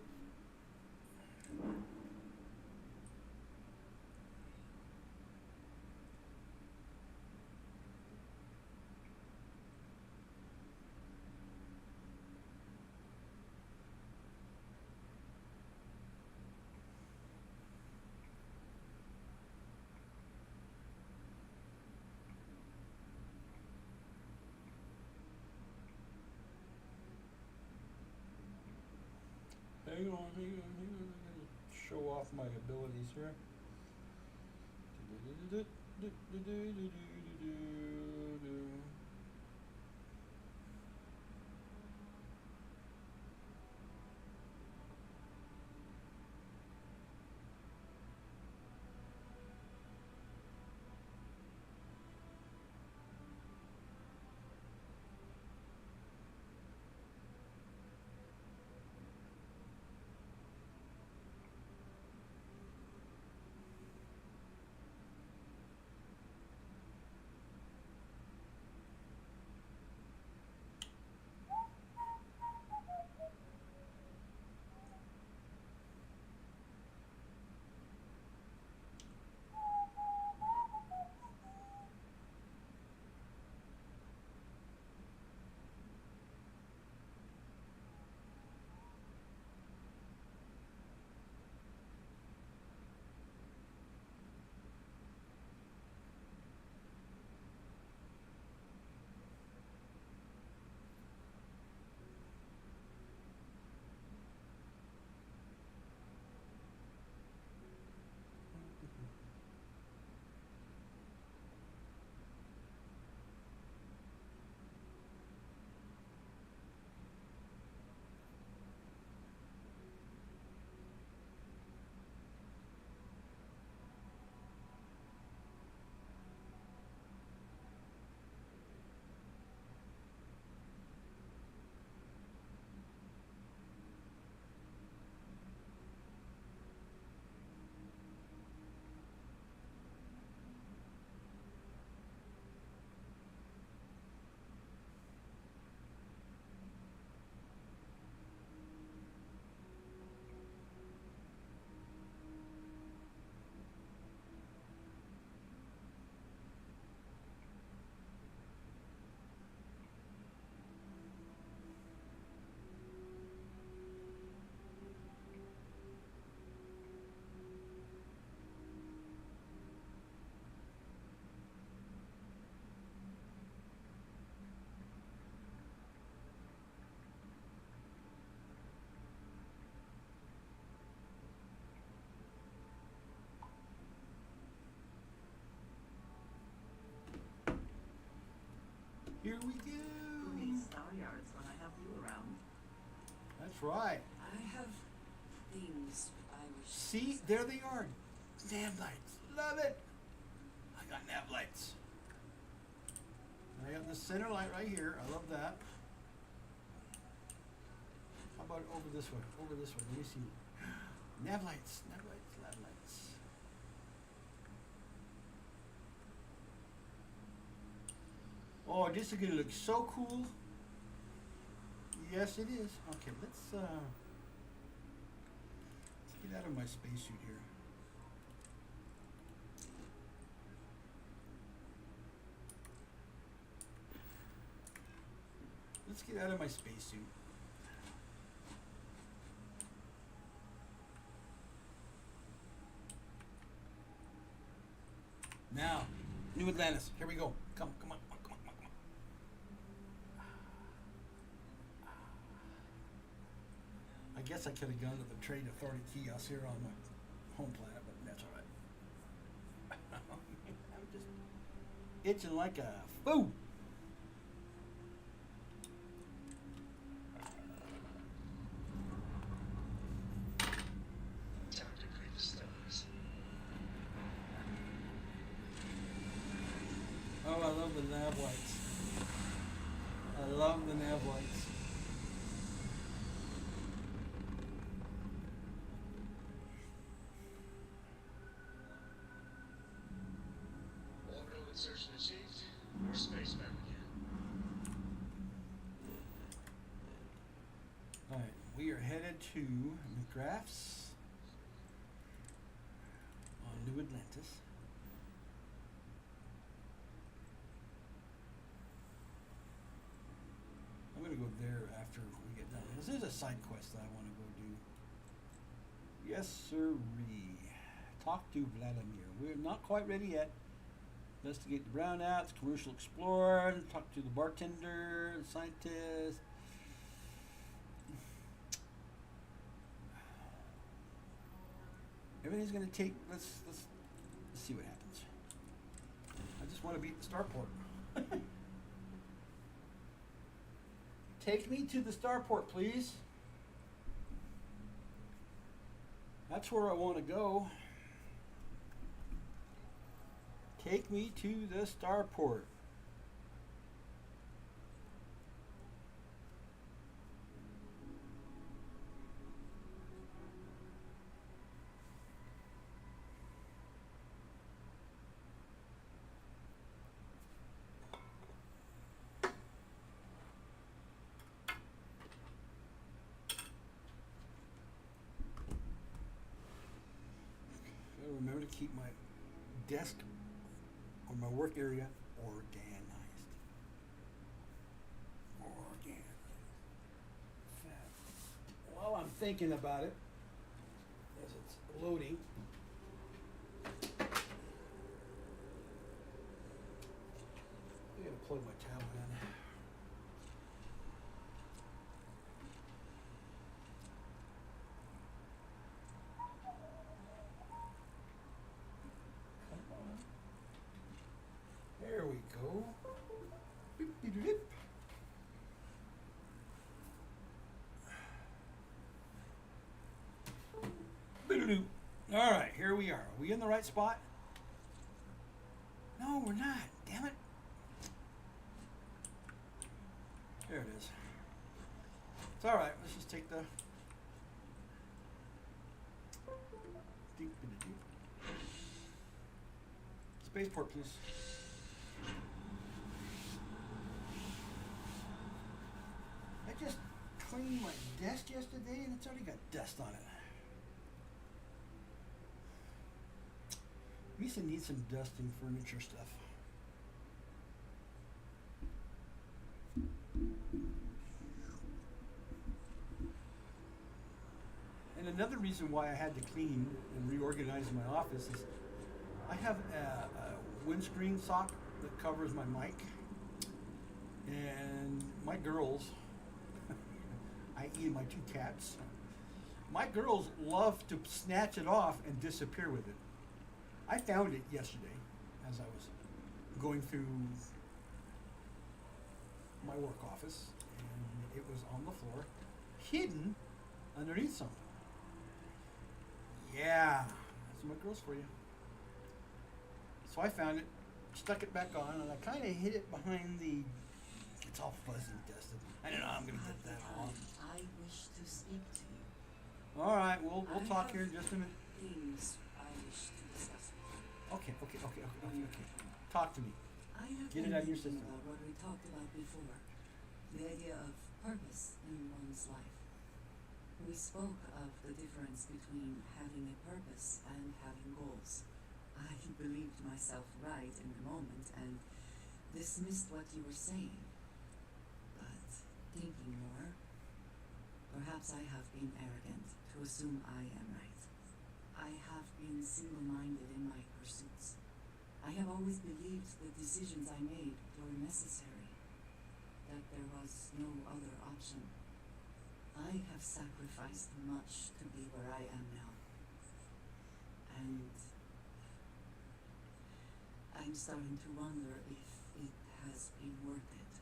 [SPEAKER 2] Hang on. I'm gonna show off my abilities here. That's right.
[SPEAKER 10] I have things I wish.
[SPEAKER 2] See, there they are. Nav lights. Love it. I got nav lights. And I got the center light right here. I love that. How about over this way? Over this way. Let me see. Nav lights. Nav lights. Nav lights. Oh, this is gonna look so cool. Yes, it is. Okay, let's get out of my spacesuit here. Let's get out of my spacesuit. Now, New Atlantis. Here we go. Come on, come on, come on, come on, come on. I guess I could have gone to the Trade Authority kiosk here on my home planet, but that's all right. I'm just itching like a fool.
[SPEAKER 9] Time to greet the stars.
[SPEAKER 2] Oh, I love the nav lights. I love the nav lights.
[SPEAKER 9] Orbital insertion achieved. We're spaceman again.
[SPEAKER 2] Alright, we are headed to McGrath's on New Atlantis. I'm gonna go there after we get done. This is a side quest that I want to go do. Yes, sirree. Talk to Vladimir. We're not quite ready yet. Investigate the brownouts, commercial explorer, talk to the bartender, the scientist. Everything's gonna take. Let's see what happens. I just want to beat the starport. Take me to the starport, please. That's where I want to go. Take me to the starport. Gotta remember to keep my desk or my work area organized. Organized. While I'm thinking about it, as it's loading, I'm gonna plug my towel in. There we go. Beep, beep, beep. Boodaloo. All right, here we are. Are we in the right spot? No, we're not. Damn it. There it is. It's all right. Let's just take the. Spaceport, please. I just cleaned my desk yesterday and it's already got dust on it. Misa needs some dusting furniture stuff. And another reason why I had to clean and reorganize my office is I have a windscreen sock that covers my mic, and my girls, i.e. my two cats, my girls love to snatch it off and disappear with it. I found it yesterday as I was going through my work office, and it was on the floor, hidden underneath something. Yeah, that's my girls for you. So I found it, stuck it back on, and I kind of hid it behind the. It's all fuzzy and dusted. I don't know. I'm gonna get that off.
[SPEAKER 10] I wish to speak to you.
[SPEAKER 2] All right, we'll
[SPEAKER 10] I
[SPEAKER 2] talk
[SPEAKER 10] have
[SPEAKER 2] here in just a minute.
[SPEAKER 10] Things I wish to discuss with you.
[SPEAKER 2] Okay. Talk to me.
[SPEAKER 10] I have
[SPEAKER 2] Get
[SPEAKER 10] been
[SPEAKER 2] it out of your
[SPEAKER 10] thinking
[SPEAKER 2] system.
[SPEAKER 10] about what we talked about before. The idea of purpose in one's life. We spoke of the difference between having a purpose and having goals. I believed myself right in the moment and dismissed what you were saying. But thinking more, perhaps I have been arrogant to assume I am right. I have been single-minded in my pursuits. I have always believed the decisions I made were necessary, that there was no other option. I have sacrificed much to be where I am now. And I'm starting to wonder if it has been worth it.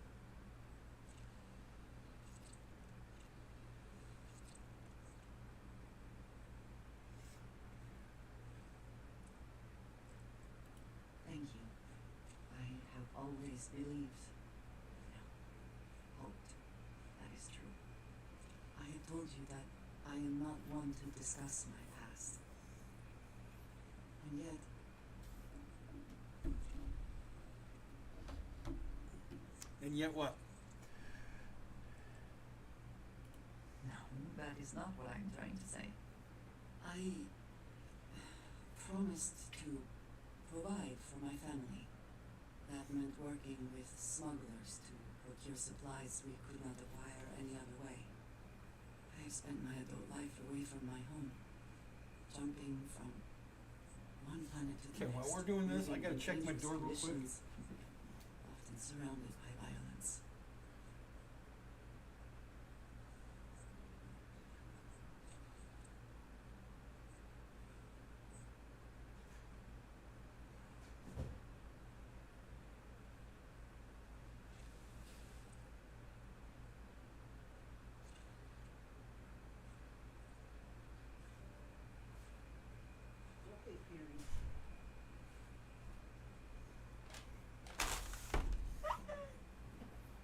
[SPEAKER 10] Thank you. I have always believed, hoped, that is true. I have told you that I am not one to discuss my past. And yet,
[SPEAKER 2] And yet what?
[SPEAKER 10] no, that is not what I'm trying to say. I promised to provide for my family. That meant working with smugglers to procure supplies we could not acquire any other way. I have spent my adult life away from my home, jumping from one planet to the
[SPEAKER 2] Okay,
[SPEAKER 10] next.
[SPEAKER 2] while we're doing this, I
[SPEAKER 10] living
[SPEAKER 2] gotta
[SPEAKER 10] in
[SPEAKER 2] check my
[SPEAKER 10] dangerous
[SPEAKER 2] door real quick.
[SPEAKER 10] conditions, often surrounded by violence.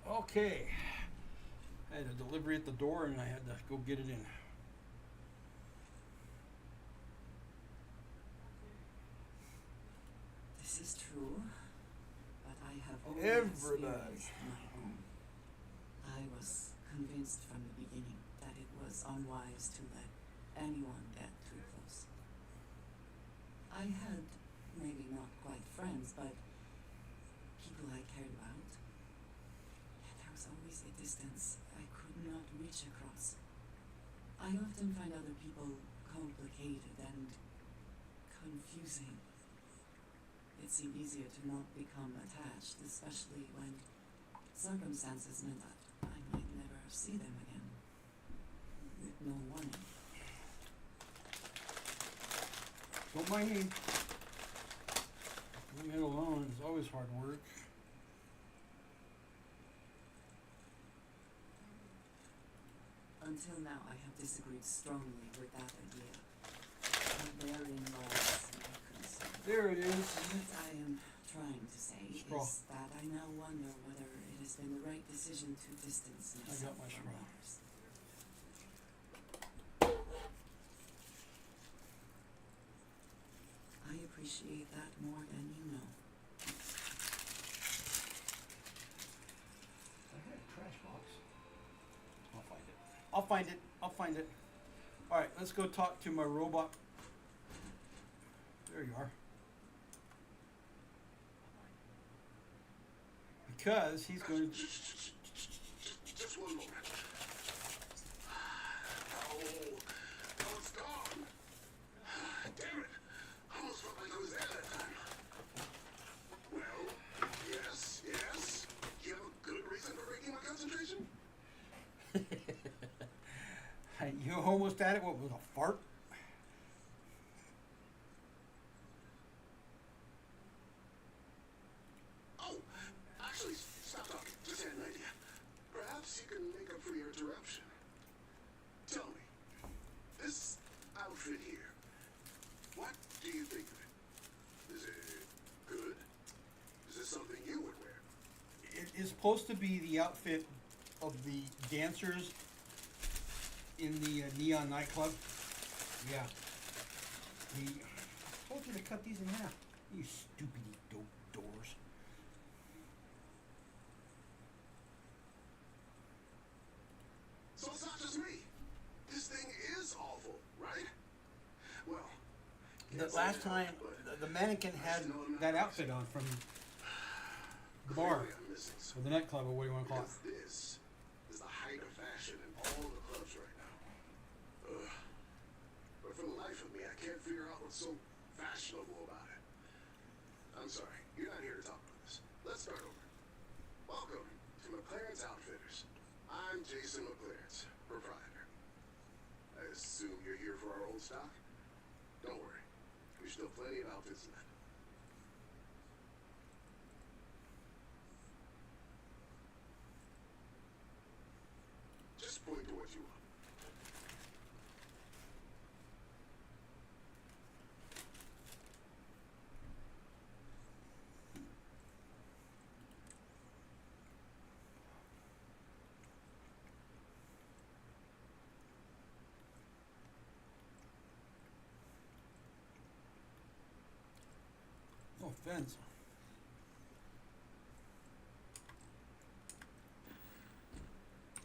[SPEAKER 2] Okay. I had a delivery at the door and I had to go get it in.
[SPEAKER 10] This is true, but I have only
[SPEAKER 2] Everybody.
[SPEAKER 10] experienced my own. I was convinced from the beginning that it was unwise to let anyone get too close. I had maybe not quite friends, but people I cared about. Yet there was always a distance I could not reach across. I often find other people complicated and confusing. It seemed easier to not become attached, especially when circumstances meant that I might never see them again, with no warning.
[SPEAKER 2] Don't mind me. Leaving it alone is always hard work.
[SPEAKER 10] Until now, I have disagreed strongly with that idea. But therein lies my concern.
[SPEAKER 2] There it is.
[SPEAKER 10] What I am trying to say
[SPEAKER 2] Straw.
[SPEAKER 10] is that I now wonder whether it has been the right decision to distance
[SPEAKER 2] I
[SPEAKER 10] myself
[SPEAKER 2] got my
[SPEAKER 10] from
[SPEAKER 2] straw.
[SPEAKER 10] others. I appreciate that more than you know.
[SPEAKER 2] I had a trash box. I'll find it. All right, let's go talk to my robot. There you are. Because he's going to.
[SPEAKER 6] Just one moment. Oh, it's gone. Damn it. I almost felt like I was there that time. Well, yes. You have a good reason for breaking my concentration?
[SPEAKER 2] You almost had it. What was a fart?
[SPEAKER 6] Oh, actually, stop talking. Just had an idea. Perhaps you can make up for your interruption. Tell me,
[SPEAKER 2] supposed to be the outfit of the dancers in the neon nightclub. Yeah. I told you to cut these in half. You stupid dope doors.
[SPEAKER 7] So it's not just me. This thing is awful, right? Well,
[SPEAKER 2] The last time the mannequin had that outfit on from the bar or the nightclub or what do you want to call it.
[SPEAKER 7] This is the height of fashion in all the clubs right now. Ugh. But for the life of me, I can't figure out what's so fashionable about it. I'm sorry, you're not here to talk about this. Let's start over. Welcome to McLaren's Outfitters. I'm Jason McLaren's proprietor. I assume you're here for our old stock? Don't worry, there's still plenty of outfits left. Just point to what you want.
[SPEAKER 2] No offense.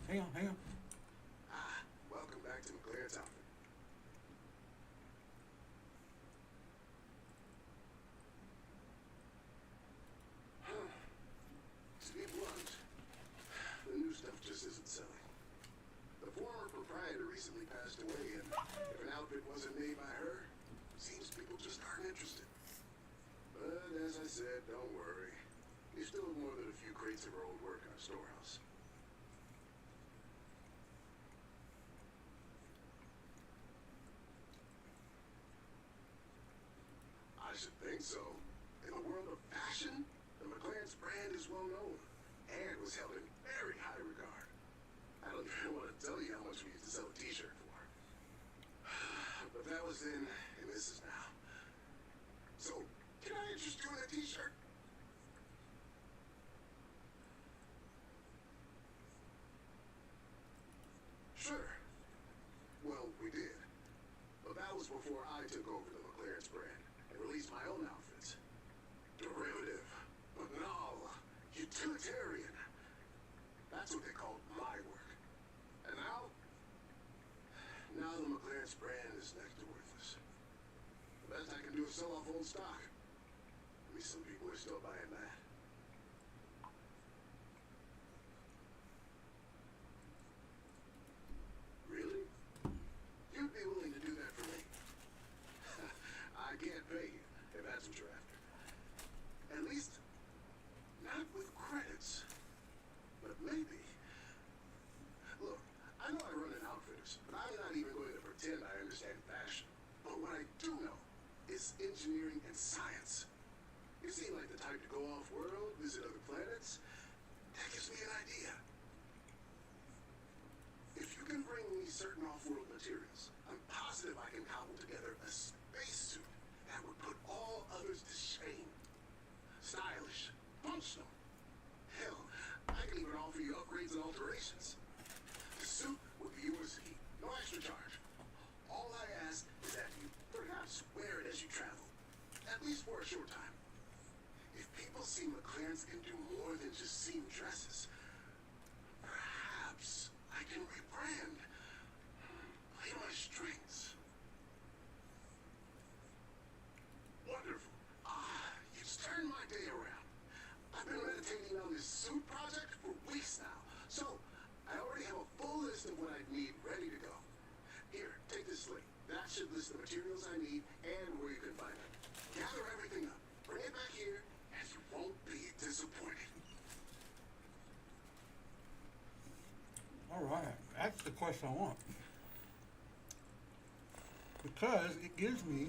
[SPEAKER 2] Hang on, hang on.
[SPEAKER 7] Welcome back to McLaren's Outfit. To be blunt, the new stuff just isn't selling. The former proprietor recently passed away, and if an outfit wasn't made by her, seems people just aren't interested. But as I said, don't worry. We still have more than a few crates of her old work in our storehouse. I should think so. In the world of fashion, the McLaren's brand is well known and was held in very high regard. I don't even want to tell you how much we used to sell a t-shirt for. But that was then, and this is now. So, can I interest you in a t-shirt? Sure. Well, we did. But that was before I took over the McLaren's brand and released my own outfits. Derivative, banal, utilitarian. That's what they called my work. And now the McLaren's brand is next to worthless. The best I can do is sell off old stock. At least some people are still buying that. Really? You'd be willing to do that for me? I can't pay you, if that's what you're after. At least, not with credits. But maybe. Look, I know I run an Outfitters, but I'm not even going to pretend I understand fashion. But what I do know is engineering and science. You seem like the type to go off-world, visit other planets. That gives me an idea. If you can bring me certain off-world materials, I'm positive I can cobble together a spacesuit that would put all others to shame. Stylish, functional. Hell, I can even offer you upgrades and alterations. The suit would be yours to keep, no extra charge. All I ask is that you perhaps wear it as you travel, at least for a short time. If people see McLaren's can do more than just seem dresses, perhaps I can rebrand, play my strengths. Wonderful. You just turned my day around. I've been meditating on this suit project for weeks now, so I already have a full list of what I need ready to go. Here, take this slate. That should list the materials I need and where you can find them. Gather everything up, bring it back here, and you won't be disappointed.
[SPEAKER 2] All right, that's the question I want. Because it gives me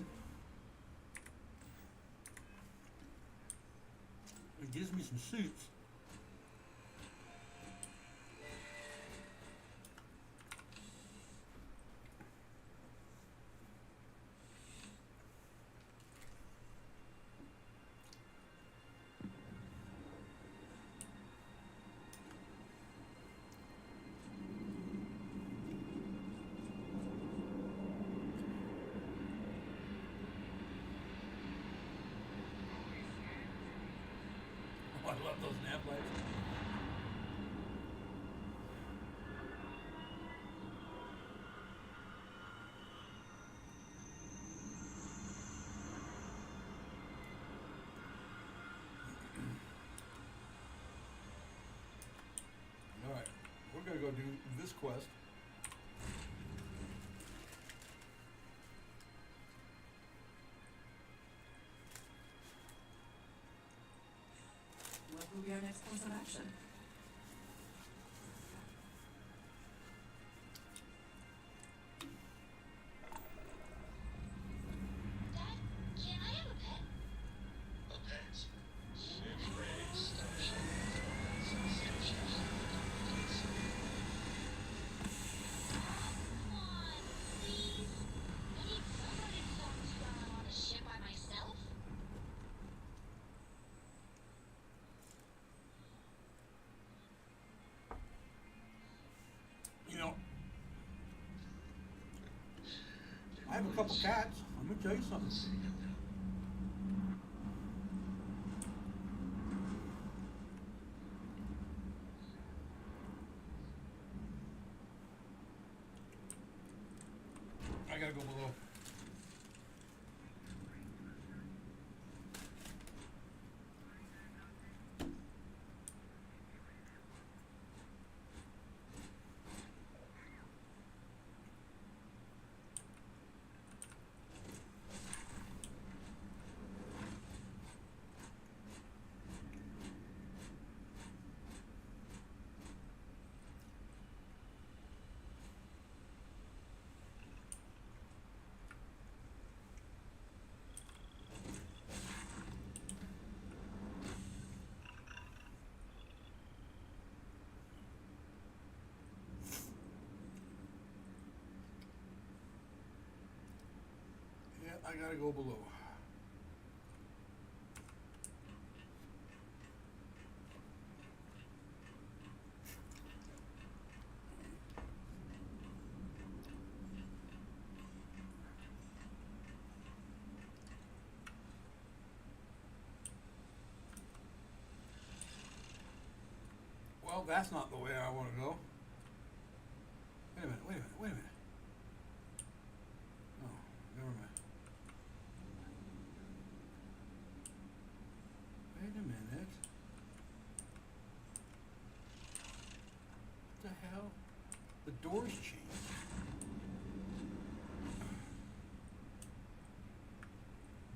[SPEAKER 2] some suits. love those nav lights. All right, we're gonna go do this quest.
[SPEAKER 10] What will be our next course of action?
[SPEAKER 9] Dad, can I have a pet? A pet? Anyway, come on, please. I need somebody to talk to while I'm on the ship by myself.
[SPEAKER 2] You know, I have a couple cats. I'm gonna tell you something. I gotta go below. Yeah, I gotta go below. Well, that's not the way I want to go. Wait a minute, wait a minute, wait a minute. Oh, never mind. Wait a minute. What the hell? The doors changed.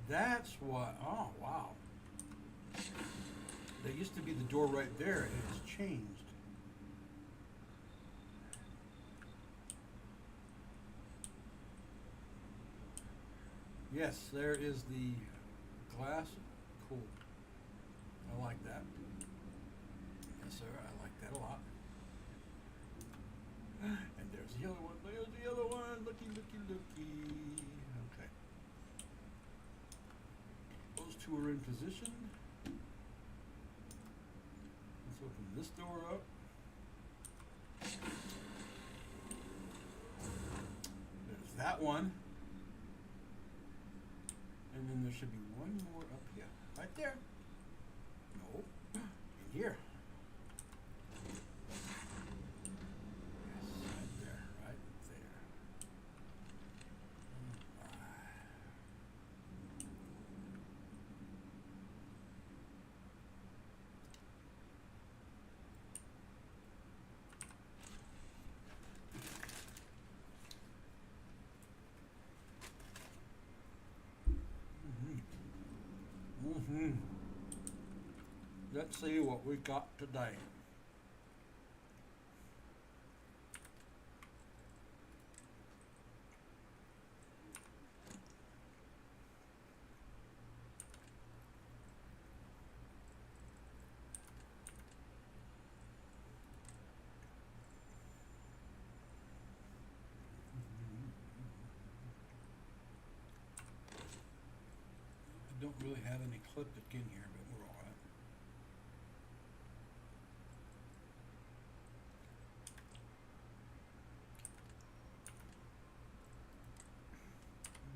[SPEAKER 2] That's what. Oh, wow. There used to be the door right there, and it's changed. Yes, there is the glass. Cool. I like that. Yes, sir. I like that a lot. And there's the other one. There's the other one. Looky, looky, looky. Okay. Those two are in position. Let's open this door up. There's that one. And then there should be one more up here. Right there. No. In here. Yes, right there. Right there. Mm-hmm. Let's see what we got today. I don't really have any clip in here, but we're all right.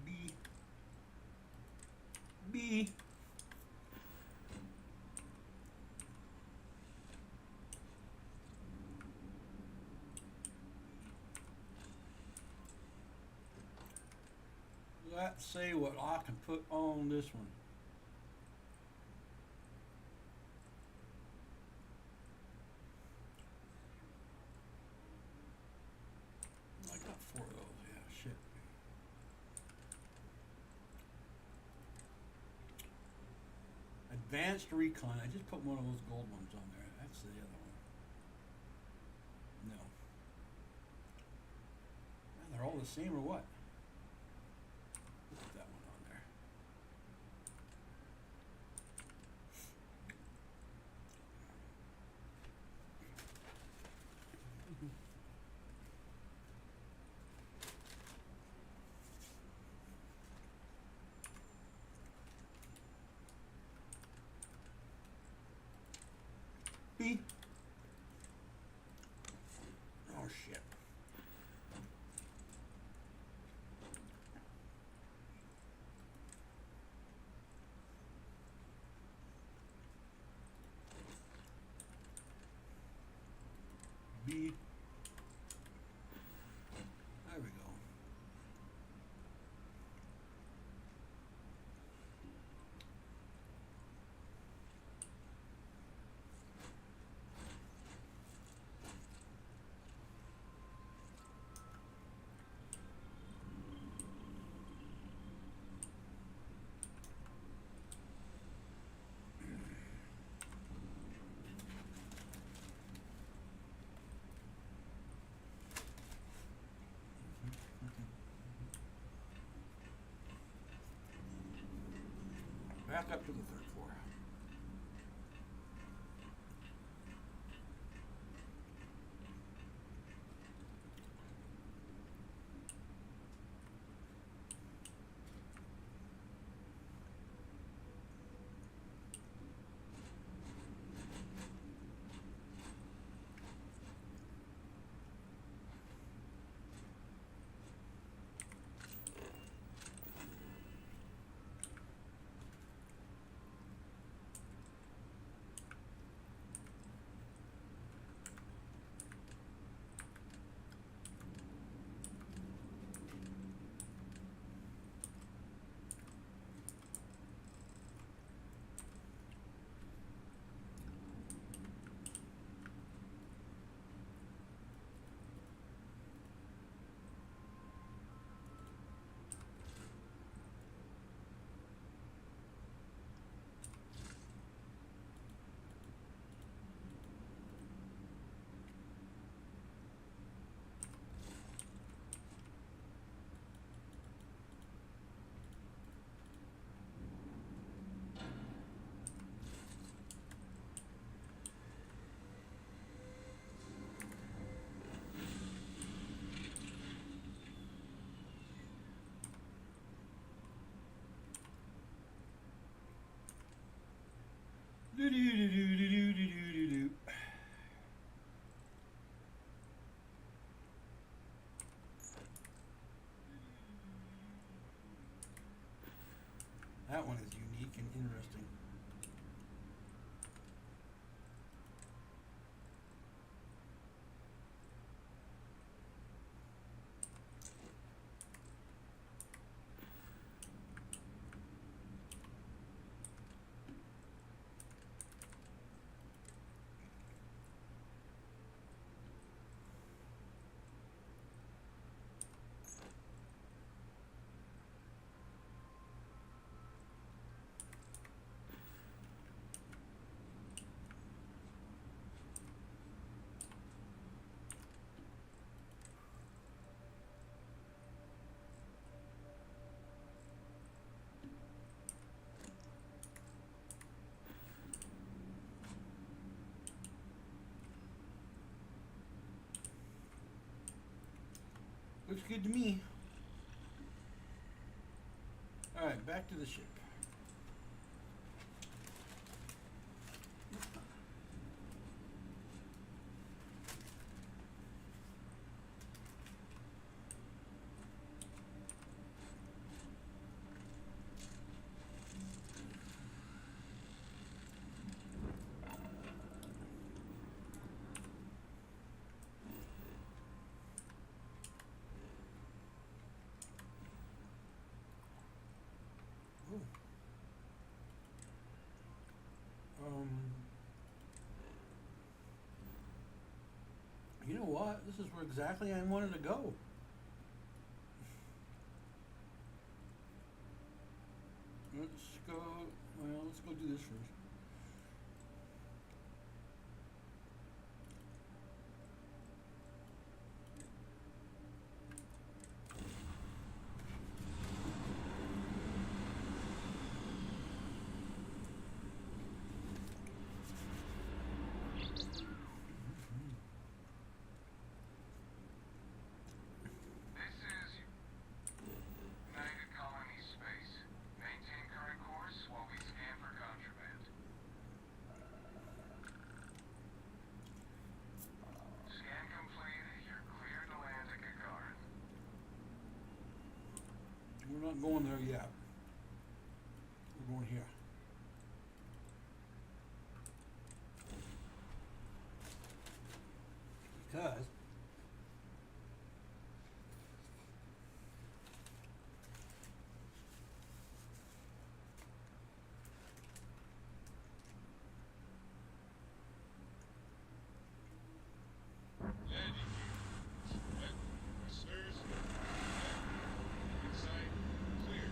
[SPEAKER 2] B. B. Let's see what I can put on this one. I got 4 of those. Yeah, shit. Advanced Recon. I just put one of those gold ones on there. That's the other one. No. Man, they're all the same or what? Put that one on there. B. Oh shit. B. There we go. Back up to the 3rd floor. Do-do-do-do-do-do-do-do-do. That one is unique and interesting. Looks good to me. Alright, back to the ship. This is where exactly I wanted to go. Let's go, well, let's go do this first.
[SPEAKER 6] This is United Colony Space. Maintain current course while we scan for contraband. Scan complete. You're clear to land at Gagarin.
[SPEAKER 2] We're not going there yet. We're going here. Because
[SPEAKER 6] Landing gear. Set. Thrusters. Inside. Clear.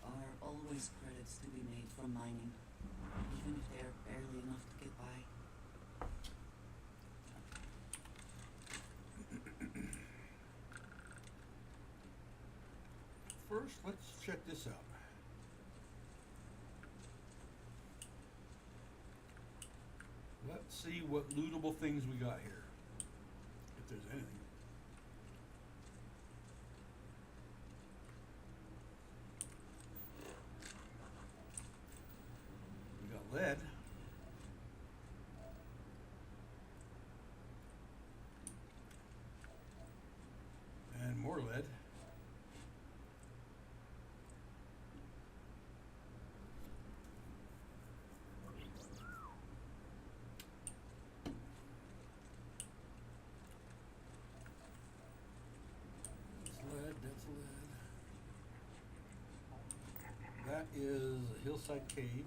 [SPEAKER 10] There are always credits to be made from mining, even if they're barely enough to get by.
[SPEAKER 2] first, let's check this out. Let's see what lootable things we got here. If there's anything. We got lead. And more lead. That's lead. That is a hillside cave.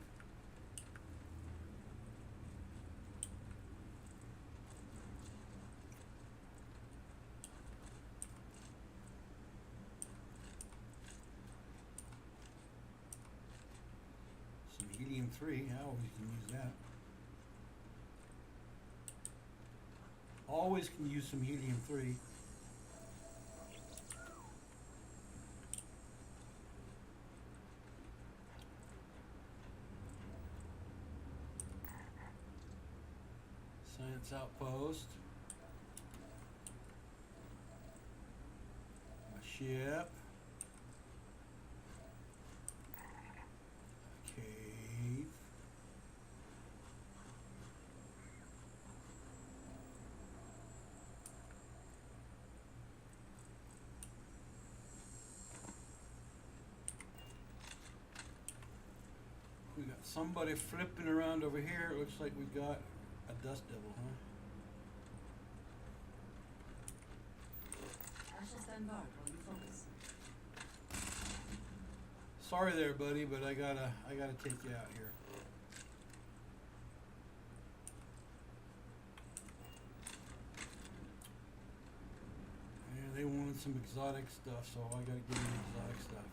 [SPEAKER 2] Some helium-3, I always can use that. Always can use some helium-3. Science outpost. A ship. A cave. We got somebody flipping around over here. It looks like we got a dust devil, huh?
[SPEAKER 10] I shall stand guard while you focus.
[SPEAKER 2] Sorry there, buddy, but I gotta take you out here. Yeah, they wanted some exotic stuff, so I gotta give them exotic stuff.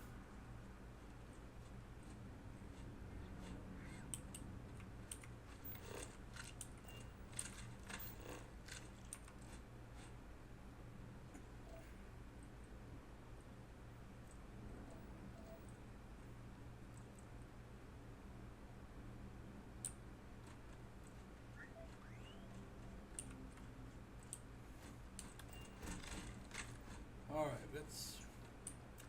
[SPEAKER 2] Alright, let's...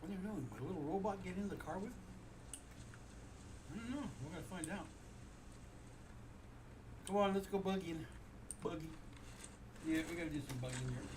[SPEAKER 2] I don't know, my little robot get into the car with? I don't know, we're gonna find out. Come on, let's go buggying. Buggy. Yeah, we gotta do some bugging here.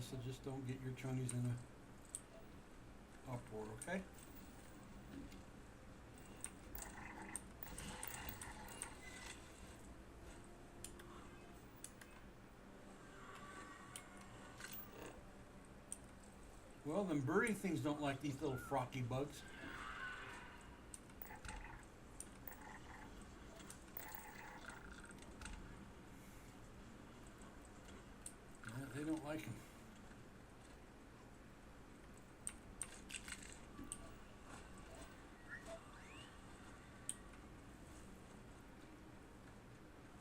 [SPEAKER 2] so just don't get your chonies in a uproar, okay? Well, them birdie things don't like these little frothy bugs. Yeah, they don't like them.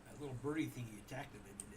[SPEAKER 2] That little birdie thing he attacked it, did it.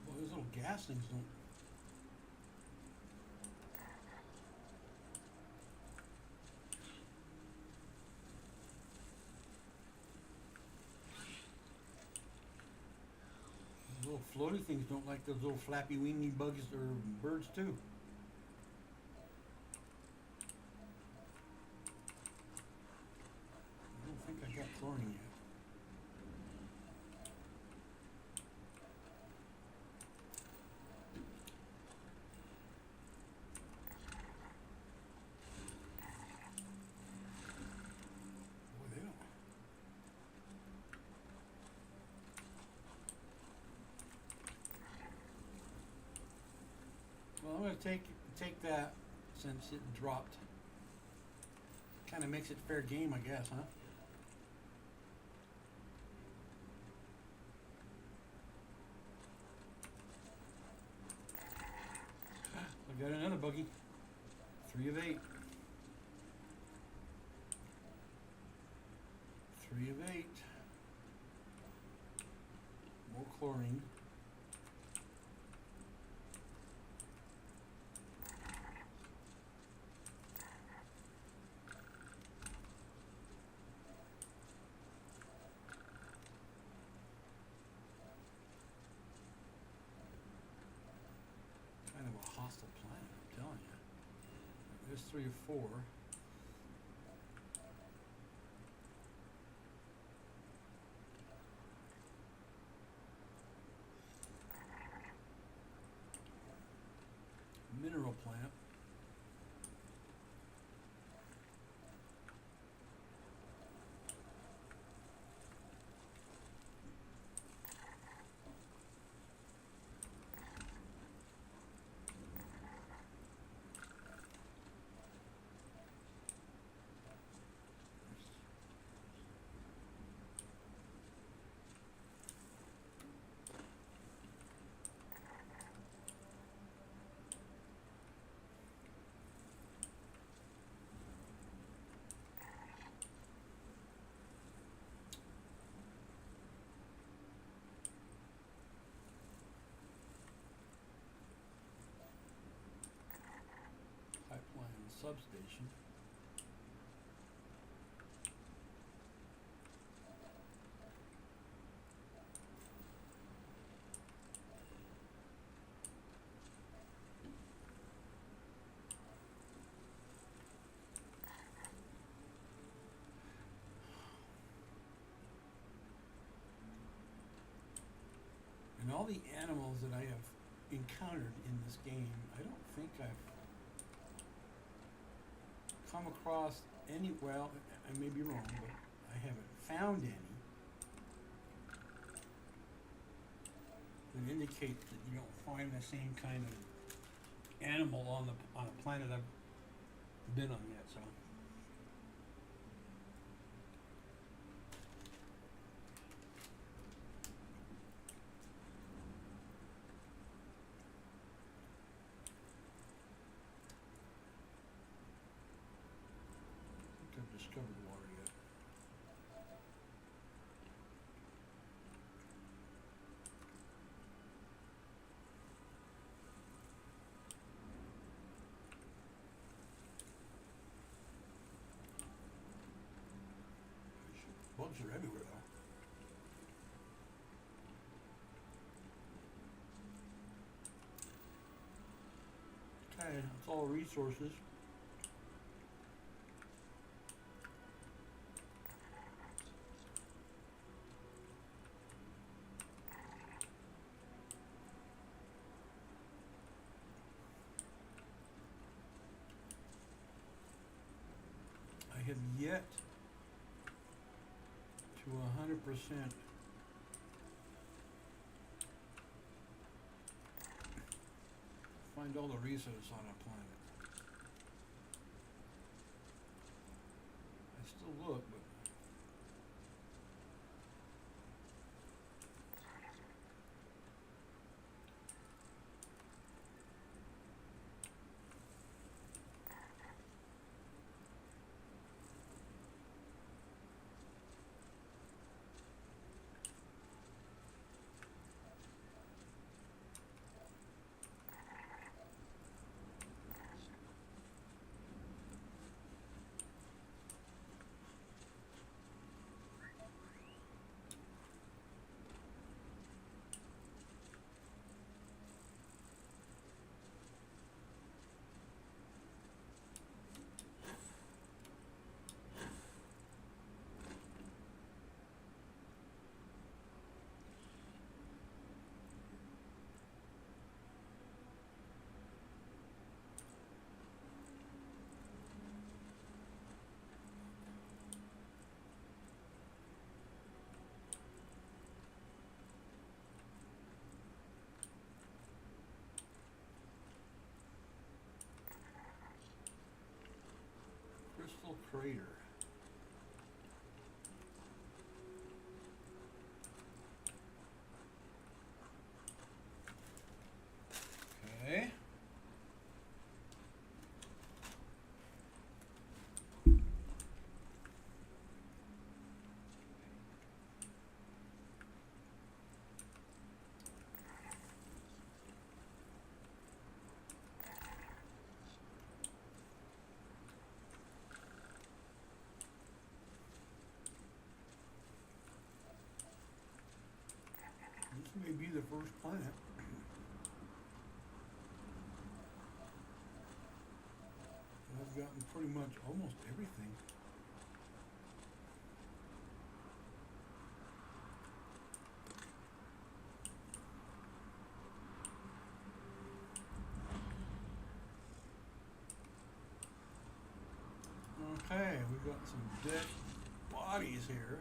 [SPEAKER 2] Well, those little gas things don't. Those little floaty things don't like those little flappy weeny bugs or birds too. I don't think I got chlorine yet. Boy, they don't. Well, I'm gonna take that since it dropped. Kind of makes it fair game, I guess, huh? I got another buggy. 3 of 8. 3 of 8. More chlorine. Kind of a hostile planet, I'm telling you. There's 3 or 4. Mineral plant. Pipeline substation. And all the animals that I have encountered in this game, I don't think I've come across any, well, I may be wrong, but I haven't found any that indicate that you don't find the same kind of animal on a planet I've been on yet. So. I've discovered water yet. Bugs are everywhere though. Okay, that's all resources. I have yet to 100% find all the resources on a planet. I still look, but Crystal Crater. Okay. This may be the first planet. I've gotten pretty much almost everything. Okay, we've got some dead bodies here.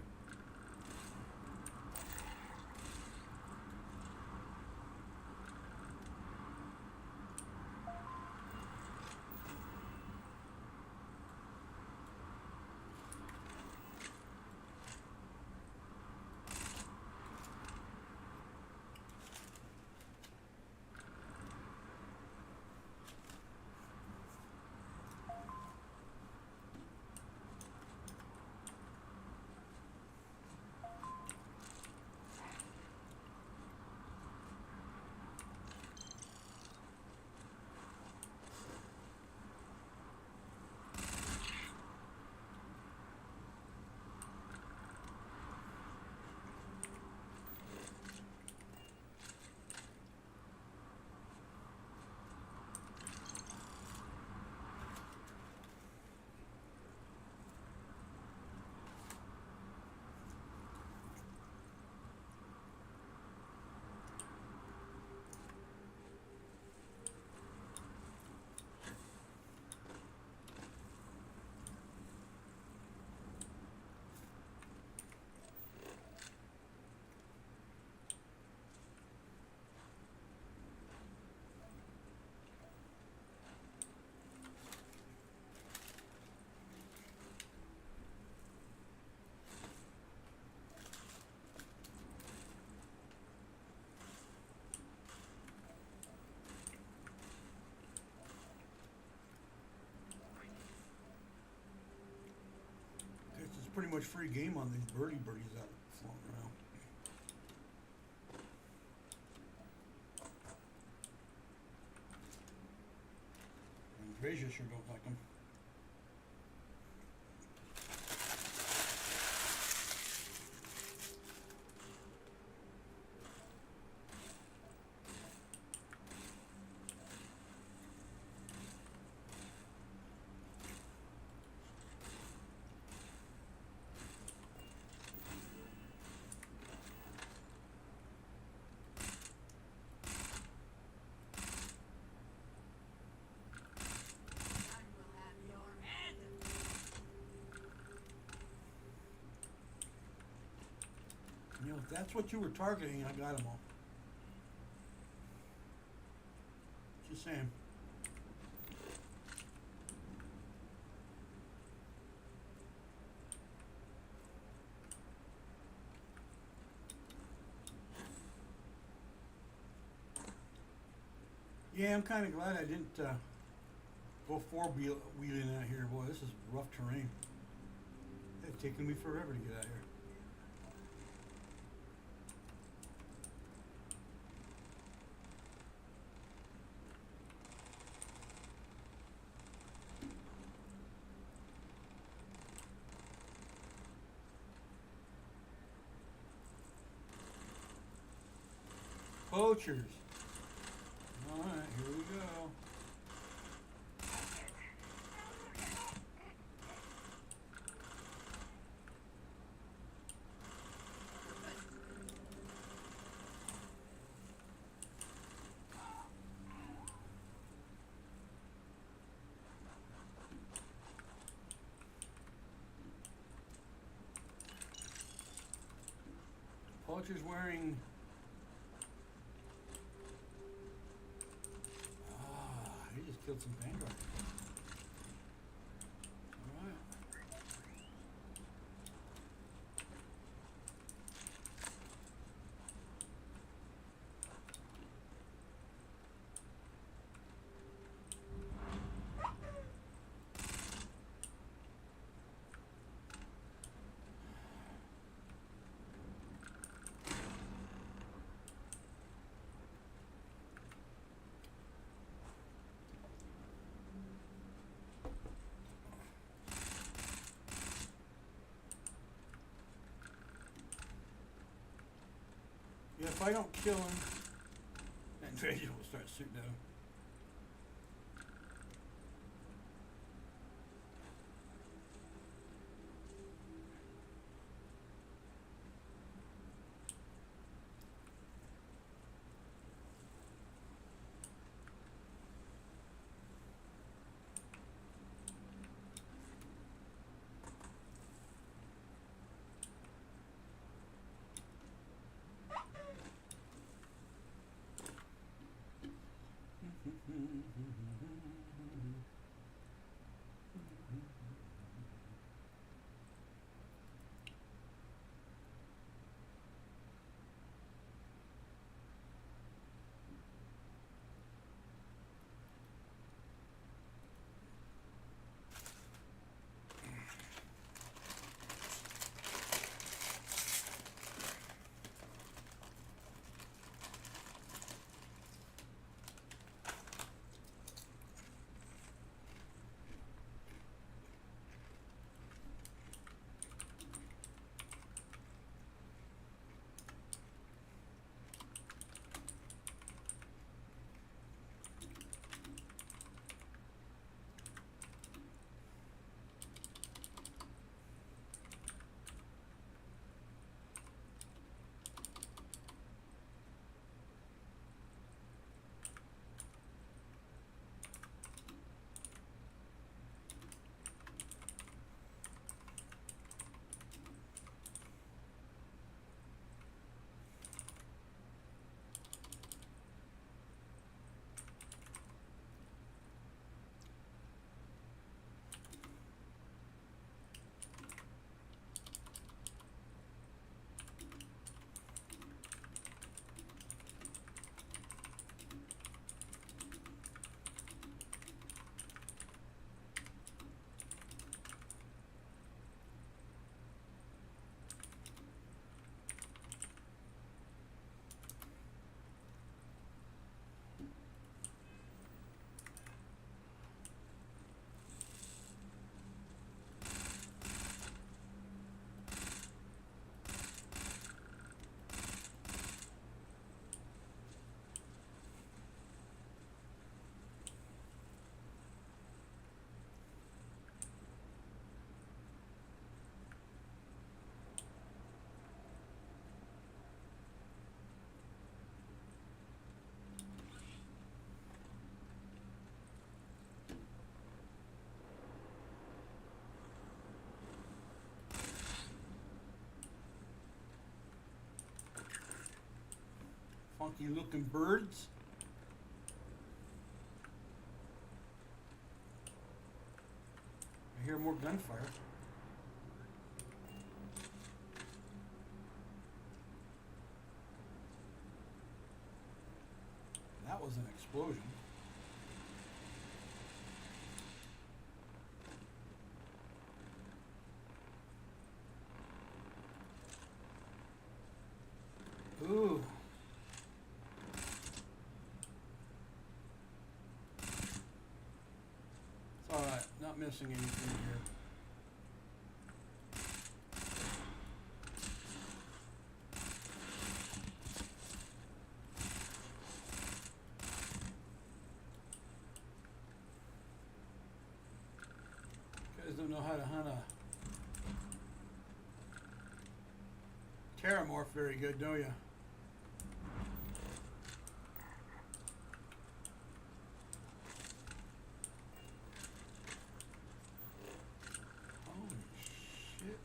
[SPEAKER 2] much free game on these birdies out floating around. And Gracia sure don't like them. You know, if that's what you were targeting, I got them all. Just saying. Yeah, I'm kind of glad I didn't go four-wheeling out here. Boy, this is rough terrain. It's taken me forever to get out here. Poachers. All right, here we go. Poacher's wearing. He just killed some Vanguard. All right. Yeah, if I don't kill him, then Trajan will start shooting at him. funky looking birds. I hear more gunfire. That was an explosion. Ooh. It's alright, not missing anything here. You guys don't know how to hunt a Terramorph very good, don't you? Holy shit.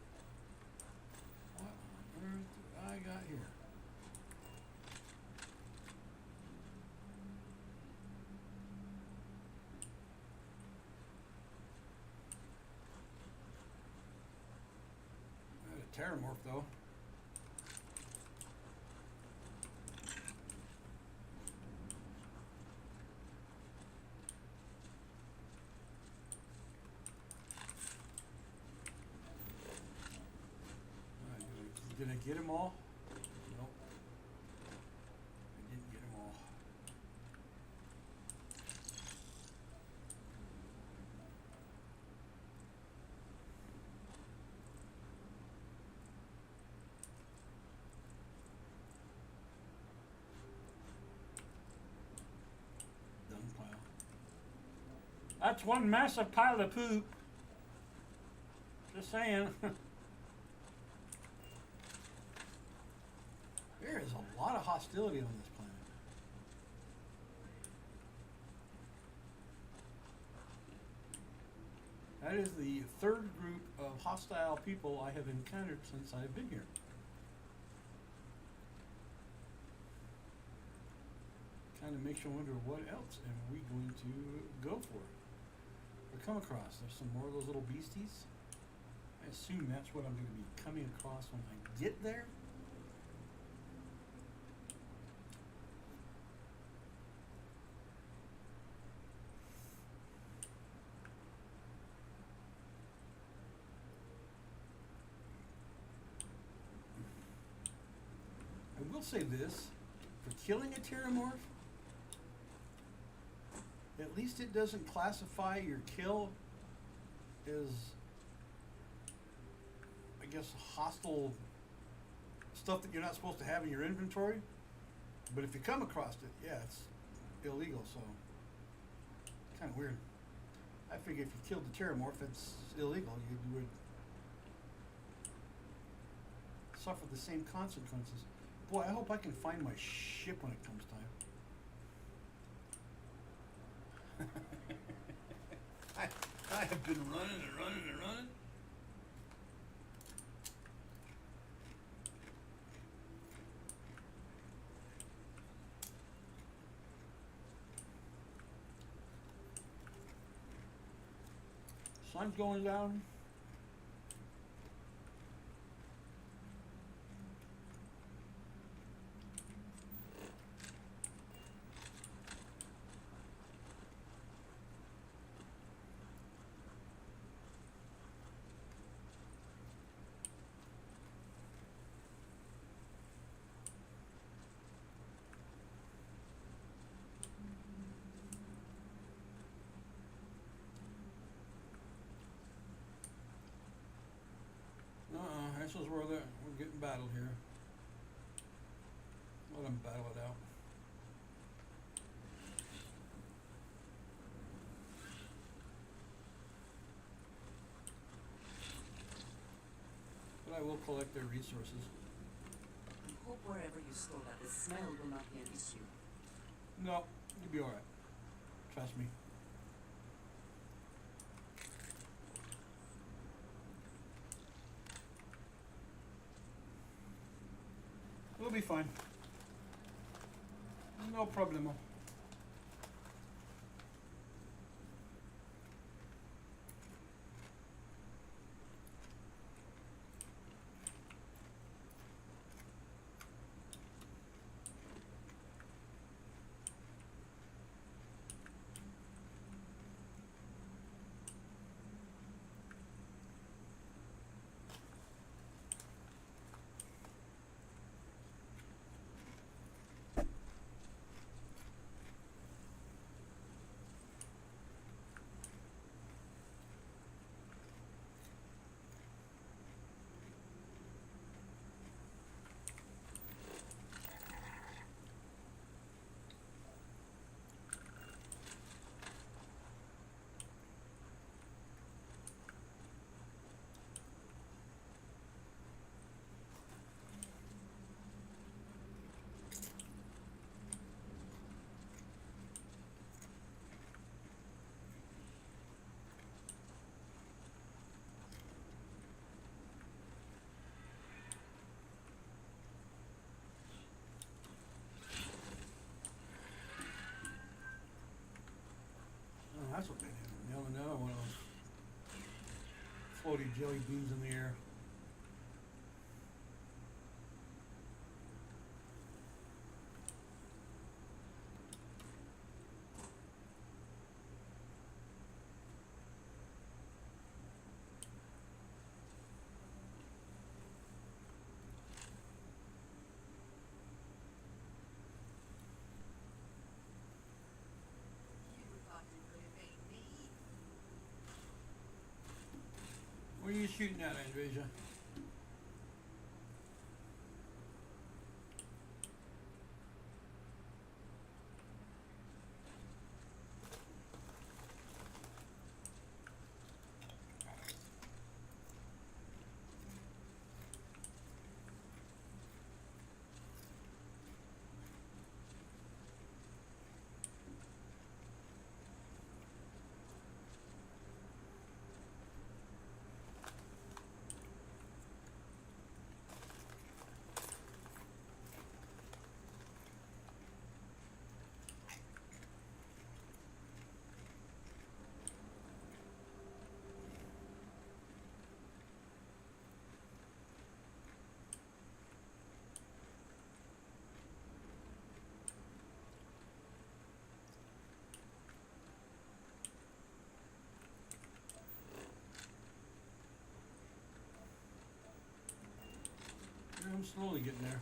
[SPEAKER 2] What on earth do I got here? I had a Terramorph though. Did I get them all? Nope. I didn't get them all. Dung pile. That's one massive pile of poop. Just saying. There is a lot of hostility on this planet. That is the third group of hostile people I have encountered since I've been here. Kind of makes you wonder, what else am we going to go for or come across? There's some more of those little beasties. I assume that's what I'm going to be coming across when I get there. I will say this, for killing a Terramorph, at least it doesn't classify your kill as, I guess, hostile stuff that you're not supposed to have in your inventory. But if you come across it, yeah, it's illegal, so kind of weird. I figure if you killed the Terramorph, it's illegal. You would suffer the same consequences. Boy, I hope I can find my ship when it comes time. I have been running and running and running. Sun's going down. This is where we're getting battled here. Let them battle it out. But I will collect their resources.
[SPEAKER 10] I hope wherever you store that, the smell will not be an issue.
[SPEAKER 2] No, you'll be alright. Trust me. We'll be fine. No problemo. Oh, that's what they did. Nail another one of those floaty jelly beans in the air.
[SPEAKER 10] You thought you could evade me.
[SPEAKER 2] What are you shooting at, Andresia? Yeah, I'm slowly getting there.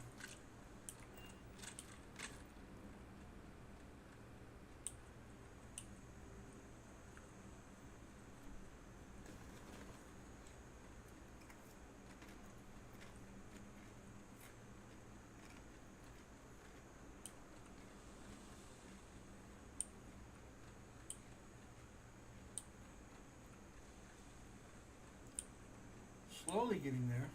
[SPEAKER 2] Slowly getting there.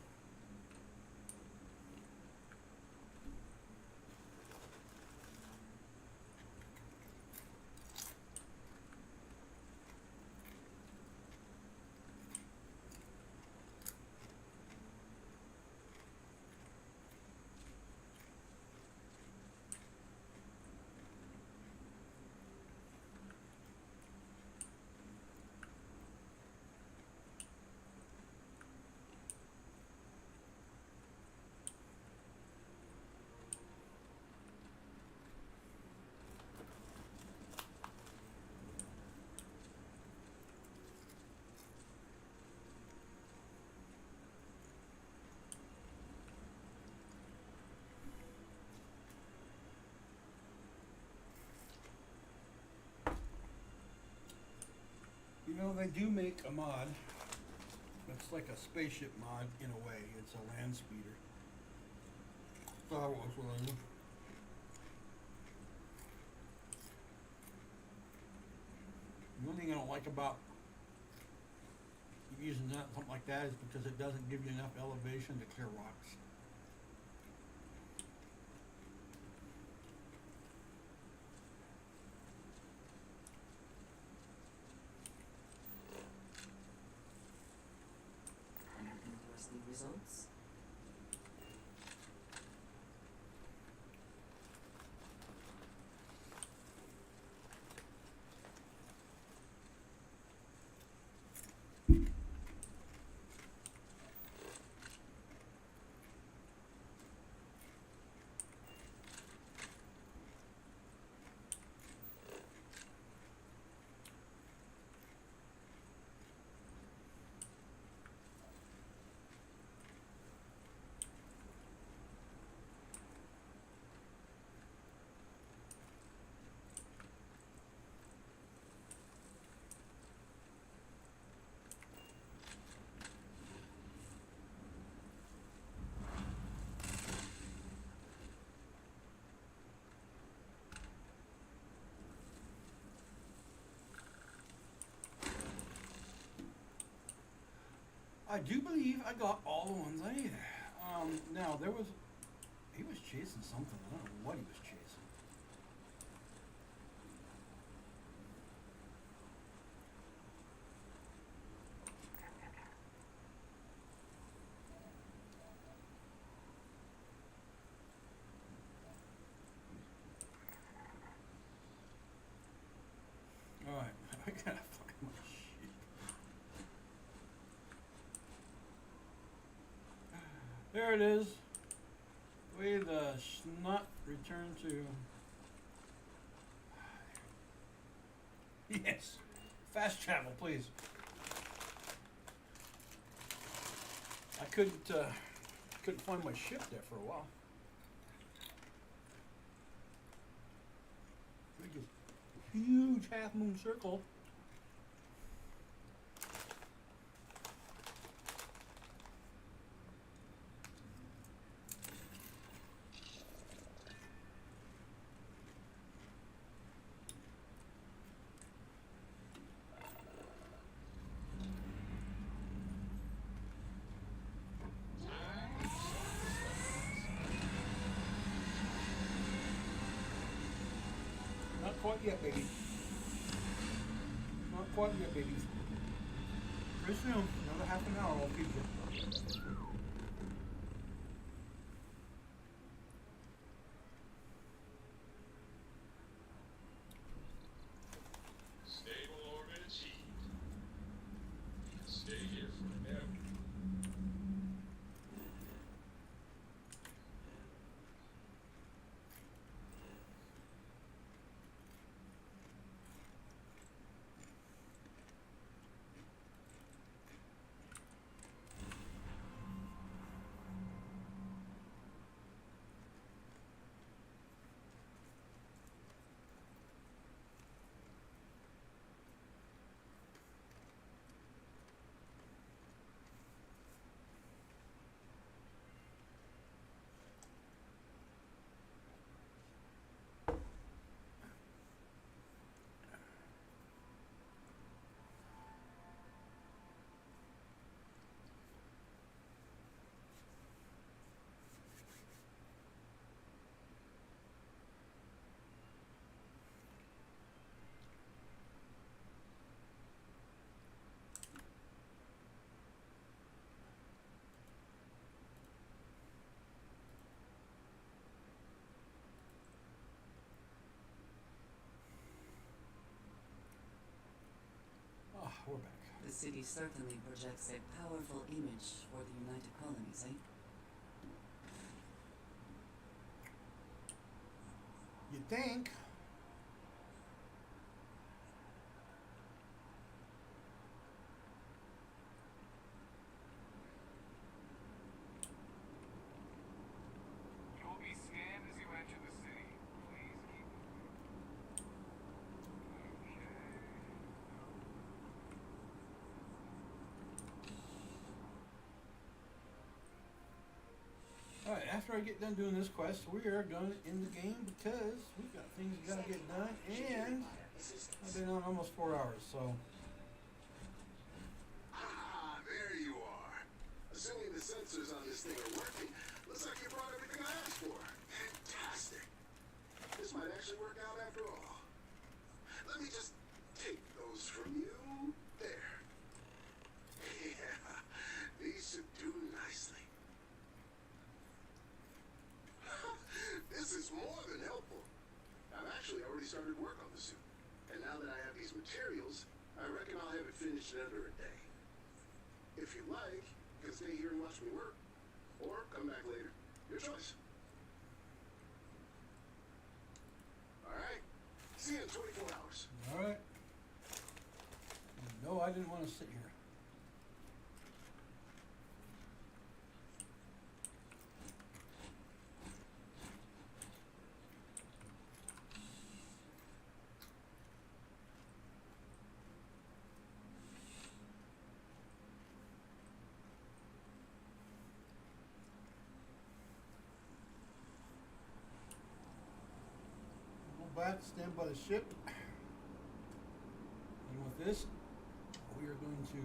[SPEAKER 2] You know, they do make a mod. It's like a spaceship mod in a way. It's a land speeder. Star Wars related. The only thing I don't like about using that something like that is because it doesn't give you enough elevation to clear rocks.
[SPEAKER 10] Anything towards the results?
[SPEAKER 2] I do believe I got all the ones I needed. Now there was, he was chasing something. I don't know what he was chasing. All right, I gotta find my shit. There it is. Way the snot returned to. Yes. Fast travel, please. I couldn't find my ship there for a while. Big, huge half moon circle. Not quite yet, baby. Not quite yet, baby. Pretty soon, another half an hour, I'll feed you.
[SPEAKER 6] Stable orbit achieved. You can stay here forever.
[SPEAKER 2] Ah, we're back.
[SPEAKER 10] The city certainly projects a powerful image for the United Colonies, eh?
[SPEAKER 2] You think?
[SPEAKER 7] You will be scanned as you enter the city. Please keep moving.
[SPEAKER 2] Alright, after I get done doing this quest, we are done in the game because we've got things we gotta get done, and I've been on almost 4 hours, so.
[SPEAKER 6] Ah, there you are. Assuming the sensors on this thing are working, looks like you brought everything I asked for. Fantastic. This might actually work out after all. Let me just take those from you. There. Yeah, these should do nicely. This is more than helpful. I've actually already started work on the suit. And now that I have these materials, I reckon I'll have it finished in under a day. If you like, you can stay here and watch me work. Or come back later. Your choice. Alright. See you in 24 hours.
[SPEAKER 2] Alright. No, I didn't want to sit here. Back, stand by the ship. And with this, we are going to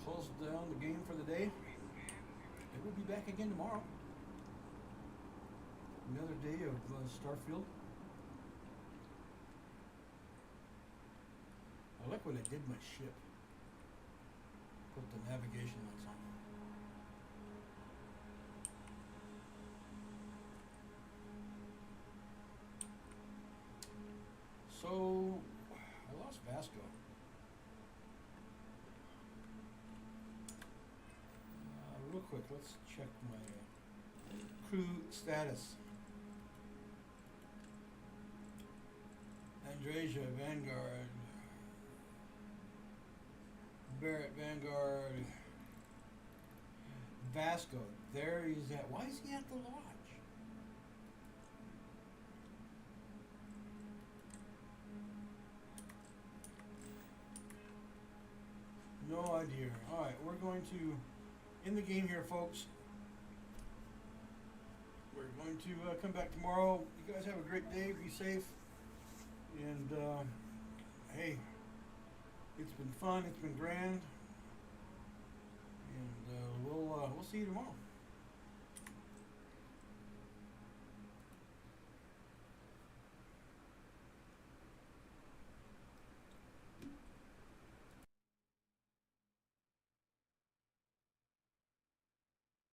[SPEAKER 2] close down the game for the day. It will be back again tomorrow. Another day of Starfield. I like when I did my ship. Put the navigation lights on. So, I lost Vasco. Real quick, let's check my crew status. Andrasia, Vanguard. Barrett, Vanguard. Vasco, there he's at. Why is he at the lodge? No idea. Alright, we're going to end the game here, folks. We're going to come back tomorrow. You guys have a great day. Be safe. And, hey, it's been fun. It's been grand. And we'll see you tomorrow.